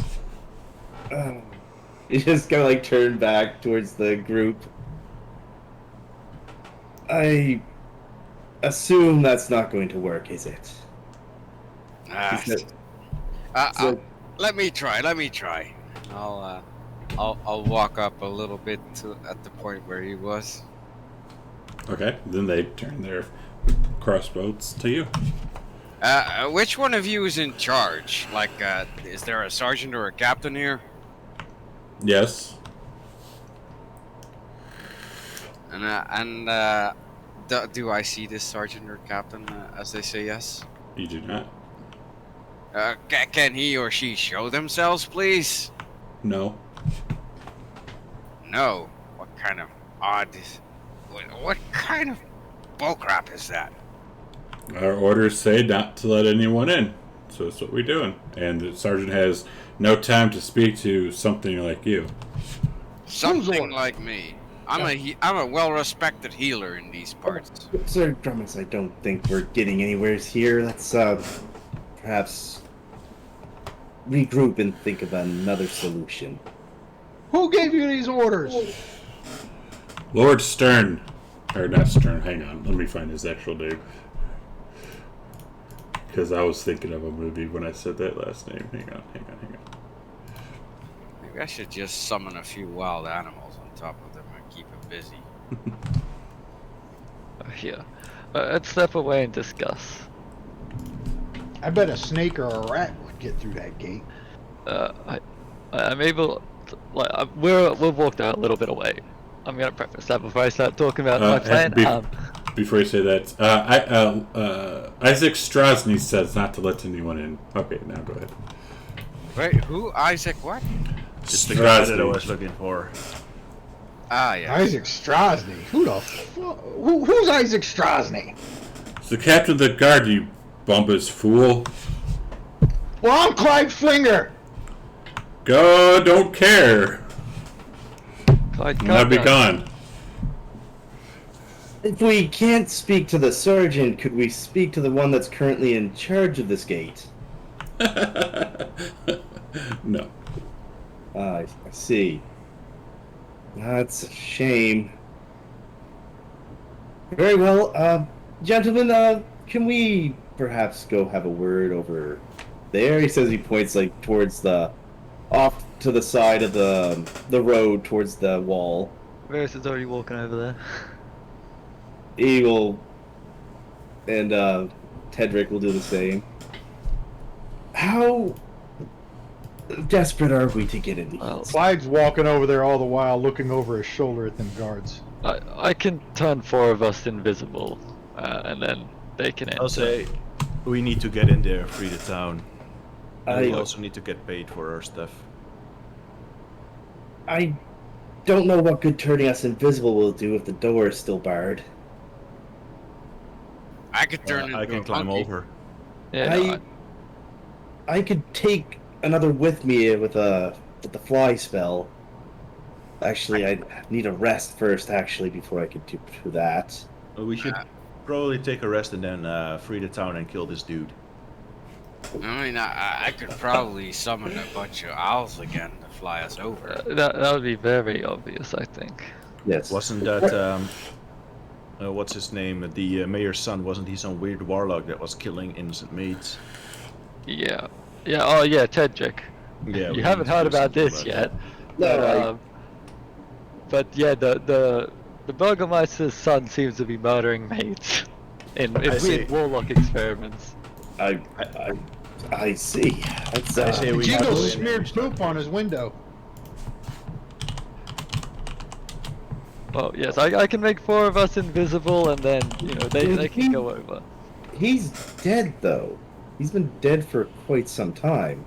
You just kind of like turn back towards the group. I assume that's not going to work, is it? Let me try. I'll walk up a little bit at the point where he was. Okay, then they turn their crossbows to you. Which one of you is in charge? Like, is there a sergeant or a captain here? Yes. And do I see this sergeant or captain as they say yes? You do not. Can he or she show themselves, please? No. No. What kind of odd... What kind of bullcrap is that? Our orders say not to let anyone in. so that's what we're doing. And the sergeant has no time to speak to something like you. Something like me. I'm a well-respected healer in these parts. Sir Drummond, I don't think we're getting anywhere here. Let's perhaps regroup and think of another solution. Who gave you these orders? Lord Stern. Or not Stern, hang on. Let me find his actual name. Because I was thinking of a movie when I said that last name. Hang on. Maybe I should just summon a few wild animals on top of them and keep them busy. Here. Let's step away and discuss. I bet a snake or a rat would get through that gate. I'm able. We've walked out a little bit away. I'm gonna preface that before I start talking about my plan. Before you say that, Isaac Strahd says not to let anyone in. Okay, now go ahead. Wait, who? Isaac what? Just the guy that I was looking for. Ah, yeah. Isaac Strahd. Who the who's Isaac Strahd? It's the captain of the guard, you bumpus fool. Well, I'm Clyde Flinger. Go, don't care. I'll be gone. If we can't speak to the sergeant, could we speak to the one that's currently in charge of this gate? No. I see. That's a shame. Very well, gentlemen, can we perhaps go have a word over there? He says he points like towards the off to the side of the road towards the wall. Varys is already walking over there. Eagle and Tedric will do the same. How desperate are we to get in these? Clyde's walking over there all the while, looking over his shoulder at them guards. I can turn 4 of us invisible, and then they can enter. I'll say we need to get in there, free the town. And we I also need to get paid for our stuff. don't know what good turning us invisible will do if the door is still barred. I could turn into I can a climb monkey. over. Yeah, I could take another with me with the fly spell. Actually, I need a rest first, actually, before I could do that. We should probably take a rest and then free the town and kill this dude. I mean, I could probably summon a bunch of owls again to fly us over. that would be very obvious, I think. Yes. Wasn't that what's his name? The mayor's son. Wasn't he some weird warlock that was killing innocent maids? Yeah. Yeah. Oh, yeah, Tedric. Yeah. You we haven't need to heard do about something this about yet. No, But yeah, the Burgomeister's son seems to be murdering maids in see. weird warlock experiments. I see. That's, I say we Jingle go in smeared and start poop on his window. Well, yes, I can make 4 of us invisible, and then they can go over. He's dead, though. He's been dead for quite some time.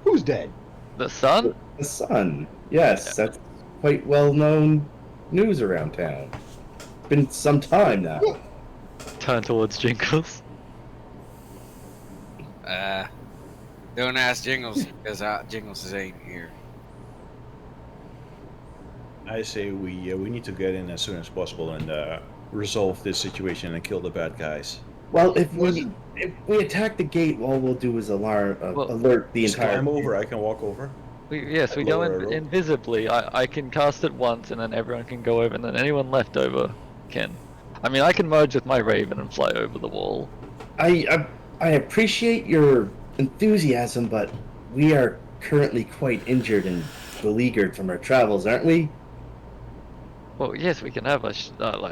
Who's dead? The son? The son. Yes, that's quite well-known news around town. Been some time now. Turn towards Jingles. Don't ask Jingles because Jingles ain't here. I say we need to get in as soon as possible and resolve this situation and kill the bad guys. Well, if we attack the gate, all we'll do is alert the Just entire. climb over. I can walk over. Yes, we go Lower rope. invisibly. I can cast it once, and then everyone can go over, and then anyone left over can. I mean, I can merge with my Raven and fly over the wall. I appreciate your enthusiasm, but we are currently quite injured and beleaguered from our travels, aren't we? Well, yes, we can have a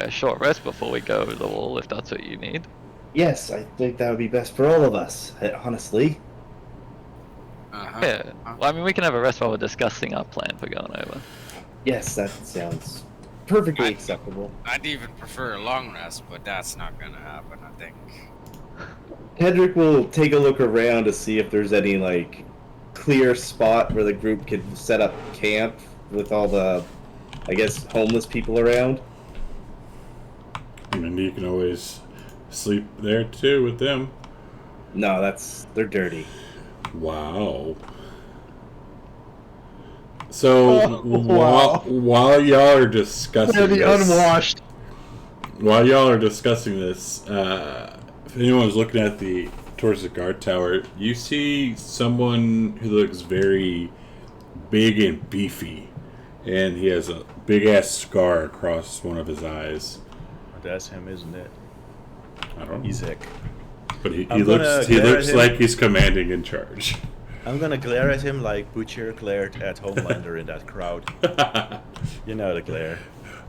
short rest before we go over the wall, if that's what you need. Yes, I think that would be best for all of us, honestly. Yeah. Well, I mean, we can have a rest while we're discussing our plan for going over. Yes, that sounds perfectly acceptable. I'd even prefer a long rest, but that's not gonna happen, I think. Hedrick will take a look around to see if there's any, like, clear spot where the group could set up camp with all the, I guess, homeless people around. I mean, you can always sleep there too with them. No, they're dirty. Wow. So Oh, wow. while y'all are discussing They're the this, unwashed. while y'all are discussing this, if anyone's looking at towards the guard tower, you see someone who looks very big and beefy, and he has a big ass scar across one of his eyes. That's him, isn't it? I don't know, Ezek. but he I'm gonna looks glare at him. like he's commanding in charge. I'm gonna glare at him like Butcher glared at Homelander in that crowd. You know the glare.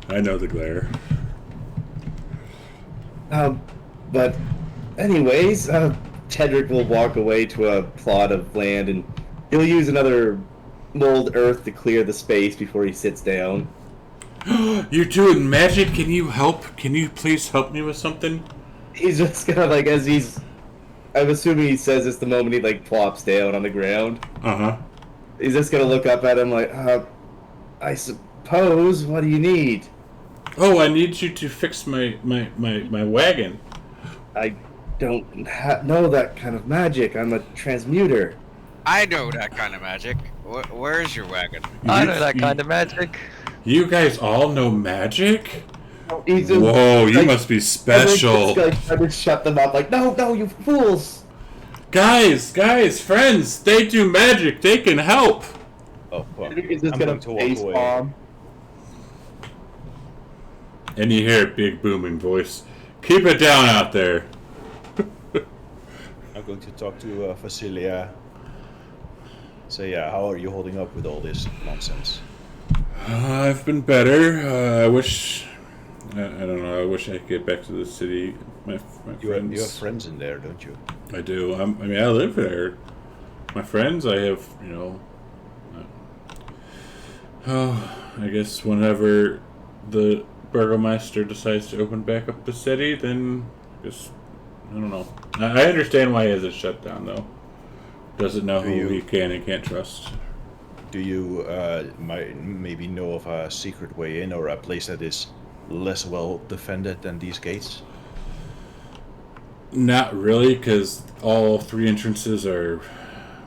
I know the glare. But anyways, Tedrick will walk away to a plot of land and he'll use another mold earth to clear the space before he sits down. You're doing magic? Can you help? Can you please help me with something? He's just gonna I'm assuming he says this the moment he plops down on the ground. Uh-huh. He's just gonna look up at him like, I suppose, what do you need? Oh, I need you to fix my wagon. I don't know that kind of magic. I'm a transmuter. I know that kind of magic. Where is your wagon? I know that kind of magic. You guys all know magic? He's just, Whoa, you must be special. I just shut them up no, you fools. Guys, friends, they do magic. They can help. Oh, well, He's just I'm gonna going to walk face away. palm. And you hear a big booming voice. Keep it down out there. I'm going to talk to Vasilia. Say, how are you holding up with all this nonsense? I've been better. I wish... I don't know. I wish I could get back to the city. My friends. You have friends in there, don't you? I do. I live there. My friends, I have, I guess whenever the Burgomaster decides to open back up the city, then I don't know. I understand why he has it shut down, though. Doesn't know who he can and can't trust. Do you maybe know of a secret way in or a place that is less well defended than these gates? Not really, because all three entrances are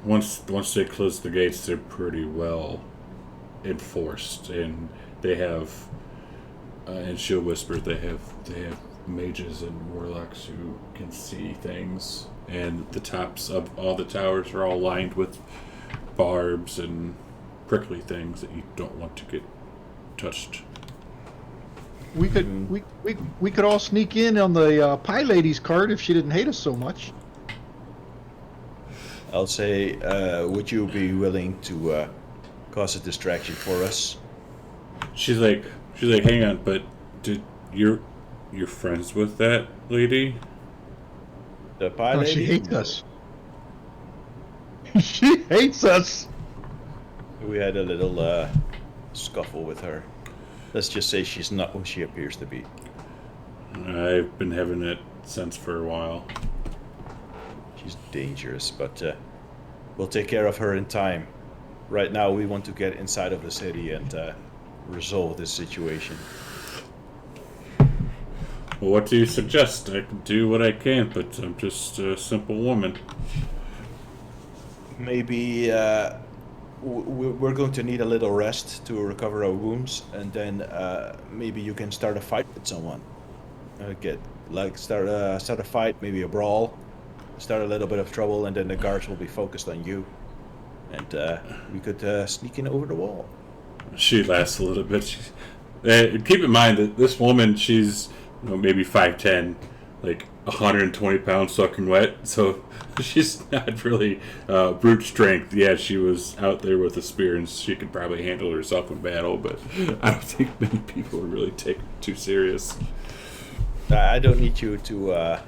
once they close the gates, they're pretty well enforced, and they have and she'll whisper they have mages and warlocks who can see things, and the tops of all the towers are all lined with barbs and prickly things that you don't want to get touched. We could all sneak in on the Pie Lady's cart if she didn't hate us so much. I'll say, would you be willing to cause a distraction for us? She's like, hang on, but you're friends with that lady? The Pie Oh, Lady? she hates us. She hates us. We had a little scuffle with her. Let's just say she's not who she appears to be. I've been having that sense for a while. She's dangerous, but we'll take care of her in time. Right now, we want to get inside of the city and resolve this situation. Well, what do you suggest? I can do what I can, but I'm just a simple woman. Maybe we're going to need a little rest to recover our wounds, and then maybe you can start a fight with someone. Start a fight, maybe a brawl, start a little bit of trouble, and then the guards will be focused on you, and we could sneak in over the wall. She laughs a little bit. Keep in mind that this woman, she's maybe 5'10", like 120 pounds soaking wet, so she's not really brute strength. Yeah, she was out there with a spear and she could probably handle herself in battle, but I don't think many people would really take it too serious. I don't need you to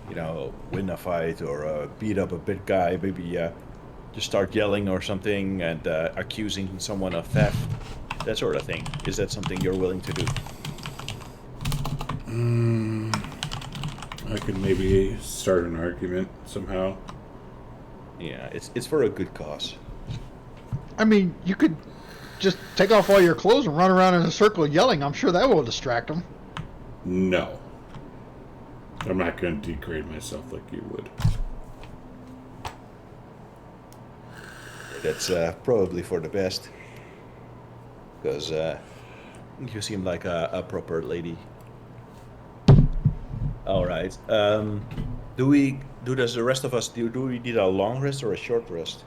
win a fight or beat up a big guy. Maybe just start yelling or something and accusing someone of theft, that sort of thing. Is that something you're willing to do? I could maybe start an argument somehow. Yeah, it's for a good cause. I mean, you could just take off all your clothes and run around in a circle yelling. I'm sure that will distract them. No. I'm not going to degrade myself like you would. That's probably for the best. Because you seem like a proper lady. All right. Does the rest of us do we need a long rest or a short rest?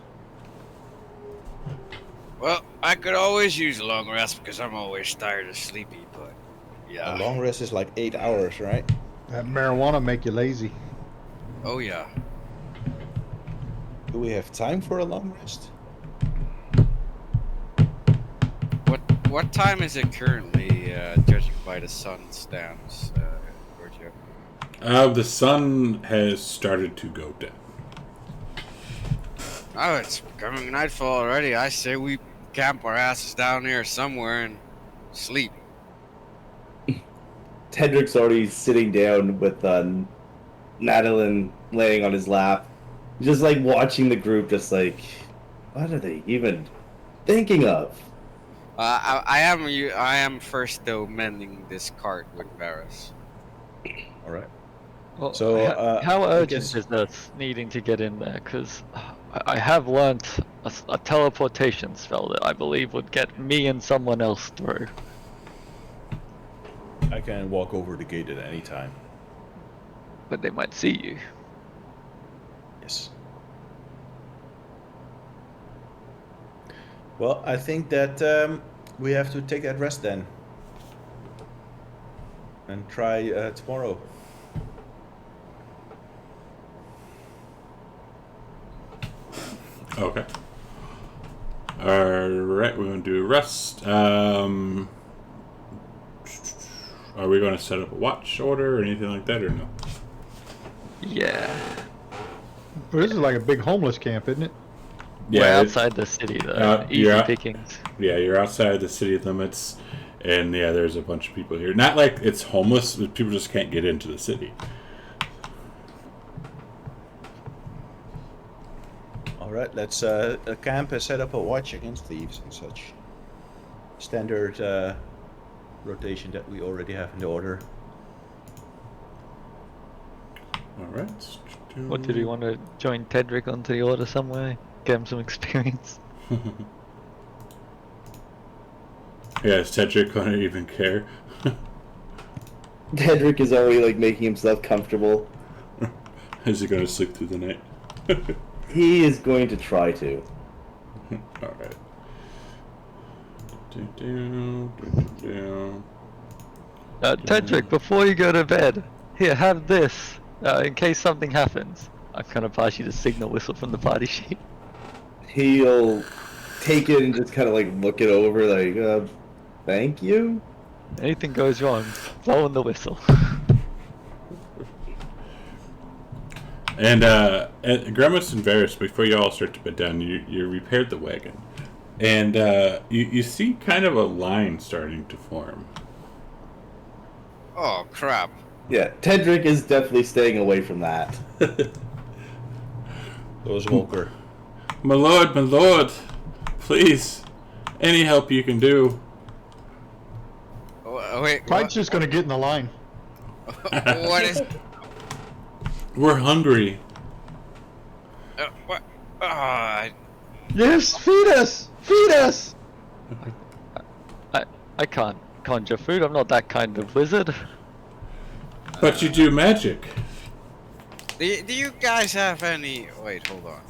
Well, I could always use a long rest because I'm always tired and sleepy, but A yeah. long rest is like 8 hours, right? That marijuana make you lazy. Oh yeah. Do we have time for a long rest? What time is it currently, judging by the sun stance, Giorgio? The sun has started to go down. Oh, it's becoming nightfall already. I say we camp our asses down here somewhere and sleep. Tedric's already sitting down with Madeline laying on his lap, just like watching the group, just like, what are they even thinking of? I am first though mending this cart with Varys. All right. Well, So, how I urgent guess- is this needing to get in there? Because I have learnt a teleportation spell that I believe would get me and someone else through. I can walk over the gate at any time. But they might see you. Yes. Well, I think that we have to take that rest then. And try tomorrow. Okay. Alright, we're going to do a rest. Are we going to set up a watch order or anything like that, or no? Yeah. But this is like a big homeless camp, isn't it? We're it's- outside the city though. Easy yeah. pickings. Yeah, you're outside the city limits, and yeah, there's a bunch of people here. Not like it's homeless, but people just can't get into the city. All right, let's camp and set up a watch against thieves and such. Standard rotation that we already have in the order. Alright. What, did you want to join Tedric onto the order somewhere? Get him some experience? Yeah, is Tedric going to even care? Tedric is already like making himself comfortable. Is he going to sleep through the night? He is going to try to. Alright. Tedric, before you go to bed, here, have this, in case something happens. I'm gonna pass you the signal whistle from the party sheet. He'll take it and just kind of like look it over, like, thank you. Anything goes wrong, blow on the whistle. And Grimace and Varys, before you all start to bed down, you repaired the wagon. And you see kind of a line starting to form. Oh crap! Yeah, Tedric is definitely staying away from that. Those Volker. My lord, please, any help you can do. Oh, wait, Clyde's just gonna get in the line. what is? We're hungry. What? Yes, feed us! Feed us! I can't conjure food, I'm not that kind of wizard. But you do magic. Do you guys have any? Wait, hold on.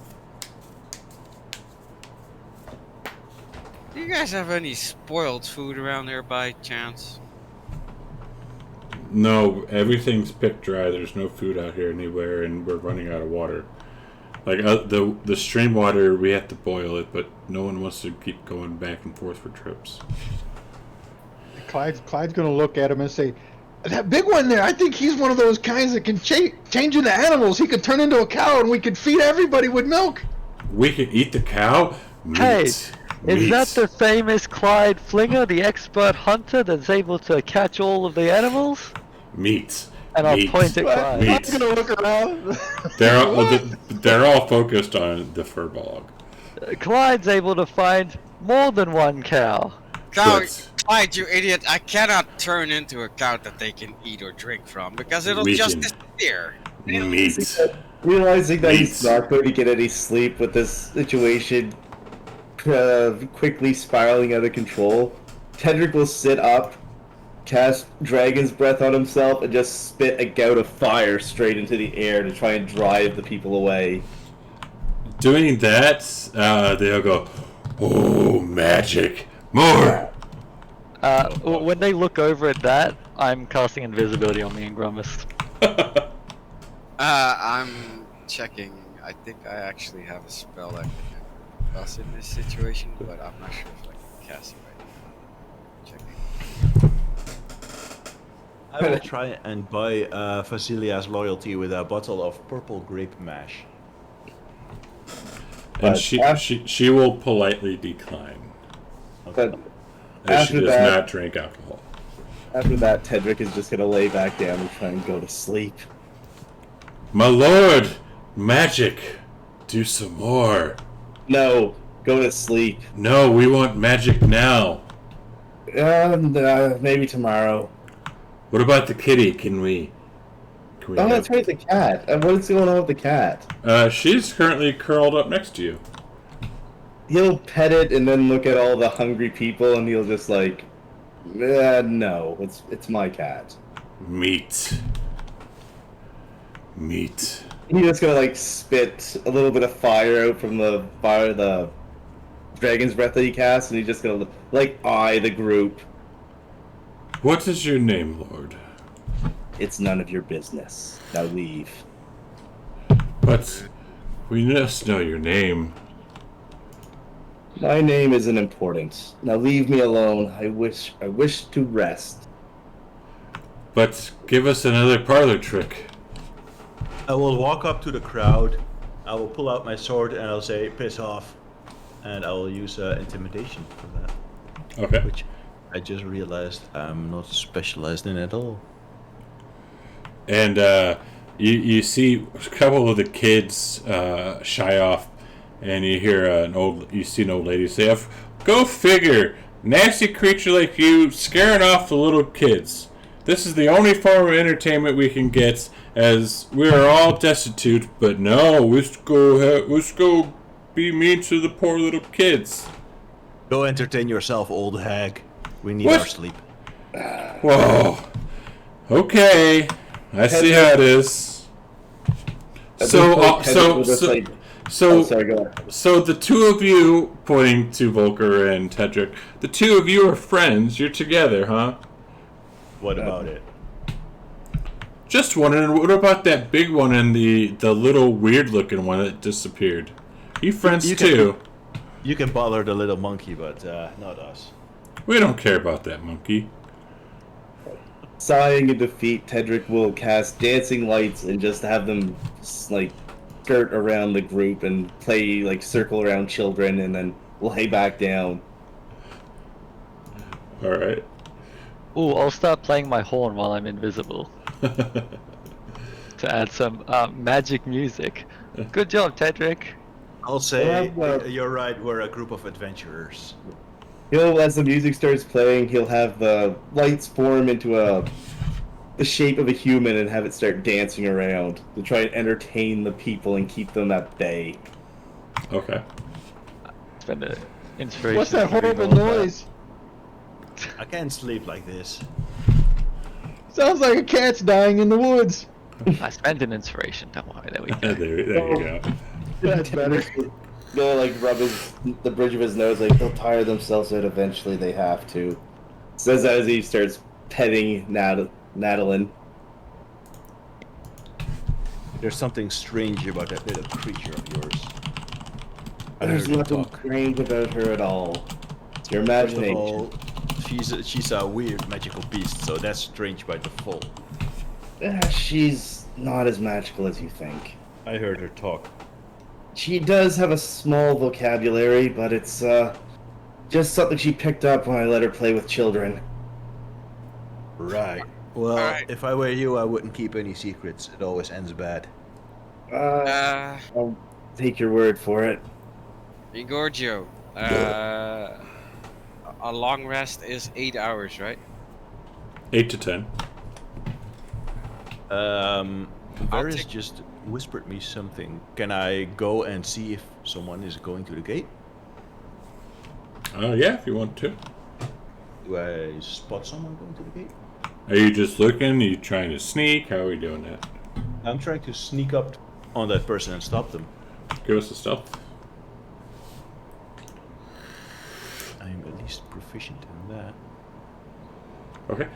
Do you guys have any spoiled food around there by chance? No, everything's picked dry. There's no food out here anywhere, and we're running out of water. Like the stream water, we have to boil it, but no one wants to keep going back and forth for trips. Clyde's gonna look at him and say, "That big one there, I think he's one of those kinds that can change into animals. He could turn into a cow and we could feed everybody with milk." We can eat the cow. Meat. Hey, is Meat. that the famous Clyde Flinger, the expert hunter that's able to catch all of the animals? Meat? And I'll Meat. point at Clyde. Meat. I'm gonna look around. They're all focused on the furball. Clyde's able to find more than one cow. Cow, Good. Clyde, you idiot! I cannot turn into a cow that they can eat or drink from because it'll We just can. disappear. Meat. Realizing that he's Meat. not going to get any sleep with this situation, quickly spiraling out of control, Tedric will sit up, cast Dragon's Breath on himself, and just spit a gout of fire straight into the air to try and drive the people away. Doing that, they'll go, "Oh, magic! More!" When they look over at that, I'm casting invisibility on me and Grummus. I'm checking. I think I actually have a spell that can help us in this situation, but I'm not sure if I can cast it right now. Checking. I will try and buy Vasilia's loyalty with a bottle of purple grape mash. And But she will politely decline, But as she After does that- not drink alcohol. after that, Tedric is just gonna lay back down and try and go to sleep. My lord, magic, do some more. No, go to sleep. No, we want magic now. Maybe tomorrow. What about the kitty? Can we Oh, have- that's right, the cat. What's going on with the cat? She's currently curled up next to you. He'll pet it and then look at all the hungry people, and he'll just like, no, it's my cat. Meat. He's just gonna like spit a little bit of fire out from the dragon's breath that he casts, and he's just gonna like eye the group. What is your name, Lord? It's none of your business. Now leave. But we must know your name. My name isn't important. Now leave me alone. I wish to rest. But give us another parlor trick. I will walk up to the crowd. I will pull out my sword and I'll say, "Piss off," and I will use intimidation for that, Okay. which I just realized I'm not specialized in at all. And you see a couple of the kids shy off, and you hear you see an old lady say, "Go figure, nasty creature like you scaring off the little kids. This is the only form of entertainment we can get, as we are all destitute. But no, let's go be mean to the poor little kids." Go entertain yourself, old hag. We need What? our sleep. Whoa. Okay, I see how it is. At So, this point, Tedric will just, like- so, oh, sorry, go ahead. So the two of you, pointing to Volker and Tedric, the two of you are friends. You're together, huh? What about it? Just wondering, what about that big one and the little weird-looking one that disappeared? You friends You can- too? You can bother the little monkey, but not us. We don't care about that monkey. Sighing in defeat, Tedric will cast dancing lights and just have them like skirt around the group and play like circle around children, and then lay back down. All right. Ooh, I'll start playing my horn while I'm invisible to add some magic music. Good job, Tedric. I'll say, Well, you're right, we're a group of adventurers. He'll, as the music starts playing, he'll have the lights form into the shape of a human and have it start dancing around to try and entertain the people and keep them at bay. Okay. Spend an inspiration. What's that to reroll horrible that. noise? I can't sleep like this. Sounds like a cat's dying in the woods. I spent an inspiration. Don't worry. There we there, go. there you go. That's better. He'll like rub the bridge of his nose, like they'll tire themselves out eventually. They have to. Says as he starts petting Nadalin. There's something strange about that little creature of yours. I There's heard her nothing talk. strange about her at all. It's your First of imagination. all, she's a weird magical beast, so that's strange by default. She's not as magical as you think. I heard her talk. She does have a small vocabulary, but it's just something she picked up when I let her play with children. Right. Well, Alright. if I were you, I wouldn't keep any secrets. It always ends bad. I'll take your word for it. Igorgio, a long rest is 8 hours, right? 8 to 10. Varys take- just whispered me something. Can I go and see if someone is going to the gate? Yeah, if you want to. Do I spot someone going to the gate? Are you just looking? Are you trying to sneak? How are we doing that? I'm trying to sneak up on that person and stop them. Give us a stealth. I'm at least proficient in that. Okay.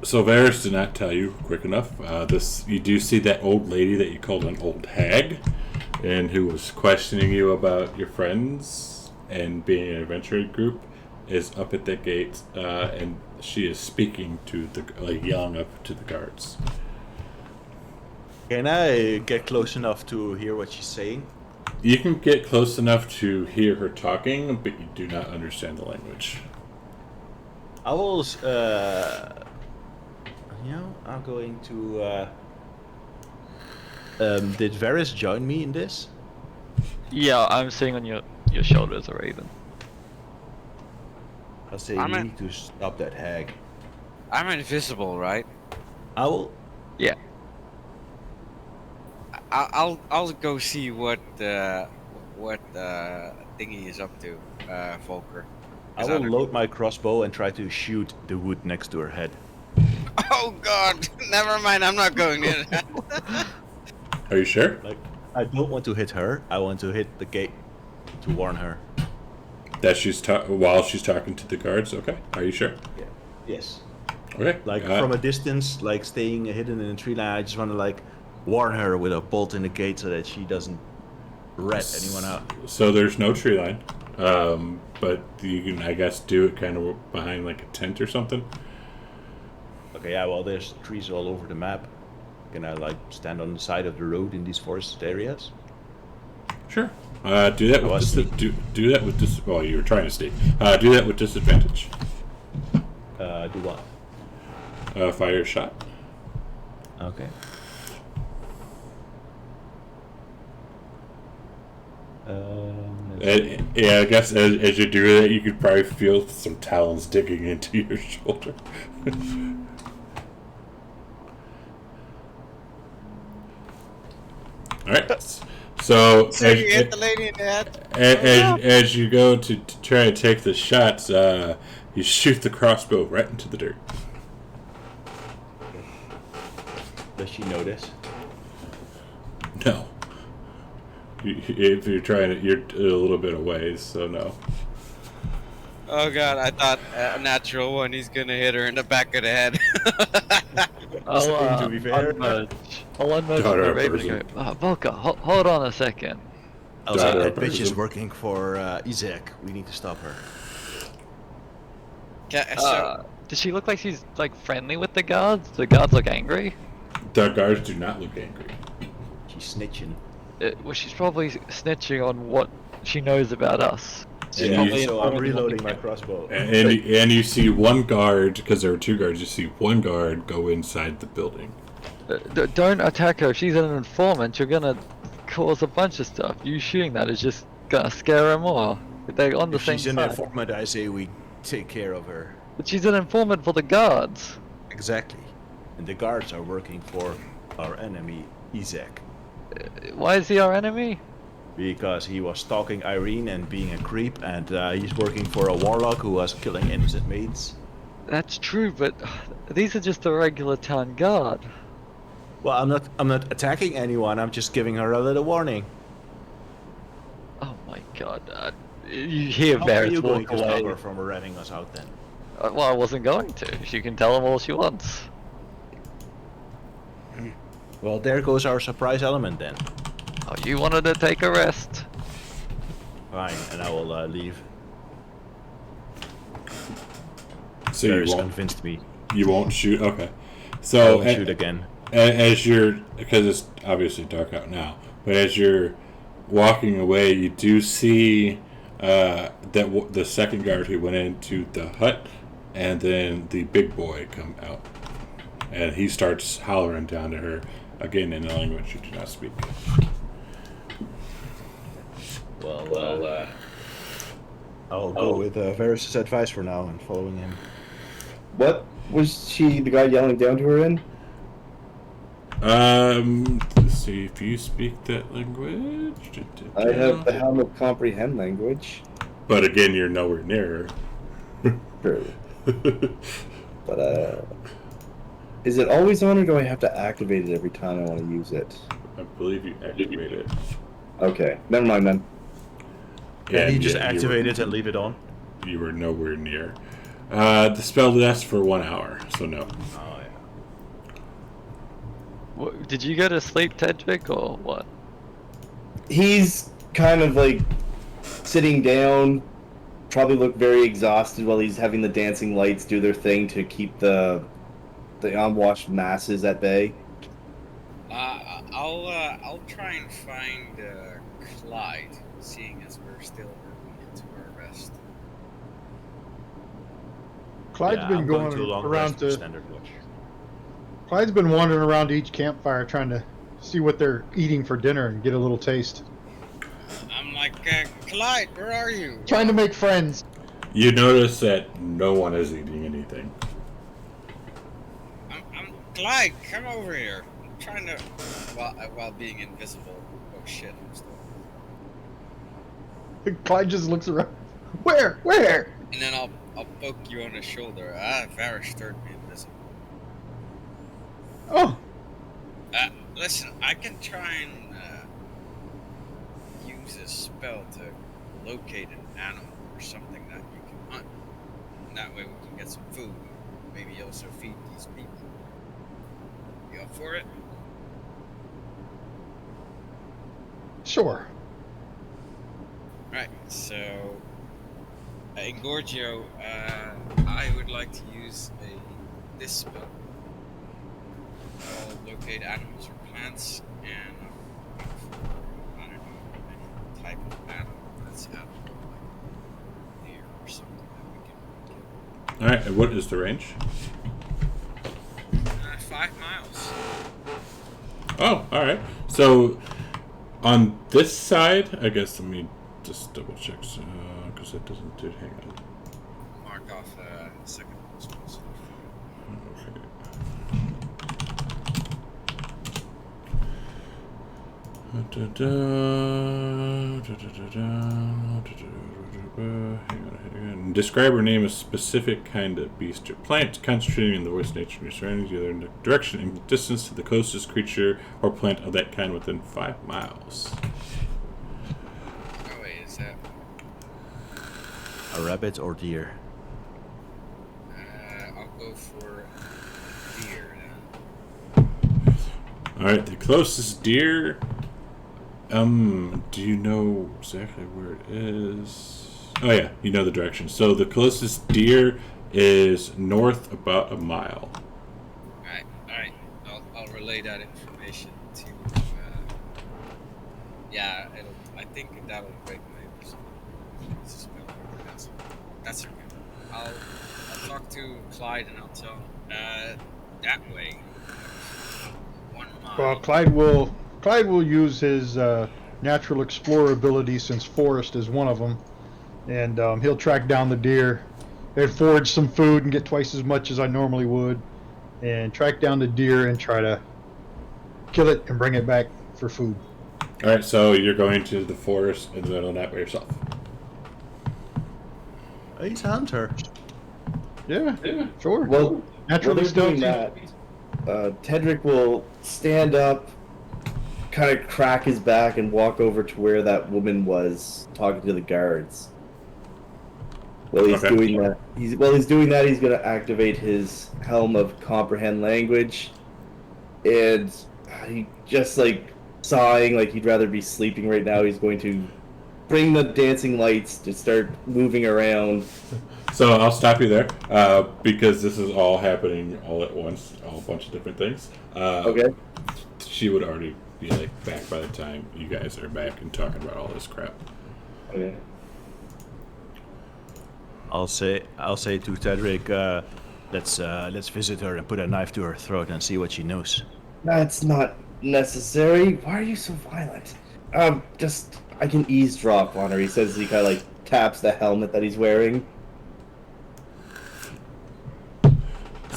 So Varys did not tell you quick enough. You do see that old lady that you called an old hag, and who was questioning you about your friends and being an adventure group, is up at the gate, and she is speaking to yelling up to the guards. Can I get close enough to hear what she's saying? You can get close enough to hear her talking, but you do not understand the language. I will, I'm going to, did Varys join me in this? Yeah, I'm sitting on your shoulder as a raven. I'll say I'm you in- need to stop that hag. I'm invisible, right? I will, Yeah. I'll go see what thingy is up to, Volker. I 'Cause will don't- load my crossbow and try to shoot the wood next to her head. Oh God! Never mind. I'm not going in. Are you sure? Like, I don't want to hit her. I want to hit the gate to warn her. That while she's talking to the guards? Okay. Are you sure? Yeah. Yes. Okay. Like from a distance, like staying hidden in a tree line. I just want to warn her with a bolt in the gate so that she doesn't rat anyone out. So there's no tree line, but you can, I guess, do it kind of behind a tent or something. Okay, yeah, well, there's trees all over the map. Can I stand on the side of the road in these forested areas? Sure. Do that with do that with dis. Well, you were trying to sneak. Do that with disadvantage. Do what? Fire a shot. Okay. Yeah, I guess as you do that, you could probably feel some talons digging into your shoulder. All right. So you hit the lady in the head. as you go to try to take the shots, you shoot the crossbow right into the dirt. Does she notice? No. If you're trying to, you're a little bit away, so no. Oh God! I thought a natural one. He's gonna hit her in the back of the head. To be fair. I'll unmerge Daughter the of raven Persia. and go, Volker, hold on a second. I'll say Daughter that of bitch is Persia. working for Isaac. We need to stop her. Does she look like she's friendly with the guards? The guards look angry? The guards do not look angry. She's snitching. Well, she's probably snitching on what she knows about us. She's Yeah, probably So I'm informing them reloading on my the- crossbow. And you see one guard, because there are two guards, you see one guard go inside the building. Don't attack her. If she's an informant, you're gonna cause a bunch of stuff. You shooting that is just gonna scare her more. They're on the If same she's an side. informant, I say we take care of her. But she's an informant for the guards. Exactly. And the guards are working for our enemy, Isaac. Why is he our enemy? Because he was stalking Irene and being a creep, and he's working for a warlock who was killing innocent maids. That's true, but these are just a regular town guard. Well, I'm not attacking anyone. I'm just giving her a little warning. Oh my god. You hear How are Varys you going walk to stop away. her from ratting us out then? Well, I wasn't going to. She can tell him all she wants. Well, there goes our surprise element then. Oh, you wanted to take a rest. Fine, and I will leave. So Varys you won't convinced me. you won't shoot. Okay. I So won't shoot again. as you're, because it's obviously dark out now, but as you're walking away, you do see the second guard who went into the hut, and then the big boy come out, and he starts hollering down to her again in a language you do not speak. Well, I'll go with Varys' advice for now and following him. What was the guy yelling down to her in? Let's see if you speak that language. I have the Helm of Comprehend language. But again, you're nowhere near. True. But, is it always on, or do I have to activate it every time I want to use it? I believe you activate it. Okay, never mind then. Can you just activate it and leave it on? You were nowhere near. The spell lasts for 1 hour, so no. Oh, yeah. What, did you go to sleep, Tedric, or what? He's kind of like sitting down, probably look very exhausted while he's having the dancing lights do their thing to keep the unwashed masses at bay. I'll try and find Clyde, seeing as we're still working into our rest. Clyde's Yeah, been I'm going to a long around rest for to. standard watch. Clyde's been wandering around to each campfire trying to see what they're eating for dinner and get a little taste. I'm like, Clyde, where are you? Trying to make friends. You notice that no one is eating anything. I'm Clyde, come over here. I'm trying to, while being invisible. Oh shit, I'm still. Clyde just looks around. Where? Where? And then I'll poke you on the shoulder. Varish turned me invisible. Oh, Listen, I can try and use a spell to locate an animal or something that you can hunt. And that way we can get some food. Maybe also feed these people. You up for it? sure. Right, so Engorgio, I would like to use this spell. I'll locate animals or plants, and I'll look for, I don't know, any type of animal that's out like deer or something that we can kill. Alright, and what is the range? 5 miles. Oh, alright. So, on this side, I guess let me just double check, because it doesn't do, hang on. Mark off second most. Describe or name a specific kind of beast or plant, concentrating on the worst nature of your surroundings, either in the direction and distance to the closest creature or plant of that kind within 5 miles. Oh wait, is that? A rabbit or deer? I'll go for deer then. Alright, the closest deer. Do you know exactly where it is? Oh yeah, you know the direction. So the closest deer is north about a mile. Alright. I'll relay that information to. Yeah, I think that'll break my suspicion. That's okay. I'll talk to Clyde and I'll tell him that way. 1 mile. Well, Clyde will use his natural explorer ability, since forest is one of them, and he'll track down the deer and forage some food and get twice as much as I normally would, and track down the deer and try to kill it and bring it back for food. Alright, so you're going to the forest in the middle of the night by yourself. He's a hunter. Yeah, sure. Well, naturally while they're doing stealthy. that, Tedric will stand up, kind of crack his back, and walk over to where that woman was talking to the guards. While he's Okay. doing that, he's going to activate his Helm of Comprehend language, and he just like sighing, like he'd rather be sleeping right now. He's going to bring the dancing lights to start moving around. So I'll stop you there, because this is all happening all at once, all a bunch of different things. Okay. She would already be like back by the time you guys are back and talking about all this crap. Okay. I'll say to Tedric, let's visit her and put a knife to her throat and see what she knows. That's not necessary. Why are you so violent? Just I can eavesdrop on her. He says he kind of like taps the helmet that he's wearing.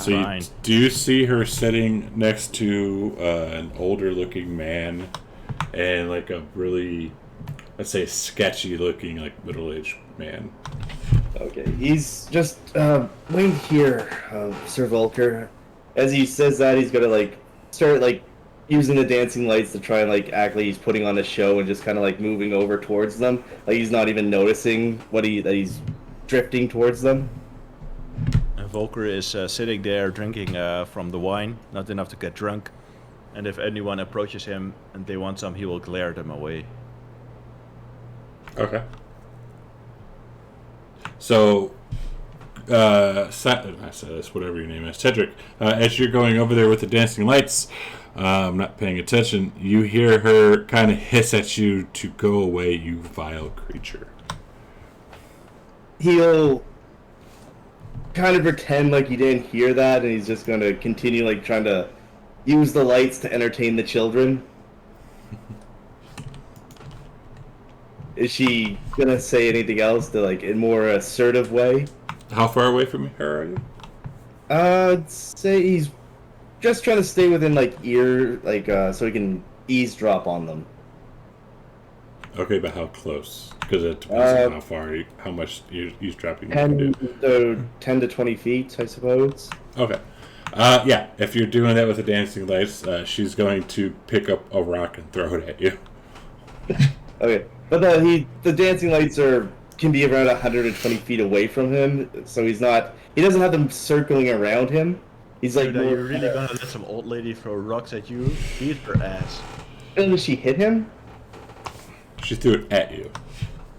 So you, Fine. do you see her sitting next to an older-looking man and like a really, let's say, sketchy-looking like middle-aged man? Okay, he's just wait here, Sir Volker. As he says that, he's gonna like start like using the dancing lights to try and like act like he's putting on a show and just kind of like moving over towards them, like he's not even noticing that he's drifting towards them. And Volker is sitting there drinking from the wine, not enough to get drunk. And if anyone approaches him and they want some, he will glare them away. Okay. So, I said this, whatever your name is, Cedric, as you're going over there with the dancing lights, not paying attention, you hear her kind of hiss at you to go away, you vile creature. He'll kind of pretend like he didn't hear that, and he's just going to continue like trying to use the lights to entertain the children. Is she gonna say anything else to like in a more assertive way? How far away from her are you? I'd say he's just trying to stay within like ear, like so he can eavesdrop on them. Okay, but how close? Because it depends on how far, how much eavesdropping you can do. 10 to 20 feet, I suppose. Okay. Yeah, if you're doing that with the dancing lights, she's going to pick up a rock and throw it at you. Okay, but the dancing lights can be around 120 feet away from him, so he doesn't have them circling around him. He's like, Dude, are you really gonna let some old lady throw rocks at you? Beat her ass. Did she hit him? She threw it at you.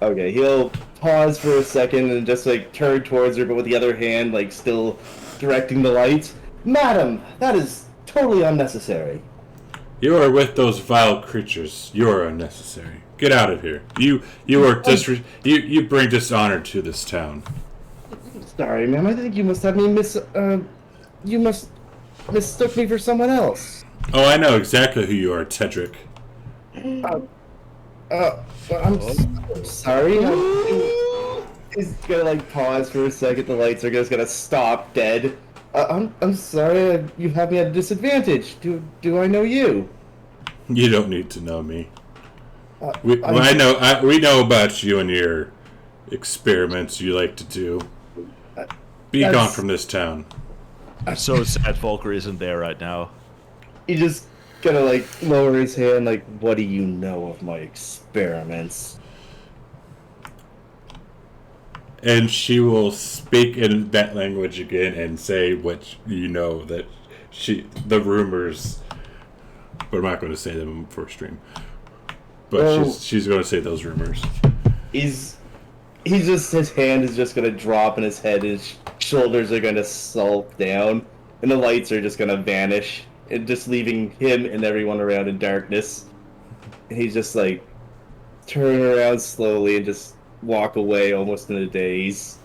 Okay, he'll pause for a second and just like turn towards her, but with the other hand, like still directing the lights. Madam, that is totally unnecessary. You are with those vile creatures. You are unnecessary. Get out of here. You are you bring dishonor to this town. Sorry, ma'am. I think you must have me you must mistook me for someone else. Oh, I know exactly who you are, Cedric. I'm sorry. He's gonna like pause for a second. The lights are just gonna stop dead. I'm sorry. You have me at a disadvantage. Do I know you? You don't need to know me. We know about you and your experiments you like to do. Be gone from this town. I'm so sad Volker isn't there right now. He just gonna like lower his hand. Like, what do you know of my experiments? And she will speak in that language again and say what you know, that the rumors, but I'm not going to say them for stream. But she's going to say those rumors. His hand is just going to drop and his head, his shoulders are going to sulk down, and the lights are just going to vanish, and just leaving him and everyone around in darkness. And he's just like, turn around slowly and just walk away almost in a daze.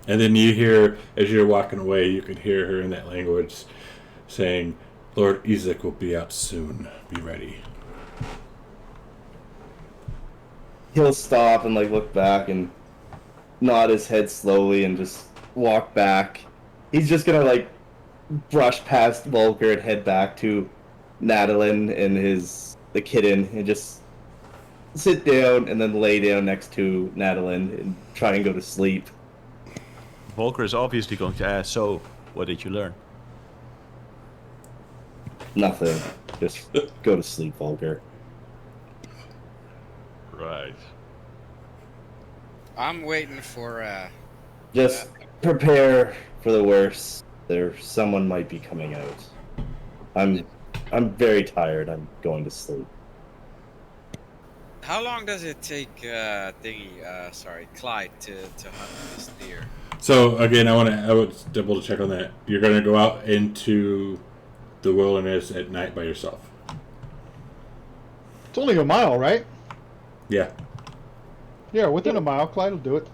And then you hear, as you're walking away, you can hear her in that language saying, Lord Isaac will be out soon. Be ready. He'll stop and like look back and nod his head slowly and just walk back. He's just gonna like brush past Volker and head back to Nadalin and the kitten and just sit down and then lay down next to Nadalin and try and go to sleep. Volker is obviously going to ask, so, what did you learn? Nothing. Just go to sleep, Volker. Right. I'm waiting for Just prepare for the worst. Someone might be coming out. I'm very tired. I'm going to sleep. How long does it take Clyde to hunt this deer? So again, I would double check on that. You're going to go out into the wilderness at night by yourself. It's only a mile, right? Yeah. Yeah, within a mile. Clyde will do it.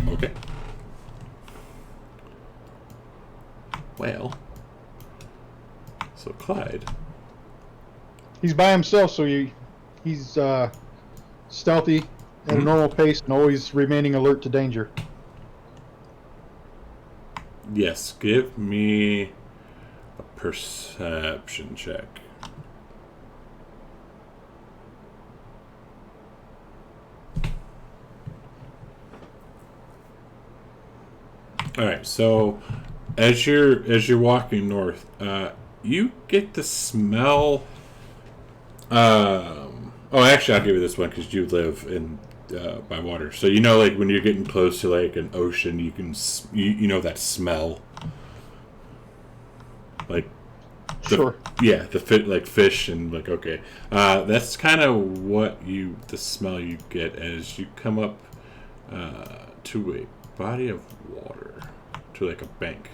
Okay. Well. So Clyde. He's by himself, so he's stealthy at a normal pace and always remaining alert to danger. Yes, give me a perception check. All right, so as you're walking north, you get the smell. Oh, actually, I'll give you this one because you live in by water, so you know, like when you're getting close to like an ocean, you can you know that smell, like Sure. yeah, the fit like fish and like okay, that's kind of the smell you get as you come up to a body of water, to like a bank.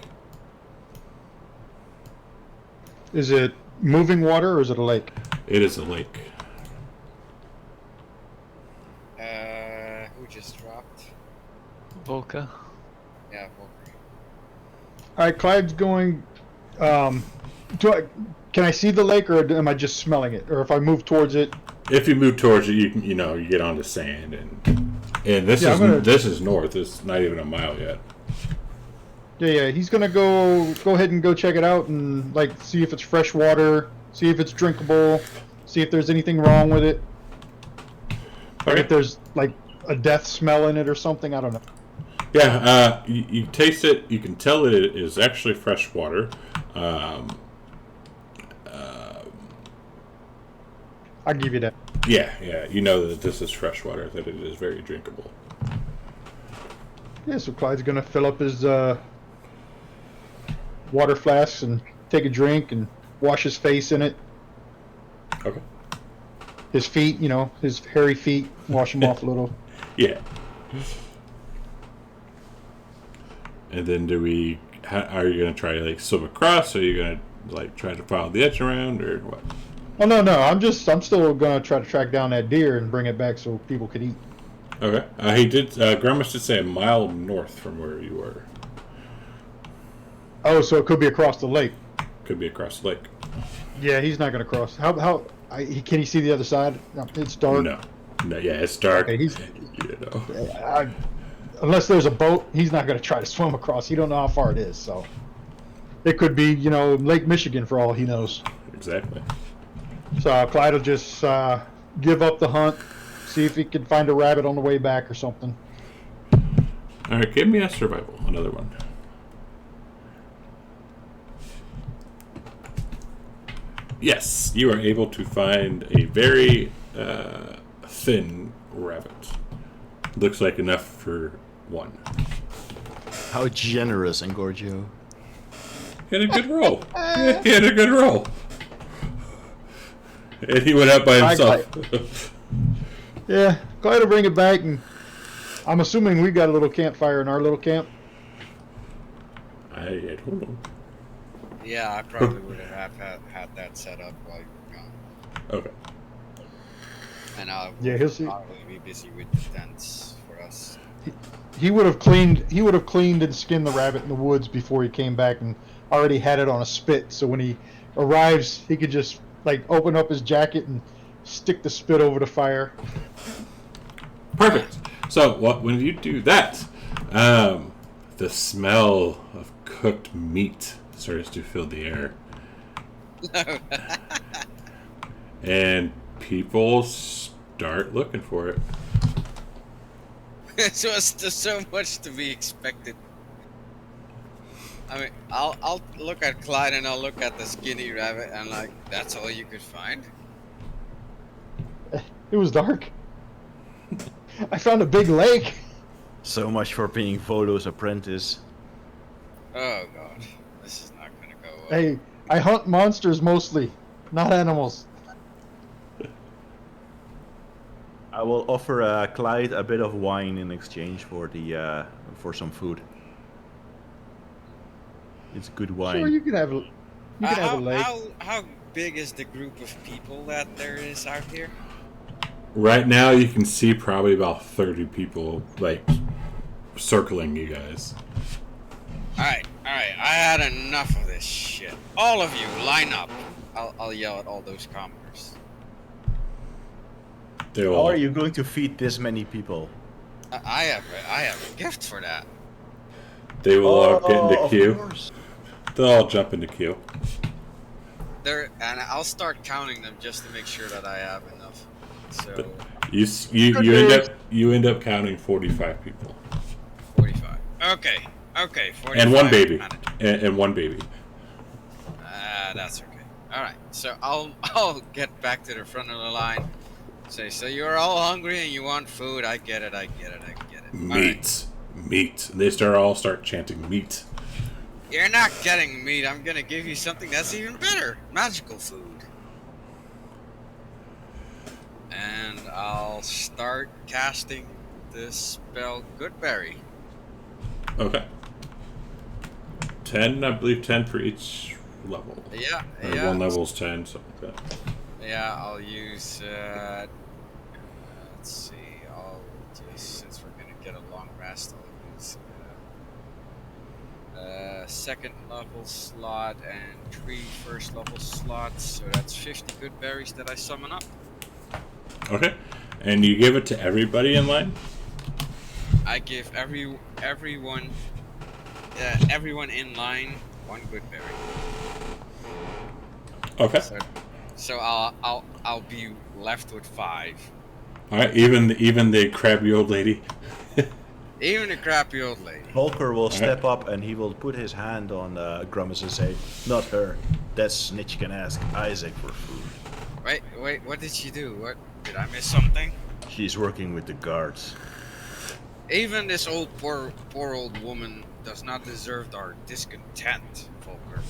Is it moving water or is it a lake? It is a lake. Who just dropped? Volker. Yeah, Volker. All right, Clyde's going. Can I see the lake, or am I just smelling it? Or if I move towards it? If you move towards it, you can, you know, you get onto sand, and this this is north. It's not even a mile yet. Yeah. He's gonna go ahead and go check it out and like see if it's fresh water, see if it's drinkable, see if there's anything wrong with it. Like if there's like a death smell in it or something. I don't know. Yeah, you taste it. You can tell that it is actually fresh water. I'll give you that. Yeah, you know that this is fresh water, that it is very drinkable. Yeah, so Clyde's gonna fill up his water flasks and take a drink and wash his face in it. Okay. His feet, you know, his hairy feet, wash them off a little. Yeah. And then are you going to try to like swim across, or are you going to like try to follow the edge around, or what? Oh no, I'm still gonna try to track down that deer and bring it back so people could eat. Okay. He did, Grimace did say a mile north from where you were. Oh, so it could be across the lake. Could be across the lake. Yeah, he's not gonna cross. Can he see the other side? No, it's dark. No, yeah, it's dark. Okay, You know. Unless there's a boat, he's not gonna try to swim across. He don't know how far it is, so it could be, you know, Lake Michigan for all he knows. Exactly. So Clyde will just give up the hunt, see if he can find a rabbit on the way back or something. All right, give me a survival. Another one. Yes, you are able to find a very thin rabbit. Looks like enough for one. How generous, Engorgio. He had a good roll. He had a good roll. And he went out by himself. Yeah, Clyde will bring it back, and I'm assuming we got a little campfire in our little camp. I don't know. Yeah, I probably would have had that set up while you were gone. Okay. And I would Yeah, probably be busy with the tents for us. He would have cleaned and skinned the rabbit in the woods before he came back, and already had it on a spit. So when he arrives, he could just like open up his jacket and stick the spit over the fire. Perfect. So when you do that, the smell of cooked meat starts to fill the air. And people start looking for it. So it's just so much to be expected. I mean, I'll look at Clyde and I'll look at the skinny rabbit and like, that's all you could find? It was dark. I found a big lake. So much for being Volo's apprentice. Oh god, this is not gonna go well. Hey, I hunt monsters mostly, not animals. I will offer Clyde a bit of wine in exchange for the for some food. It's good wine. Sure, you can have a lake. How big is the group of people that there is out here? Right now, you can see probably about 30 people, like, circling you guys. Alright, I had enough of this shit. All of you, line up. I'll yell at all those commoners. How are you going to feed this many people? I have a gift for that. They will all get into of queue. course. They'll all jump into queue. And I'll start counting them just to make sure that I have enough. So You end up counting 45 people 45. Okay. 45. and one baby Managed. and one baby. That's okay. All right. So I'll get back to the front of the line. Say, so you're all hungry and you want food. I get it. All right. Meat. They all start chanting meat. You're not getting meat. I'm gonna give you something that's even better. Magical food. And I'll start casting the spell Goodberry. Okay. 10, I believe 10 for each level. Yeah. One level's 10, something like that. Yeah, I'll use. Let's see. Since we're gonna get a long rest, I'll use second level slot and 3 first level slots. So that's 50 good berries that I summon up. Okay. And you give it to everybody in line? I give everyone in line 1 good berry. Okay. So I'll be left with 5. All right. Even the crabby old lady. Even a crappy old lady. Volker will step up and he will put his hand on Grummus and say, "Not her. That snitch can ask Isaac for food." Wait. What did she do? What did I miss something? She's working with the guards. Even this poor old woman does not deserve our discontent, Volker.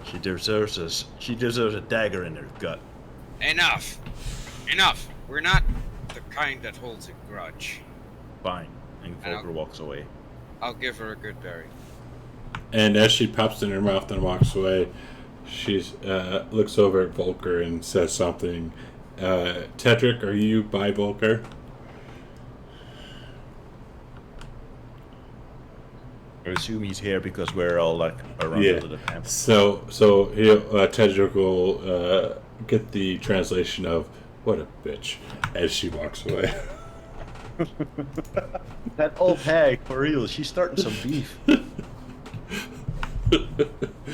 She deserves us. She deserves a dagger in her gut. Enough. We're not the kind that holds a grudge. Fine. And Volker walks away. I'll give her a good berry. And as she pops in her mouth and walks away, she looks over at Volker and says something. Tedric, are you by Volker? I assume he's here because we're all like around under the camp. So Tedric will get the translation of "what a bitch" as she walks away. That old hag, for real, she's starting some beef.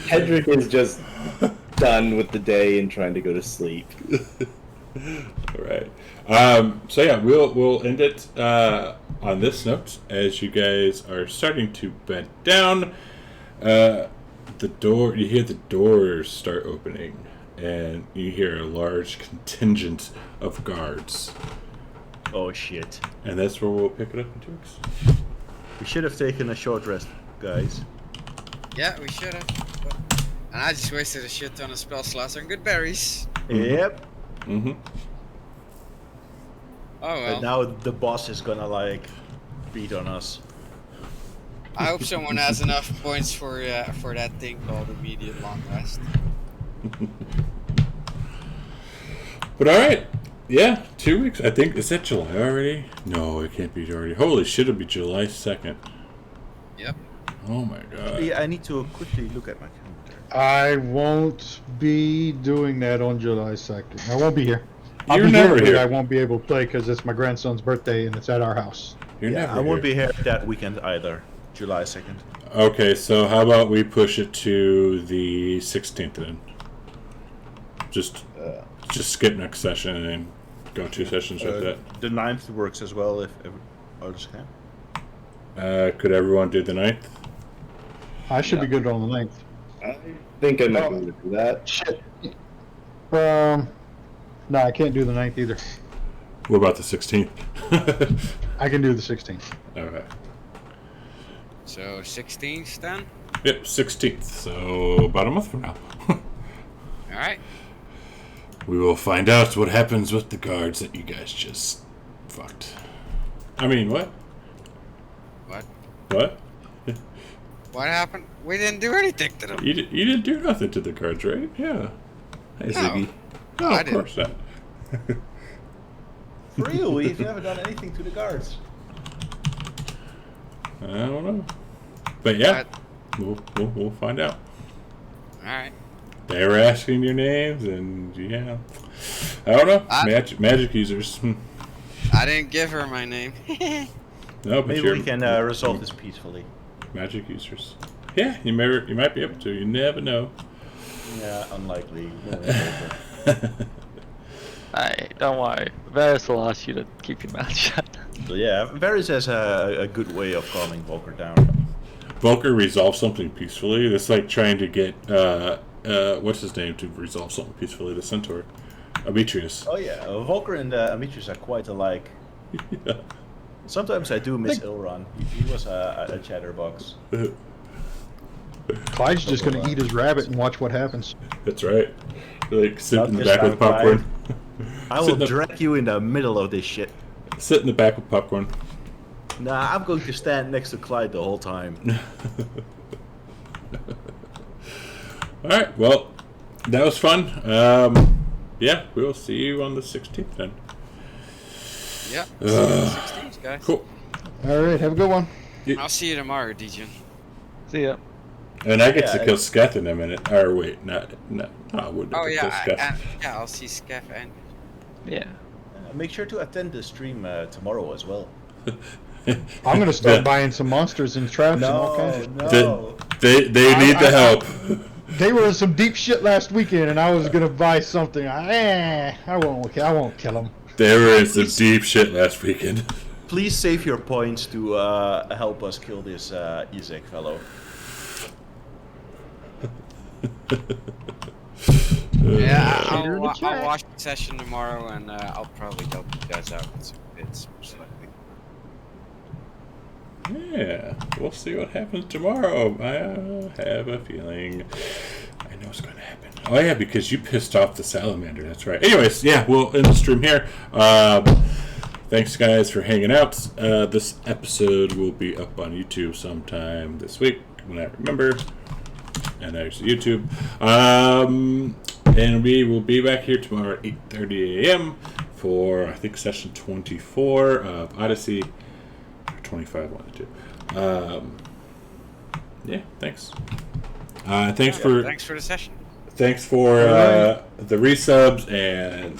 Hedrick is just done with the day and trying to go to sleep. All right. So yeah, we'll end it on this note as you guys are starting to bed down. You hear the doors start opening, and you hear a large contingent of guards. Oh shit. And that's where we'll pick it up in 2 weeks. We should have taken a short rest, guys. Yeah, we should have. And I just wasted a shit ton of spell slots on good berries. Yep. Mm-hmm. Oh well. And now the boss is gonna like beat on us. I hope someone has enough points for that thing called immediate long rest. But all right. Yeah, 2 weeks. I think, is that July already? No, it can't be already. Holy shit, it'll be July 2nd. Yep. Oh my god. Yeah, I need to quickly look at my calendar. I won't be doing that on July 2nd. I won't be here. You're be never but here. I won't be able to play because it's my grandson's birthday and it's at our house. You're Yeah, never I won't here. be here that weekend either. July 2nd. Okay, so how about we push it to the 16th then? Just skip next session and then go 2 sessions with that. The 9th works as well if others can. Could everyone do the 9th? I should be good on the 9th. I think I might be able to do that. Shit. No, I can't do the 9th either. What about the 16th? I can do the 16th. Okay. So 16th then? Yep, 16th. So about a month from now. Alright. We will find out what happens with the guards that you guys just fucked. I mean, what? What? What? What happened? We didn't do anything to them. You didn't do nothing to the guards, right? Yeah. Hey, No. Ziggy. No, I of didn't. course not. For real, we've never done anything to the guards. I don't know. But yeah, we'll find out. Alright. They were asking your names, and yeah, I don't know. Magic users. I didn't give her my name. No, but Maybe you're, we can resolve this peacefully. magic users. Yeah, you might be able to. You never know. Yeah, unlikely. No way. Hey, don't worry. Varys will ask you to keep your mouth shut. So yeah, Varys has a good way of calming Volker down. Volker resolves something peacefully. It's like trying to get what's his name to resolve something peacefully. The centaur, Demetrius. Oh yeah, Volker and Demetrius are quite alike. Yeah. Sometimes I do miss Ilron. He was a chatterbox. Clyde's just gonna eat his rabbit and watch what happens. That's right. Like sit Not in the this back with time, popcorn. I will drag you in the middle of this shit. Sit in the back with popcorn. Nah, I'm going to stand next to Clyde the whole time. All right. Well, that was fun. Yeah, we will see you on the 16th then. Yeah. See you on the 16th, guys. Cool. All right, have a good one. I'll see you tomorrow, DJ. See ya. And I get to kill Sketh in a minute. Or wait, no, I wouldn't. Oh have to kill Sketh. yeah, I'll see Scaff and. Yeah. Make sure to attend the stream tomorrow as well. I'm gonna start buying some monsters and traps and all kinds of. No. They need the help. They were in some deep shit last weekend, and I was gonna buy something. I won't kill them. They were in some deep shit last weekend. Please save your points to help us kill this Isaac fellow. Yeah, I'll watch the session tomorrow, and I'll probably help you guys out with some bits, most likely. Yeah, we'll see what happens tomorrow. I have a feeling I know what's going to happen. Oh yeah, because you pissed off the salamander. That's right. Anyways, yeah, we'll end the stream here. Thanks guys for hanging out. This episode will be up on YouTube sometime this week when I remember. And there's YouTube. And we will be back here tomorrow at 8:30 a.m. for, I think, session 24 of Odyssey. Or 25, 1 to 2. Yeah, thanks. Thanks for the session. Thanks for the resubs and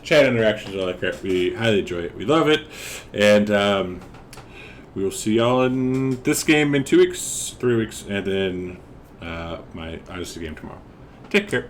chat interactions and all that crap. We highly enjoy it. We love it. And we will see y'all in this game in 2 weeks, 3 weeks, and then my Odyssey game tomorrow. Take care.